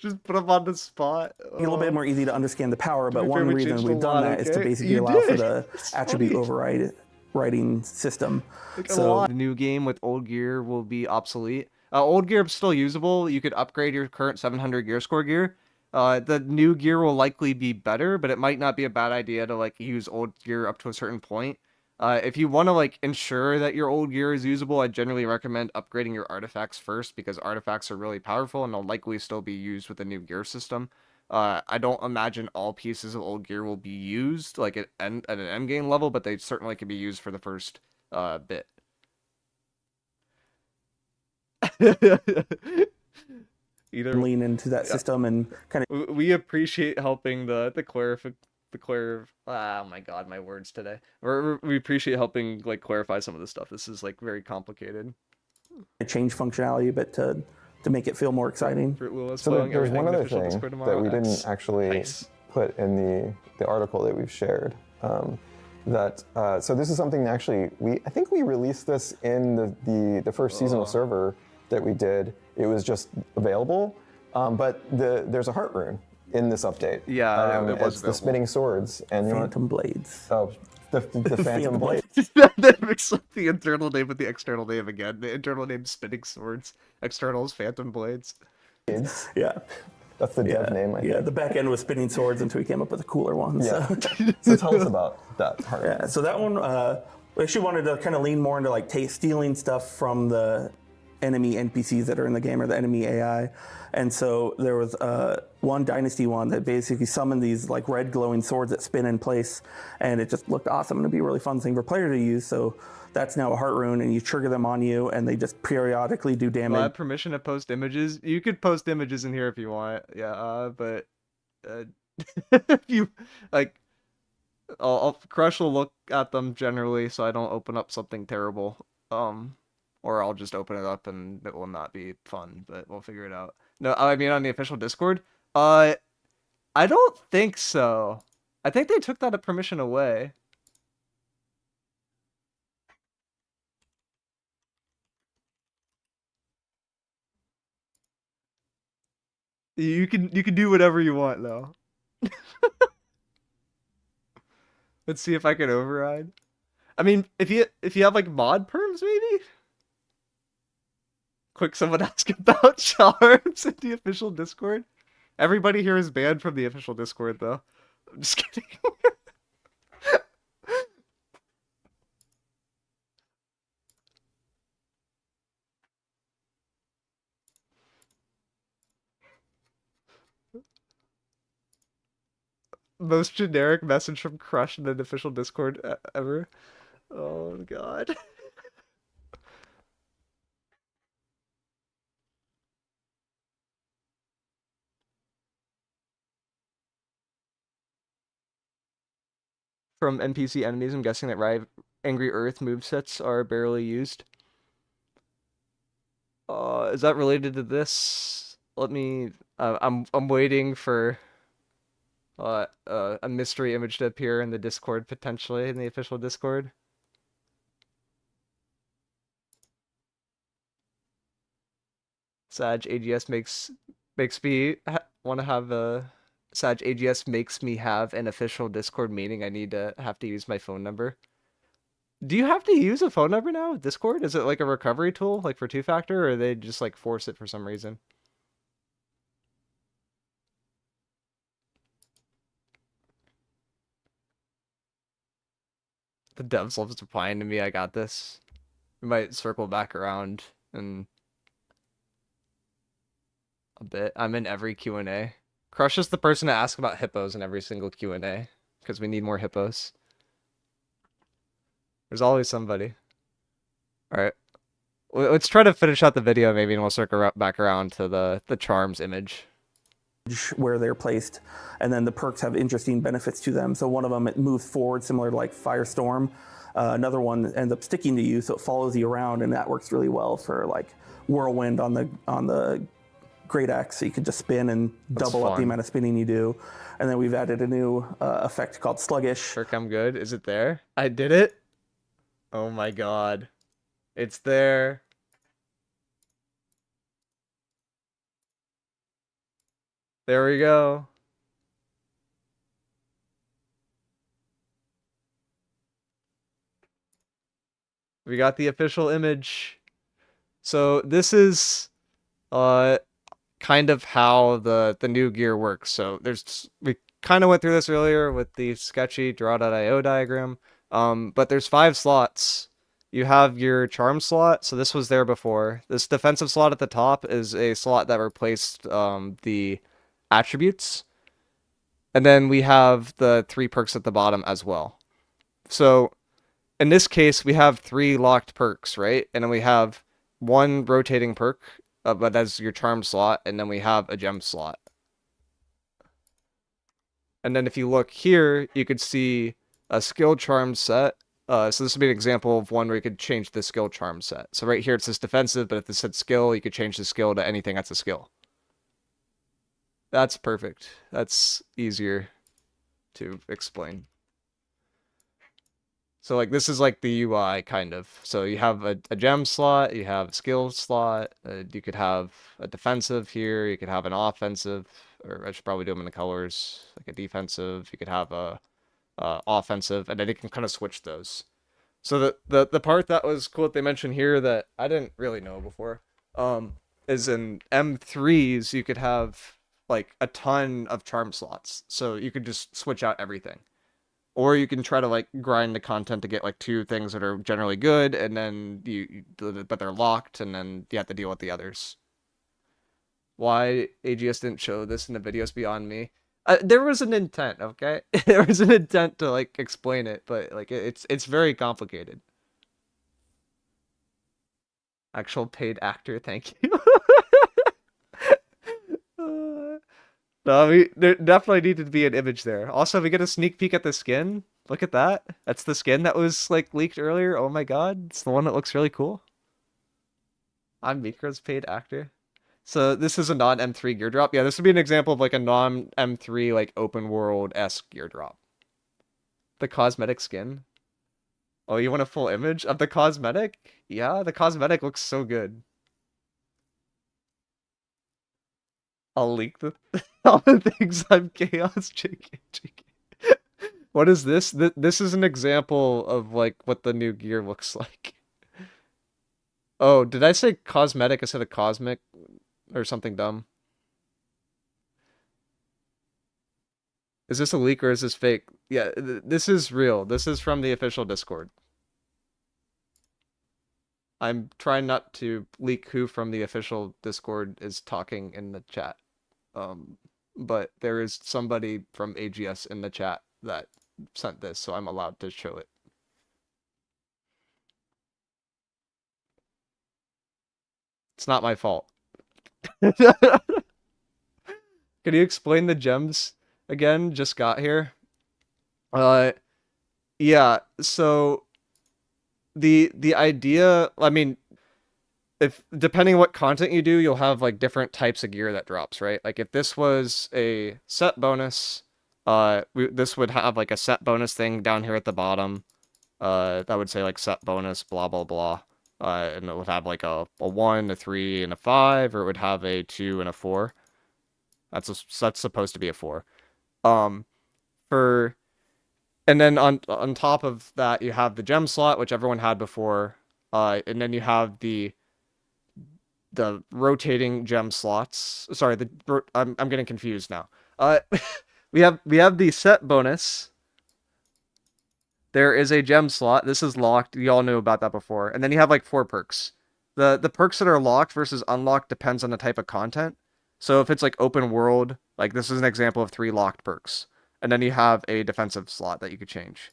Just put him on the spot. A little bit more easy to understand the power, but one we reason changed we've a done lot, that is to okay? basically You allow for did. the It's attribute funny. overriding system. So the new game with old gear will be obsolete. Old gear is still usable. You could upgrade your current 700 gear score gear. The new gear will likely be better, but it might not be a bad idea to like use old gear up to a certain point. If you want to like ensure that your old gear is usable, I generally recommend upgrading your artifacts first because artifacts are really powerful and they'll likely still be used with the new gear system. I don't imagine all pieces of old gear will be used like at an end game level, but they certainly can be used for the first bit. Either lean into that system and kind of... We appreciate helping oh my god, my words today. We appreciate helping like clarify some of this stuff. This is like very complicated. change functionality, but to make it feel more exciting. So there's one other thing that we didn't actually put in the article that we've shared. So this is something that actually I think we released this in the first seasonal server that we did. It was just available, but there's a heart rune in this update. Yeah, it was it's the spinning swords and Phantom Blades. Oh, the Phantom Blades. That mixed up the internal name with the external name again. The internal name is Spinning Swords. External is Phantom Blades. Yeah. That's the dev name, I think. Yeah, the back end was Spinning Swords until we came up with a cooler one. Yeah. So, so tell us about that heart. Yeah, so that one, we actually wanted to kind of lean more into like stealing stuff from the enemy NPCs that are in the game or the enemy AI. And so there was one Dynasty one that basically summoned these like red glowing swords that spin in place, and it just looked awesome and it'd be a really fun thing for player to use. So that's now a heart rune, and you trigger them on you, and they just periodically do damage. I have permission to post images. You could post images in here if you want. Yeah, but if you like, Crush will look at them generally, so I don't open up something terrible. Or I'll just open it up and it will not be fun, but we'll figure it out. No, I mean on the official Discord. I don't think so. I think they took that permission away. You can do whatever you want though. Let's see if I can override. I mean, if you have like mod perms maybe? Quick, someone ask about charms in the official Discord. Everybody here is banned from the official Discord though. I'm just kidding. Most generic message from Crush in an official Discord ever. Oh god. From NPC enemies, I'm guessing that Angry Earth movesets are barely used. Is that related to this? Let me. I'm waiting for a mystery image to appear in the Discord, potentially in the official Discord. Sag AGS makes me want to have a Sag AGS makes me have an official Discord meeting. I need to have to use my phone number. Do you have to use a phone number now with Discord? Is it like a recovery tool, like for two-factor, or they just like force it for some reason? The devs loves replying to me. I got this. We might circle back around in a bit. I'm in every Q&A. Crush is the person to ask about hippos in every single Q&A because we need more hippos. There's always somebody. All right. Let's try to finish out the video maybe, and we'll circle back around to the charms image. Where they're placed, and then the perks have interesting benefits to them. So one of them, it moves forward, similar to like Firestorm. Another one ends up sticking to you, so it follows you around, and that works really well for like Whirlwind on the Great Axe. So you can just spin and double up the amount of spinning you do. And then we've added a new effect called Sluggish. Perk, I'm good. Is it there? I did it. Oh my god. It's there. There we go. We got the official image. So this is kind of how the new gear works. So we kind of went through this earlier with the sketchy draw.io diagram. But there's 5 slots. You have your charm slot, so this was there before. This defensive slot at the top is a slot that replaced the attributes. And then we have the 3 perks at the bottom as well. So in this case, we have 3 locked perks, right? And then we have 1 rotating perk, but that's your charm slot, and then we have a gem slot. And then if you look here, you could see a skill charm set. So this would be an example of one where you could change the skill charm set. So right here it says defensive, but if this said skill, you could change the skill to anything that's a skill. That's perfect. That's easier to explain. So like this is like the UI kind of. So you have a gem slot, you have a skill slot, you could have a defensive here, you could have an offensive, or I should probably do them in the colors, like a defensive, you could have a offensive, and then you can kind of switch those. So the part that was cool that they mentioned here that I didn't really know before is in M3s you could have like a ton of charm slots, so you could just switch out everything, or you can try to like grind the content to get like 2 things that are generally good, and then but they're locked, and then you have to deal with the others. Why AGS didn't show this in the videos beyond me. There was an intent, okay? There was an intent to like explain it, but like it's very complicated. Actual paid actor, thank you. No, there definitely needed to be an image there. Also, we get a sneak peek at the skin. Look at that. That's the skin that was like leaked earlier. Oh my god, it's the one that looks really cool. I'm miicrow's paid actor. So this is a non-M3 gear drop. Yeah, this would be an example of like a non-M3 like open world-esque gear drop. The cosmetic skin. Oh, you want a full image of the cosmetic? Yeah, the cosmetic looks so good. I'll leak all the things I'm chaos. JK. What is this? This is an example of like what the new gear looks like. Oh, did I say cosmetic instead of cosmic? Or something dumb. Is this a leak or is this fake? Yeah, this is real. This is from the official Discord. I'm trying not to leak who from the official Discord is talking in the chat. But there is somebody from AGS in the chat that sent this, so I'm allowed to show it. It's not my fault. Can you explain the gems again? Just got here. Yeah, so the idea, I mean, if depending what content you do, you'll have like different types of gear that drops, right? Like if this was a set bonus, this would have like a set bonus thing down here at the bottom. That would say like set bonus, blah blah blah. And it would have like a 1, a 3, and a 5, or it would have a 2 and a 4. That's supposed to be a 4. And then on top of that, you have the gem slot, which everyone had before. And then you have the rotating gem slots. Sorry, I'm getting confused now. We have the set bonus. There is a gem slot. This is locked. You all knew about that before. And then you have like 4 perks. The perks that are locked versus unlocked depends on the type of content. So if it's like open world, like this is an example of 3 locked perks. And then you have a defensive slot that you could change.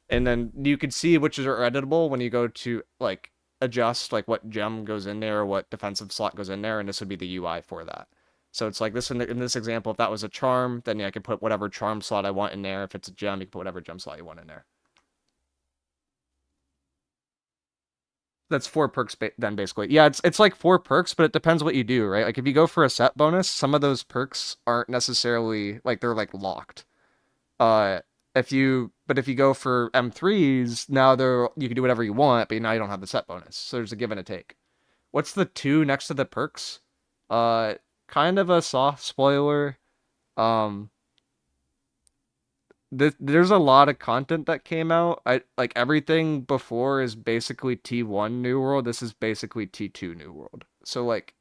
And then you could see which are editable when you go to like adjust like what gem goes in there or what defensive slot goes in there, and this would be the UI for that. So it's like this in this example, if that was a charm, then yeah, I could put whatever charm slot I want in there. If it's a gem, you can put whatever gem slot you want in there. That's 4 perks then basically. Yeah, it's like 4 perks, but it depends what you do, right? Like if you go for a set bonus, some of those perks aren't necessarily like they're like locked. If you go for M3s, now you can do whatever you want, but now you don't have the set bonus. So there's a give and a take. What's the 2 next to the perks? Kind of a soft spoiler. There's a lot of content that came out. Like everything before is basically T1 New World. This is basically T2 New World. So like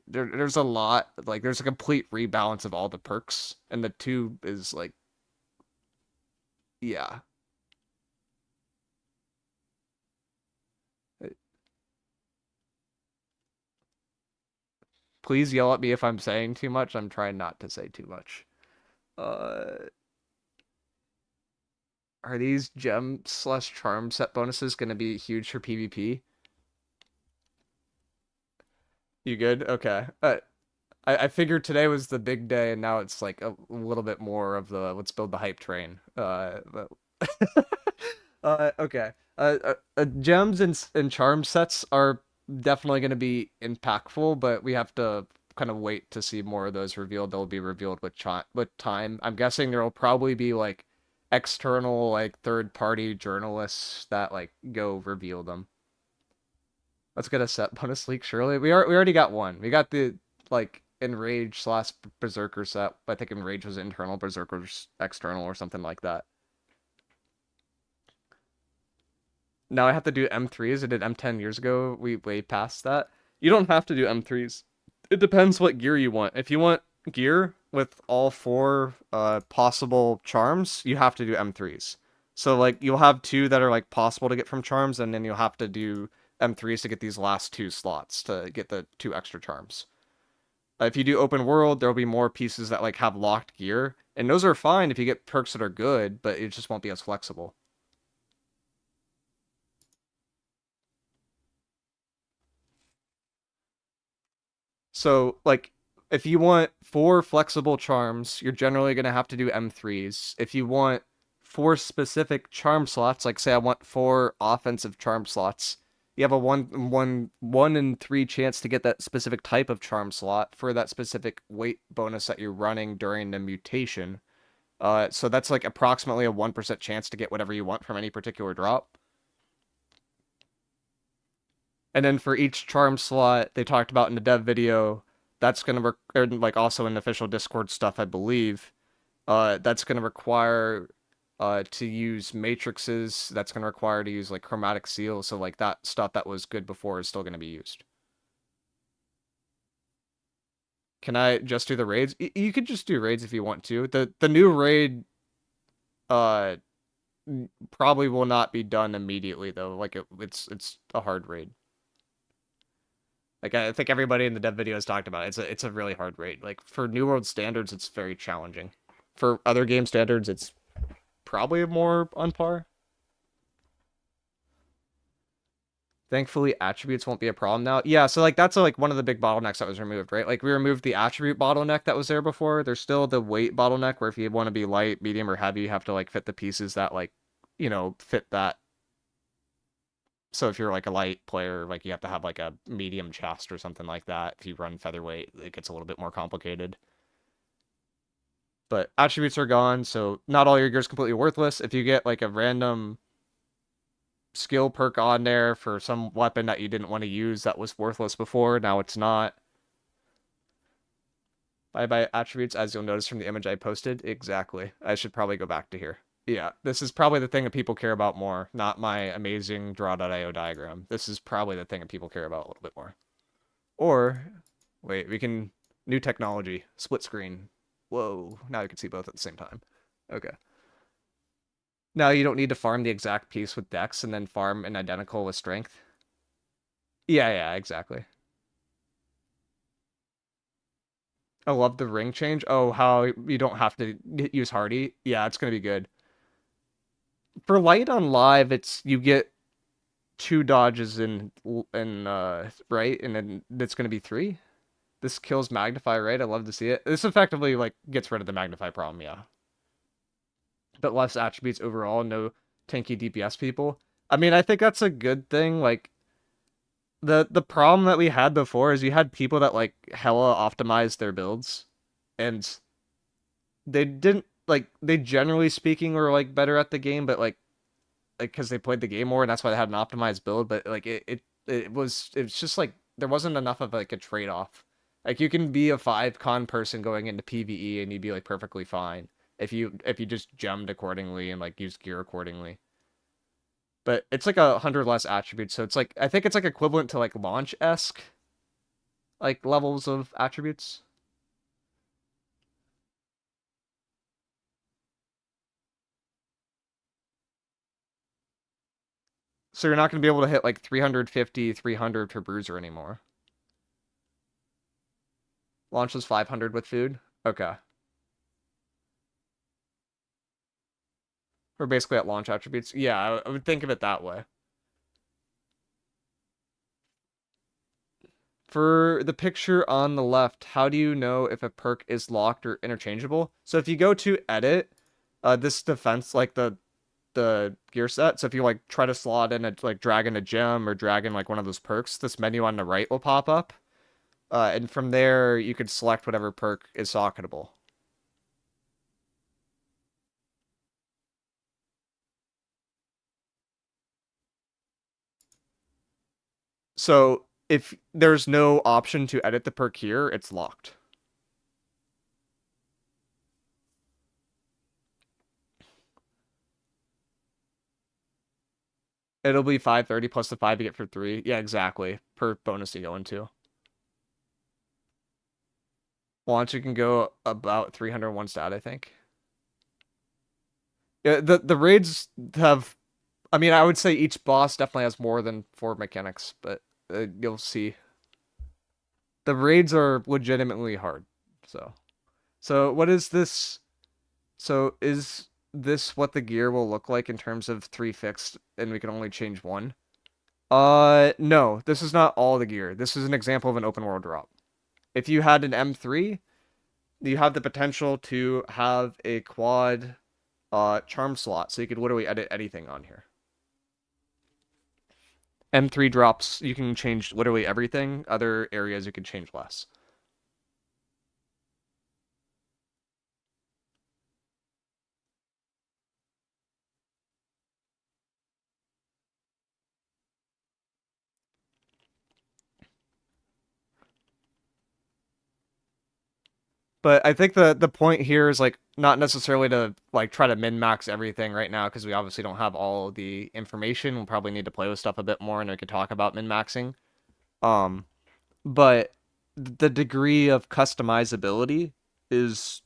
there's a lot, like there's a complete rebalance of all the perks, and the 2 is like, yeah. Please yell at me if I'm saying too much. I'm trying not to say too much. Are these gem/charm set bonuses going to be huge for PvP? You good? Okay. I figured today was the big day, and now it's like a little bit more of the let's build the hype train. Okay. Gems and charm sets are definitely going to be impactful, but we have to kind of wait to see more of those revealed. They'll be revealed with time. I'm guessing there will probably be like external, like third-party journalists that like go reveal them. Let's get a set bonus leak, surely. We already got one. We got the like Enrage / Berserker set. I think Enrage was internal, Berserker's external or something like that. Now I have to do M3s. I did M10 years ago. We way past that. You don't have to do M3s. It depends what gear you want. If you want gear with all 4 possible charms, you have to do M3s. So like you'll have 2 that are like possible to get from charms, and then you'll have to do M3s to get these last 2 slots to get the 2 extra charms. If you do open world, there'll be more pieces that like have locked gear, and those are fine if you get perks that are good, but it just won't be as flexible. So like if you want 4 flexible charms, you're generally going to have to do M3s. If you want 4 specific charm slots, like say I want 4 offensive charm slots, you have a 1 in 3 chance to get that specific type of charm slot for that specific weight bonus that you're running during the mutation. So that's like approximately a 1% chance to get whatever you want from any particular drop. And then for each charm slot they talked about in the dev video, that's going to like also in official Discord stuff, I believe, that's going to require to use matrices. That's going to require to use like chromatic seal. So like that stuff that was good before is still going to be used. Can I just do the raids? You could just do raids if you want to. The new raid probably will not be done immediately though. Like it's a hard raid. Like I think everybody in the dev video has talked about it. It's a really hard raid. Like for New World standards, it's very challenging. For other game standards, it's probably more on par. Thankfully, attributes won't be a problem now. Yeah, so like that's like one of the big bottlenecks that was removed, right? Like we removed the attribute bottleneck that was there before. There's still the weight bottleneck where if you want to be light, medium, or heavy, you have to like fit the pieces that like, you know, fit that So if you're like a light player, like you have to have like a medium chest or something like that. If you run featherweight, it gets a little bit more complicated. But attributes are gone, so not all your gear is completely worthless. If you get like a random skill perk on there for some weapon that you didn't want to use that was worthless before, now it's not. Bye-bye attributes, as you'll notice from the image I posted. Exactly. I should probably go back to here. Yeah, this is probably the thing that people care about more, not my amazing draw.io diagram. This is probably the thing that people care about a little bit more. Or, wait, we can... New technology. Split screen. Whoa, now you can see both at the same time. Okay. Now you don't need to farm the exact piece with dex and then farm an identical with strength. Yeah, exactly. I love the ring change. Oh, how you don't have to use Hearty. Yeah, it's going to be good. For light on live, you get 2 dodges in right, and then it's going to be 3. This kills Magnify, right? I love to see it. This effectively like gets rid of the Magnify problem, yeah. But less attributes overall, no tanky DPS people. I mean, I think that's a good thing. Like the problem that we had before is you had people that like hella optimized their builds, and they didn't they generally speaking were like better at the game, but like because they played the game more and that's why they had an optimized build. But like it was just like there wasn't enough of like a trade-off. Like you can be a 5-con person going into PvE and you'd be like perfectly fine if you just gemmed accordingly and like used gear accordingly. But it's like 100 less attributes, so it's like I think it's like equivalent to like launch-esque like levels of attributes. So you're not going to be able to hit like 350, 300 for Bruiser anymore. Launch was 500 with food? Okay. We're basically at launch attributes. Yeah, I would think of it that way. For the picture on the left, how do you know if a perk is locked or interchangeable? So if you go to edit, this defense, like the gear set, so if you like try to slot in like drag in a gem or drag in like one of those perks, this menu on the right will pop up. And from there, you could select whatever perk is socketable. So if there's no option to edit the perk here, it's locked. It'll be 530 plus the 5 you get for 3. Yeah, exactly. Per bonus you go into. Launch, you can go about 301 stat, I think. Yeah, the raids have... I mean, I would say each boss definitely has more than 4 mechanics, but you'll see. The raids are legitimately hard, so... So, what is this? So, is this what the gear will look like in terms of 3 fixed, and we can only change 1? No, this is not all the gear. This is an example of an open world drop. If you had an M3, you have the potential to have a quad charm slot, so you could literally edit anything on here. M3 drops, you can change literally everything. Other areas, you can change less. But I think the point here is like not necessarily to like try to min-max everything right now, because we obviously don't have all the information. We'll probably need to play with stuff a bit more and we could talk about min-maxing. But the degree of customizability is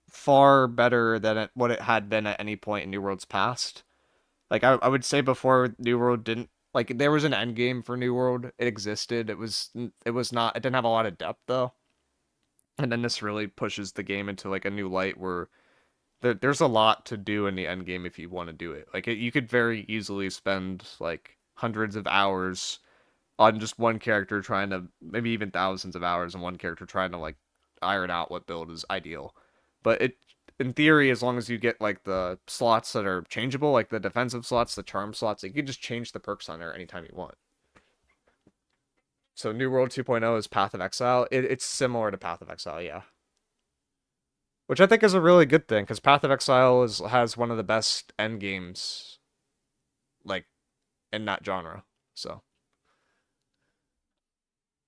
far better than what it had been at any point in New World's past. Like I would say before New World didn't, like there was an end game for New World. It existed. It didn't have a lot of depth though. And then this really pushes the game into like a new light where there's a lot to do in the end game if you want to do it. Like you could very easily spend like hundreds of hours on just one character trying to, maybe even thousands of hours on one character trying to like iron out what build is ideal. But in theory, as long as you get like the slots that are changeable, like the defensive slots, the charm slots, you can just change the perks on there anytime you want. So New World 2.0 is Path of Exile. It's similar to Path of Exile, yeah. Which I think is a really good thing, because Path of Exile has one of the best end games, like, in that genre. So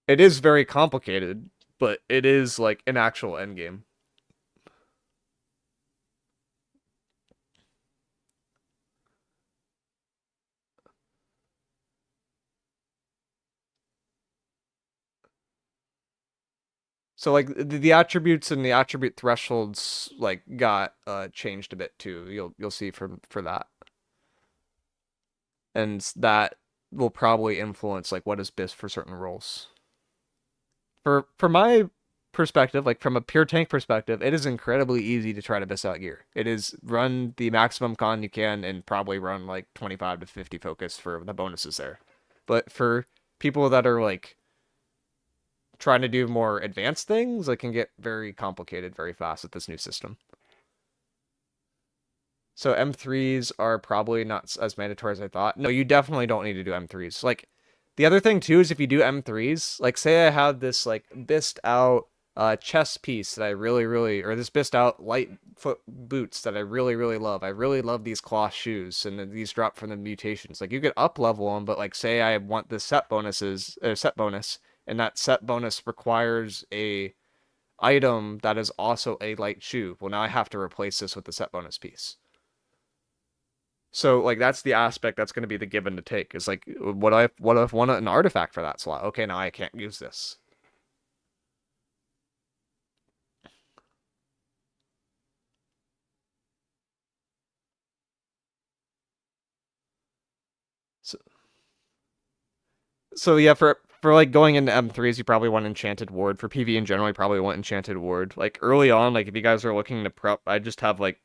it is very complicated, but it is like an actual end game. So like the attributes and the attribute thresholds like got changed a bit too. You'll see for that. And that will probably influence like what is best for certain roles. For my perspective, like from a pure tank perspective, it is incredibly easy to try to miss out gear. It is run the maximum con you can and probably run like 25 to 50 focus for the bonuses there. But for people that are like trying to do more advanced things, it can get very complicated very fast with this new system. So M3s are probably not as mandatory as I thought. No, you definitely don't need to do M3s. Like, the other thing too is if you do M3s, like say I have this like bist out chest piece that I really, or this bist out light foot boots that I really, love. I really love these cloth shoes, and then these drop from the mutations. Like you could up level them, but like say I want the set bonus, and that set bonus requires a item that is also a light shoe. Well, now I have to replace this with the set bonus piece. So like that's the aspect that's going to be the give and the take. Is like what if I want an artifact for that slot? Okay, now I can't use this. So yeah, for like going into M3s, you probably want Enchanted Ward. For PV in general, you probably want Enchanted Ward. Like early on, like if you guys are looking to prep, I just have like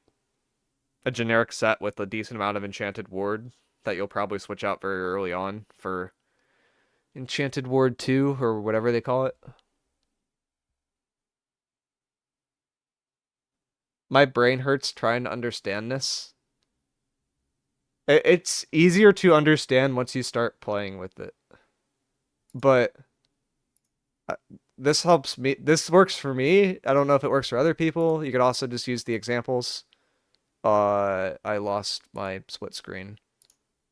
a generic set with a decent amount of Enchanted Ward that you'll probably switch out very early on for Enchanted Ward 2 or whatever they call it. My brain hurts trying to understand this. It's easier to understand once you start playing with it. But this helps me. This works for me. I don't know if it works for other people. You could also just use the examples. I lost my split screen.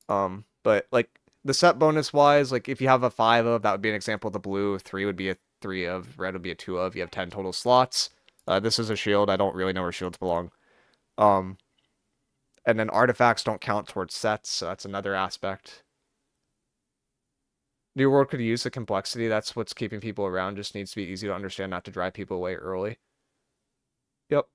But like the set bonus wise, like if you have a 5 of, that would be an example of the blue. 3 would be a 3 of. Red would be a 2 of. You have 10 total slots. This is a shield. I don't really know where shields belong. And then artifacts don't count towards sets, so that's another aspect. New World could use the complexity. That's what's keeping people around. Just needs to be easy to understand, not to drive people away early. Yep.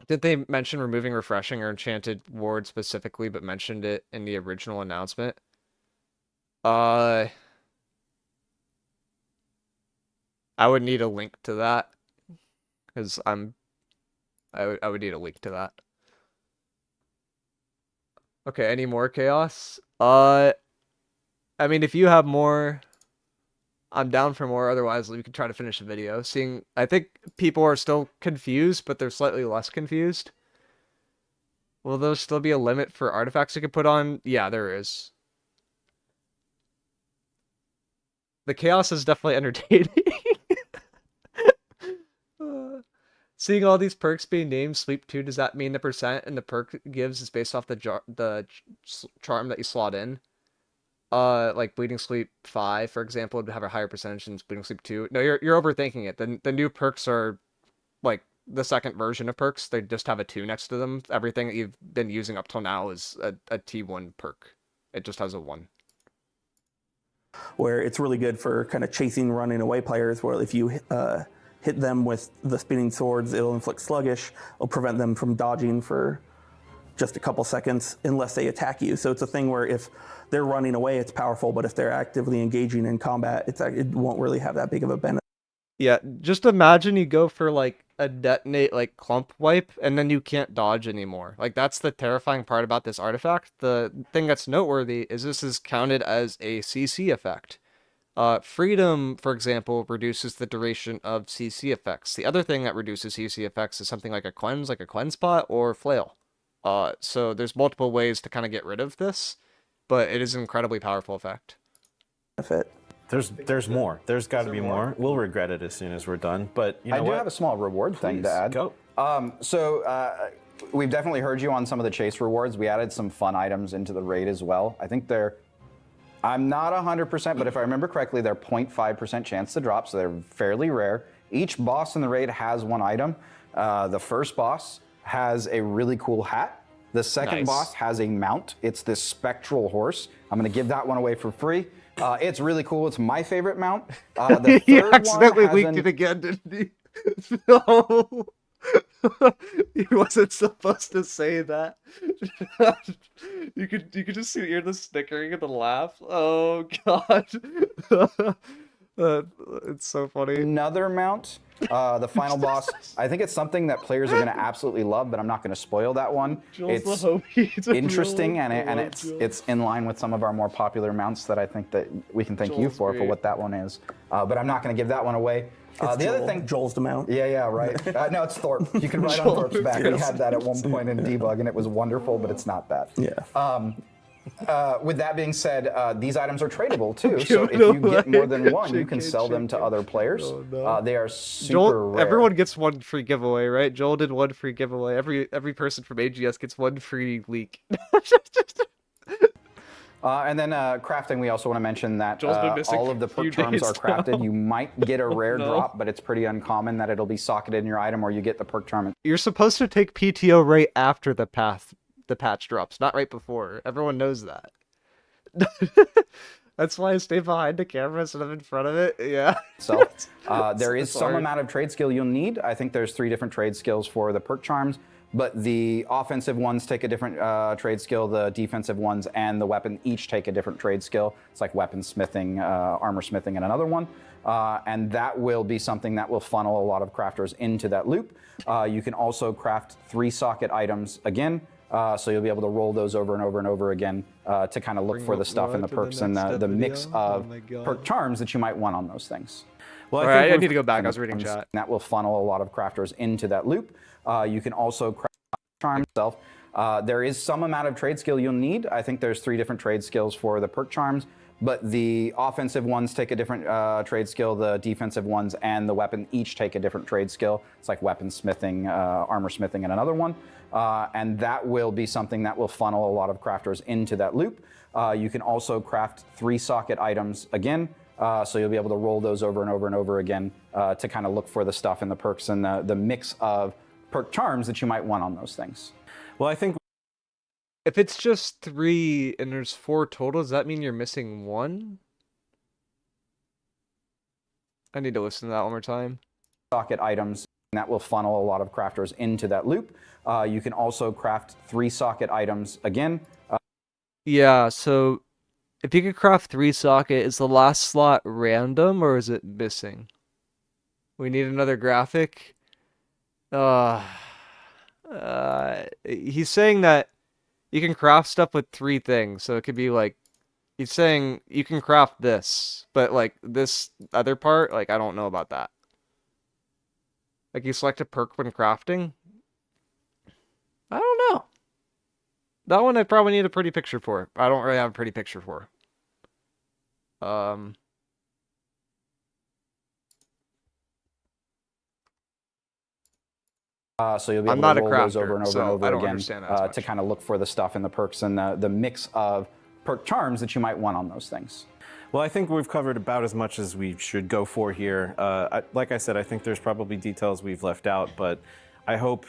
Did they mention removing Refreshing or Enchanted Ward specifically, but mentioned it in the original announcement? I would need a link to that. Because I would need a link to that. Okay, any more chaos? I mean, if you have more, I'm down for more. Otherwise, we could try to finish the video. I think people are still confused, but they're slightly less confused. Will there still be a limit for artifacts you can put on? Yeah, there is. The chaos is definitely entertaining. Seeing all these perks being named Sleep 2, does that mean the percent and the perk gives is based off the charm that you slot in? Like Bleeding Sleep 5, for example, would have a higher percentage than Bleeding Sleep 2. No, you're overthinking it. The new perks are like the second version of perks. They just have a 2 next to them. Everything that you've been using up till now is a T1 perk. It just has a 1. Where it's really good for kind of chasing, running away players, where if you hit them with the spinning swords, it'll inflict sluggish. It'll prevent them from dodging for just a couple seconds unless they attack you. So it's a thing where if they're running away, it's powerful, but if they're actively engaging in combat, it won't really have that big of a benefit. Yeah, just imagine you go for like a detonate like clump wipe and then you can't dodge anymore. Like that's the terrifying part about this artifact. The thing that's noteworthy is this is counted as a CC effect. Freedom, for example, reduces the duration of CC effects. The other thing that reduces CC effects is something like a cleanse pot, or flail. So there's multiple ways to kind of get rid of this, but it is an incredibly powerful effect. There's more. There's got to be more. We'll regret it as soon as we're done. But you know I do have a small reward thing to add. Go. We've definitely heard you on some of the chase rewards. We added some fun items into the raid as well. I think I'm not 100%, but if I remember correctly, they're 0.5% chance to drop, so they're fairly rare. Each boss in the raid has one item. The first boss has a really cool hat. The second boss has a mount. It's this spectral horse. I'm going to give that one away for free. It's really cool. It's my favorite mount. The He third accidentally one leaked it again, didn't he? No. He wasn't supposed to say that. You could just hear the snickering and the laugh. Oh god. It's so funny. Another mount. The final boss. I think it's something that players are going to absolutely love, but I'm not going to spoil that one. Joel's It's the homie. It's a interesting, real- and I love Joel. it's in line with some of our more popular mounts that I think that we can thank you Joel's for great. what that one is. But I'm not going to give that one away. The other thing, Joel's the mount. Yeah, right. No, it's Thorpe. You can ride on Joel, Thorpe's back. We yes. had that at one point in debug, and it was wonderful, but it's not that. Yeah. With that being said, these items are tradable too. So if you get more than one, you can sell them to other players. They are super Joel, rare. everyone gets one free giveaway, right? Joel did one free giveaway. Every person from AGS gets one free leak. And then crafting, we also want to mention that Joel's been missing all of the for a perk few charms days are crafted. now. You might get a rare No. drop, but it's pretty uncommon that it'll be socketed in your item, or you get the perk charm. You're supposed to take PTO right after the patch drops, not right before. Everyone knows that. That's why I stay behind the camera instead of in front of it. Yeah. So there is some Sorry. amount of trade skill you'll need. I think there's 3 different trade skills for the perk charms, but the offensive ones take a different trade skill. The defensive ones and the weapon each take a different trade skill. It's like weapon smithing, armor smithing, and another one. And that will be something that will funnel a lot of crafters into that loop. You can also craft 3 socket items again. So you'll be able to roll those over and over and over again to kind of look for the stuff and the perks and the mix of perk charms that you might want on those things. Well, I need to go back. I was reading chat. That will funnel a lot of crafters into that loop. You can also craft charm itself. There is some amount of trade skill you'll need. I think there's 3 different trade skills for the perk charms, but the offensive ones take a different trade skill. The defensive ones and the weapon each take a different trade skill. It's like weapon smithing, armor smithing, and another one. And that will be something that will funnel a lot of crafters into that loop. You can also craft 3 socket items again. So you'll be able to roll those over and over and over again to kind of look for the stuff and the perks and the mix of perk charms that you might want on those things. Well, I think If it's just 3 and there's 4 total, does that mean you're missing 1? I need to listen to that one more time. Socket items, and that will funnel a lot of crafters into that loop. You can also craft 3 socket items again. Yeah, so if you could craft 3 socket, is the last slot random or is it missing? We need another graphic. He's saying that you can craft stuff with 3 things, so it could be like, he's saying you can craft this, but like this other part, like I don't know about that. Like you select a perk when crafting? I don't know. That one I probably need a pretty picture for. I don't really have a pretty picture for. So you'll be I'm able not to a roll those over and crafter, over so and I over don't again understand that as to kind of look for the stuff and the perks and the mix of perk charms that you might want on those things. Well, I think we've covered about as much as we should go for here. Like I said, I think there's probably details we've left out, but I hope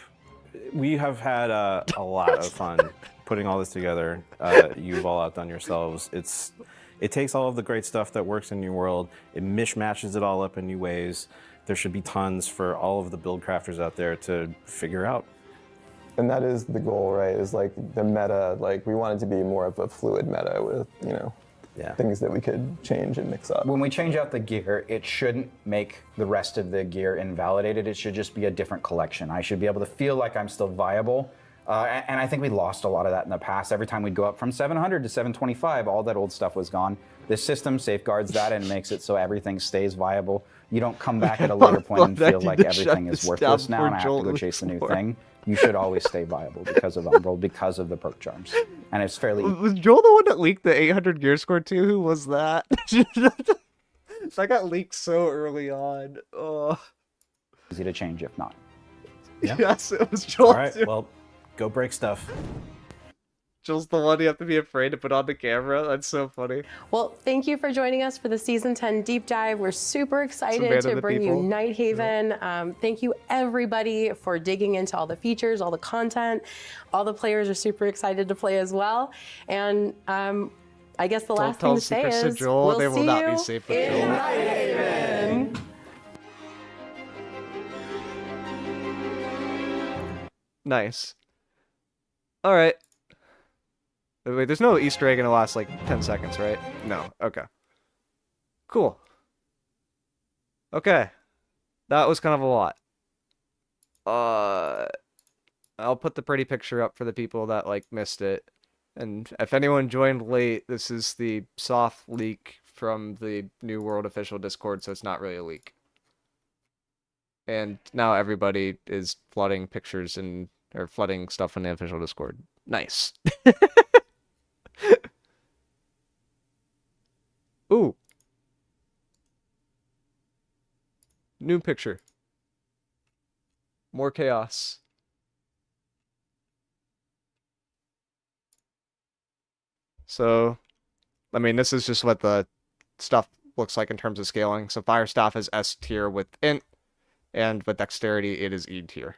we have had a lot of fun putting all this together. You've all outdone yourselves. It takes all of the great stuff that works in New World, it mishmashes it all up in new ways. There should be tons for all of the build crafters out there to figure out. And that is the goal, right? Is like the meta, like we want it to be more of a fluid meta with, you know, things that we could change and mix up. When we change out the gear, it shouldn't make the rest of the gear invalidated. It should just be a different collection. I should be able to feel like I'm still viable And I think we lost a lot of that in the past. Every time we'd go up from 700 to 725, all that old stuff was gone. This system safeguards that and makes it so everything stays viable. You don't come back at a later point and feel like everything is worthless now and I have to go chase a new thing. You should always stay viable because of Umbral, because of the perk charms. And it's fairly... Was Joel the one that leaked the 800 gear score too? Who was that? That got leaked so early on. Oh. Easy to change if not. Yeah. Yes, it was Joel. All right, well, go break stuff. Joel's the one you have to be afraid to put on the camera. That's so funny. Well, thank you for joining us for the Season 10 Deep Dive. We're super excited to bring you Nighthaven. Thank you, everybody, for digging into all the features, all the content. All the players are super excited to play as well. And I guess the last thing to say is, Joel. They we'll will see not you be safe with in Joel. Nighthaven. Nice. All right. Wait, there's no Easter egg in the last, like, 10 seconds, right? No. Okay. Cool. Okay. That was kind of a lot. I'll put the pretty picture up for the people that, like, missed it. And if anyone joined late, this is the soft leak from the New World official Discord, so it's not really a leak. And now everybody is flooding pictures and or flooding stuff in the official Discord. Nice. Ooh. New picture. More chaos. So, I mean, this is just what the stuff looks like in terms of scaling. So Fire Staff is S tier with int, and with Dexterity, it is E tier.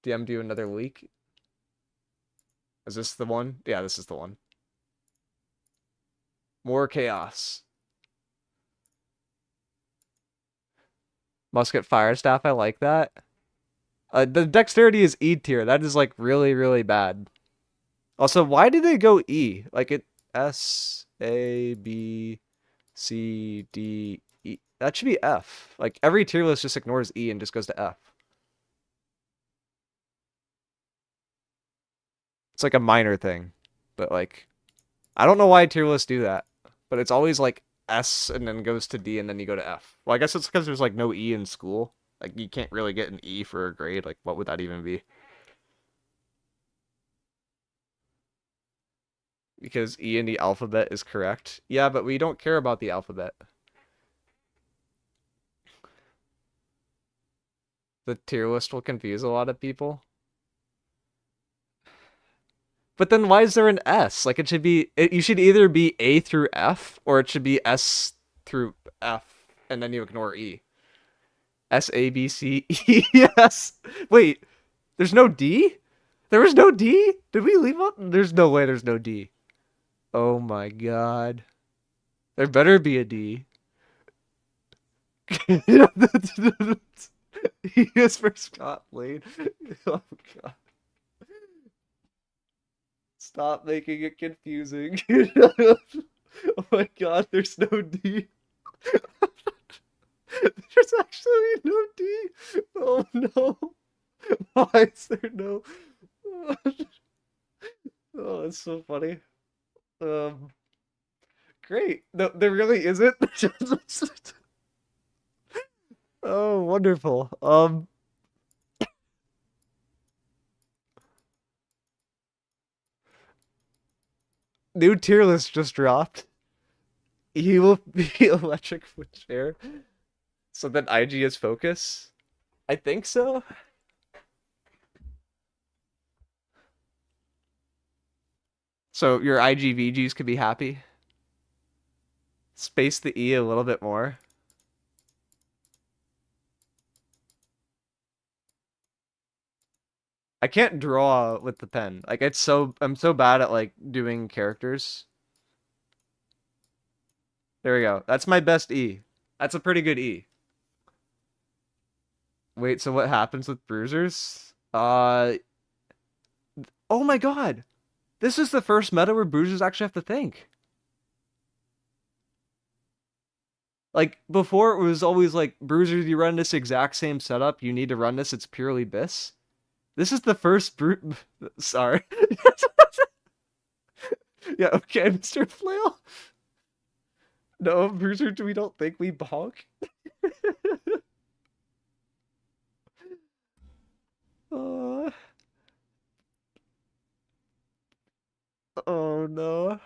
DM do another leak? Is this the one? Yeah, this is the one. More chaos. Musket Fire Staff, I like that. The Dexterity is E tier. That is like really, really bad. Also, why did they go E? Like it S, A, B, C, D, E. That should be F. Like every tier list just ignores E and just goes to F. It's like a minor thing, but like, I don't know why tier lists do that, but it's always like S and then goes to D and then you go to F. Well, I guess it's because there's like no E in school. Like you can't really get an E for a grade. Like what would that even be? Because E in the alphabet is correct. Yeah, but we don't care about the alphabet. The tier list will confuse a lot of people. But then why is there an S? Like it should be, you should either be A through F or it should be S through F and then you ignore E. S, A, B, C, E, yes. Wait, there's no D? There was no D? Did we leave out? There's no way there's no D. Oh my god. There better be a D. E is for Scott Lane. Oh god. Stop making it confusing. Oh my god, there's no D. There's actually no D. Oh no. Why is there no? Oh, that's so funny. Great. No, there really isn't. Oh, wonderful. New tier list just dropped. He will be electric with chair. So then IG is focus? I think so. So your IG VGs could be happy. Space the E a little bit more. I can't draw with the pen. Like I'm so bad at like doing characters. There we go. That's my best E. That's a pretty good E. Wait, so what happens with bruisers? Oh my god. This is the first meta where bruisers actually have to think. Like, before it was always like, Bruiser, you run this exact same setup, you need to run this, it's purely Biss. This is the first sorry. Yeah, okay, Mr. Flail. No, Bruiser, we don't think we bonk. Oh no.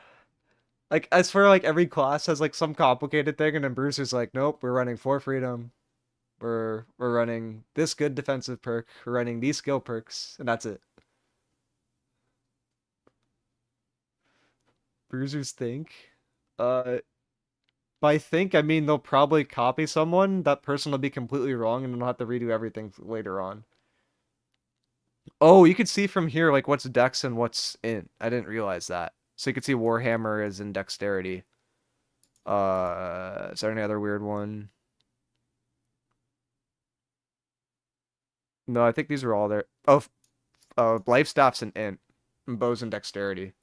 Like, as for like every class has like some complicated thing, and then Bruiser's like, nope, we're running 4 freedom. We're running this good defensive perk, we're running these skill perks, and that's it. Bruisers think. By think, I mean they'll probably copy someone, that person will be completely wrong, and they'll have to redo everything later on. Oh, you could see from here, like, what's dex and what's in. I didn't realize that. So you could see Warhammer is in dexterity. Is there any other weird one? No, I think these are all there. Oh, life staff's an int. And bow's in dexterity.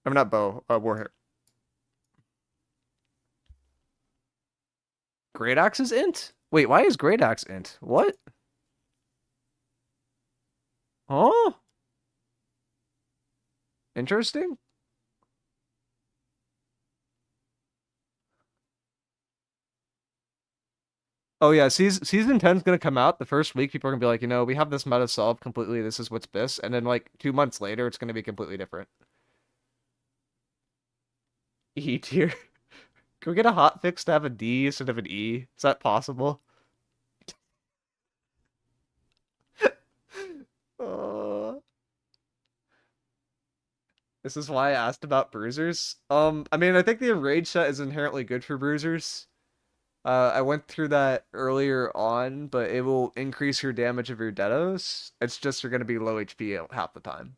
I'm not bow, Warhammer. Great Axe is int? Wait, why is Great Axe int? What? Huh? Interesting. Oh yeah, season 10 is gonna come out. The first week, people are gonna be like, you know, we have this meta solved completely. This is what's Biss, and then like 2 months later, it's gonna be completely different. E tier. Can we get a hotfix to have a D instead of an E? Is that possible? This is why I asked about bruisers. I mean, I think the Enrage set is inherently good for bruisers. I went through that earlier on, but it will increase your damage of your Deados. It's just you're going to be low HP half the time.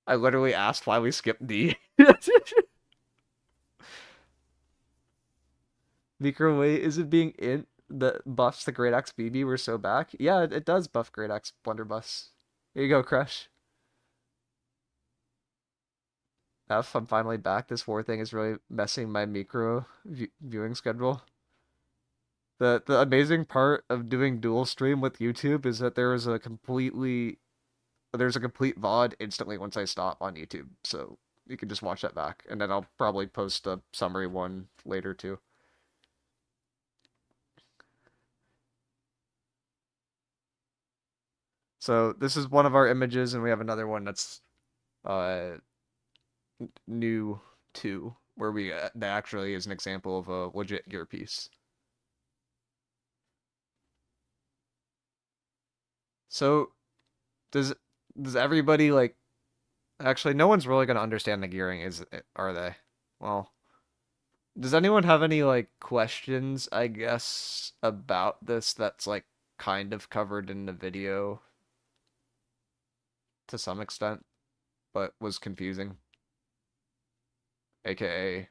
I literally asked why we skipped D. Microwave, is it being int that buffs the Great Axe BB? We're so back. Yeah, it does buff Great Axe Blunderbuss. Here you go, Crush. F, I'm finally back. This war thing is really messing my miicrow viewing schedule. The amazing part of doing dual stream with YouTube is that there's a complete VOD instantly once I stop on YouTube. So you can just watch that back. And then I'll probably post a summary one later too. So this is one of our images, and we have another one that's new too, where that actually is an example of a legit gear piece. So does everybody like, actually no one's really going to understand the gearing, are they? Well, does anyone have any like questions, I guess, about this that's like kind of covered in the video to some extent, but was confusing? AKA,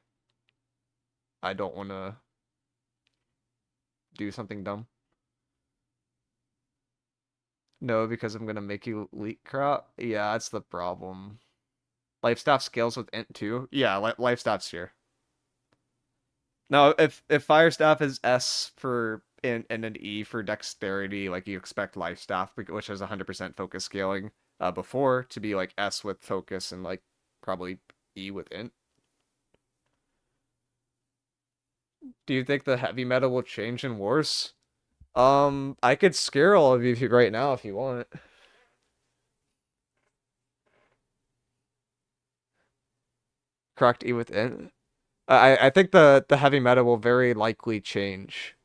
I don't want to do something dumb. No, because I'm going to make you leak crap. Yeah, that's the problem. Life staff scales with int too. Yeah, life staff's here. Now, if fire staff is S for int and an E for dexterity, like you expect life staff, which has 100% focus scaling before, to be like S with focus and like probably E with int. Do you think the heavy meta will change in wars? I could scare all of you right now if you want. Correct E with int. I think the heavy meta will very likely change.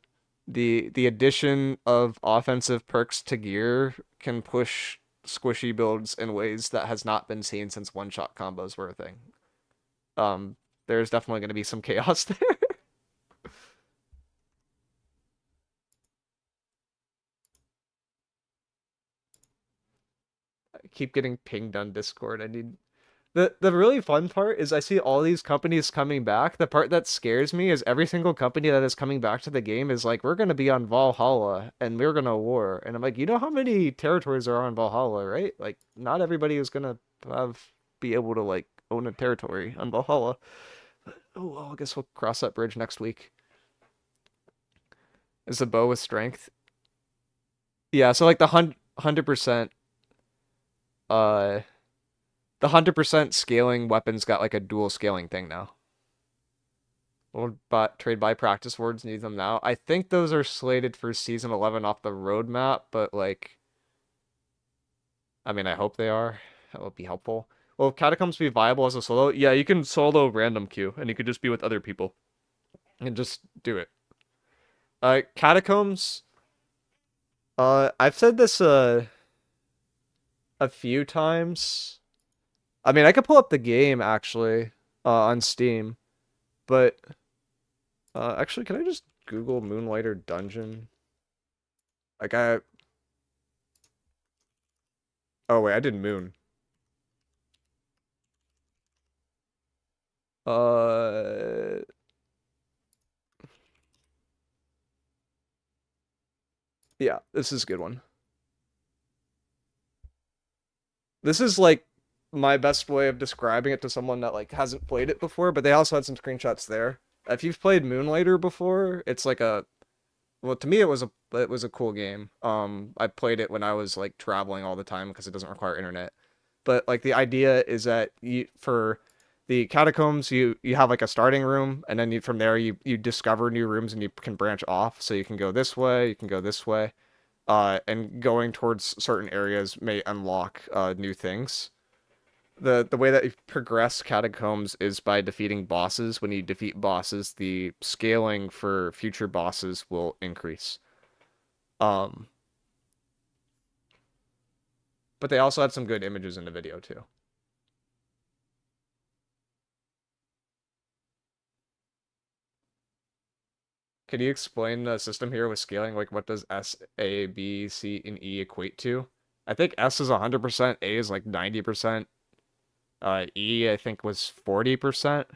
The addition of offensive perks to gear can push squishy builds in ways that has not been seen since one-shot combos were a thing. There's definitely going to be some chaos there. I keep getting pinged on Discord. I need... The really fun part is I see all these companies coming back. The part that scares me is every single company that is coming back to the game is like, we're going to be on Valhalla and we're going to war. And I'm like, you know how many territories are on Valhalla, right? Like, not everybody is going to be able to like own a territory on Valhalla. Oh, well, I guess we'll cross that bridge next week. Is the bow with strength? Yeah, so like the 100%, the 100% scaling weapons got like a dual scaling thing now. We'll trade by practice words, need them now. I think those are slated for season 11 off the roadmap, but like, I mean, I hope they are. That would be helpful. Will Catacombs be viable as a solo? Yeah, you can solo random queue, and you could just be with other people. And just do it. Catacombs, I've said this a few times. I mean, I could pull up the game, actually, on Steam. But, actually, can I just Google Moonlighter Dungeon? Like, oh, wait, I did Moon. Yeah, this is a good one. This is, like, my best way of describing it to someone that, like, hasn't played it before, but they also had some screenshots there. If you've played Moonlighter before, it's like a... Well, to me, it was a cool game. I played it when I was, like, traveling all the time because it doesn't require internet. But, like, the idea is that for the Catacombs, you have, like, a starting room, and then from there, you discover new rooms, and you can branch off. So you can go this way, you can go this way. And going towards certain areas may unlock new things. The way that you progress Catacombs is by defeating bosses. When you defeat bosses, the scaling for future bosses will increase. But they also had some good images in the video too. Can you explain the system here with scaling? Like, what does S, A, B, C, and E equate to? I think S is 100%, A is like 90%. E, I think, was 40%.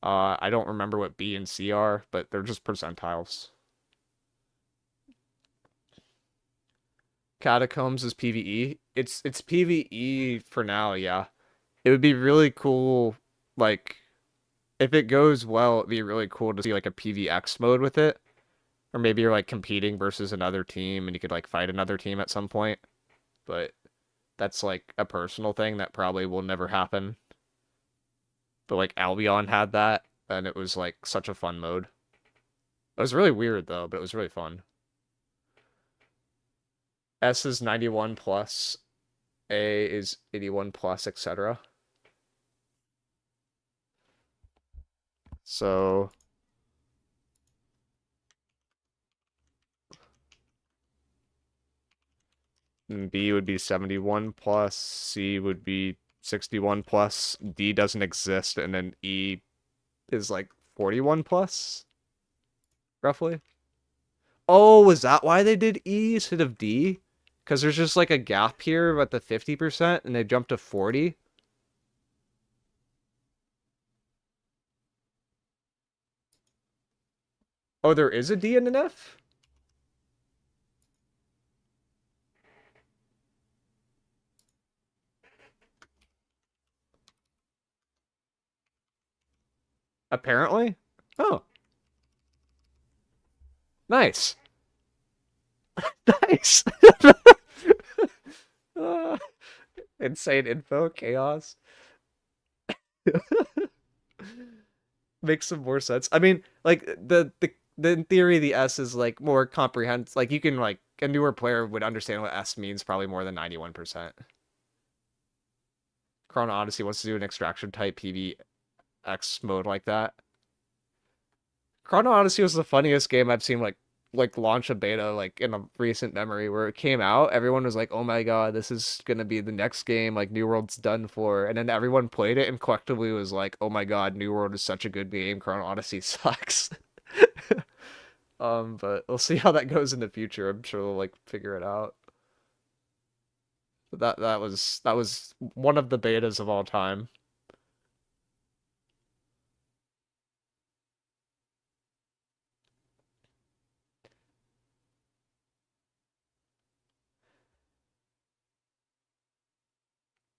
I don't remember what B and C are, but they're just percentiles. Catacombs is PvE. It's PvE for now, yeah. It would be really cool, like, if it goes well, it'd be really cool to see, like, a PvX mode with it. Or maybe you're, like, competing versus another team, and you could, like, fight another team at some point. But that's, like, a personal thing that probably will never happen. But, like, Albion had that, and it was, like, such a fun mode. It was really weird, though, but it was really fun. S is 91 plus, A is 81 plus, etc. So... B would be 71 plus, C would be 61 plus, D doesn't exist, and then E is like 41 plus, roughly. Oh, is that why they did E instead of D? Because there's just like a gap here at the 50%, and they jumped to 40. Oh, there is a D and an F? Apparently? Oh. Nice. Nice. Insane info, chaos. Makes some more sense. I mean, like, in theory, the S is, like, more comprehensive. Like, you can, like, a newer player would understand what S means probably more than 91%. Chrono Odyssey wants to do an extraction type PvX mode like that. Chrono Odyssey was the funniest game I've seen, like launch a beta, like, in a recent memory, where it came out, everyone was like, oh my god, this is gonna be the next game, like, New World's done for, and then everyone played it and collectively was like, oh my god, New World is such a good game, Chrono Odyssey sucks. But we'll see how that goes in the future. I'm sure they'll, like, figure it out. But that was one of the betas of all time.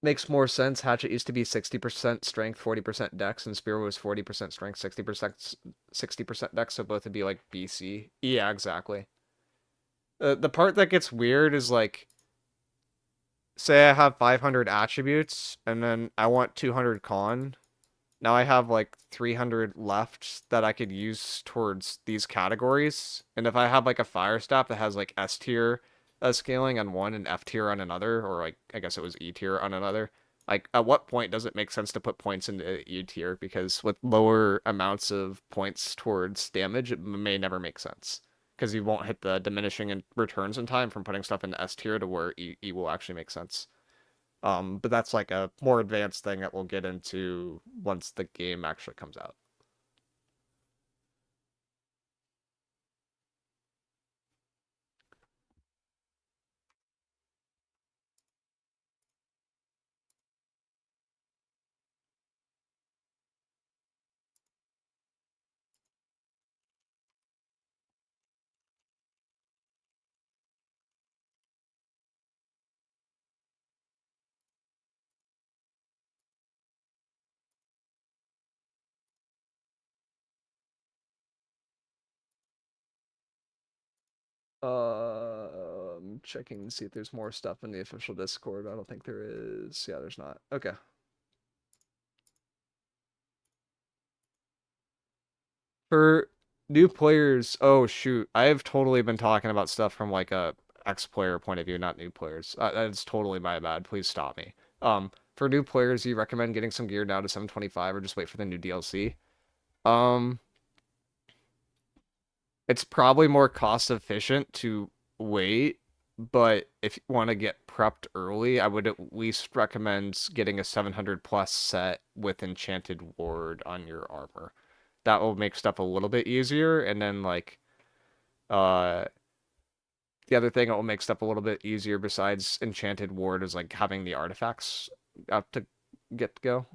makes more sense. Hatchet used to be 60% strength, 40% dex, and Spear was 40% strength, 60% dex, so both would be like BC. Yeah, exactly. The part that gets weird is like, say I have 500 attributes, and then I want 200 con. Now I have like 300 left that I could use towards these categories. And if I have like a fire staff that has like S tier scaling on one and F tier on another, or like I guess it was E tier on another, like at what point does it make sense to put points into E tier? Because with lower amounts of points towards damage, it may never make sense. Because you won't hit the diminishing in returns in time from putting stuff into S tier to where E will actually make sense. But that's like a more advanced thing that we'll get into once the game actually comes out. I'm checking to see if there's more stuff in the official Discord. I don't think there is. Yeah, there's not. Okay. For new players, oh shoot, I've totally been talking about stuff from like a ex-player point of view, not new players. That's totally my bad. Please stop me. For new players, you recommend getting some gear down to 725 or just wait for the new DLC? It's probably more cost efficient to wait, but if you want to get prepped early, I would at least recommend getting a 700 plus set with Enchanted Ward on your armor. That will make stuff a little bit easier, and then like the other thing that will make stuff a little bit easier besides Enchanted Ward is like having the artifacts out to get to go.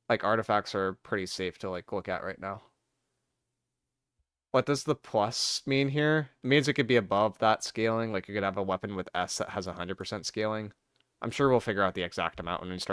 Like artifacts are pretty safe to like look at right now. What does the plus mean here? It means it could be above that scaling. Like you could have a weapon with S that has 100% scaling. I'm sure we'll figure out the exact amount when we start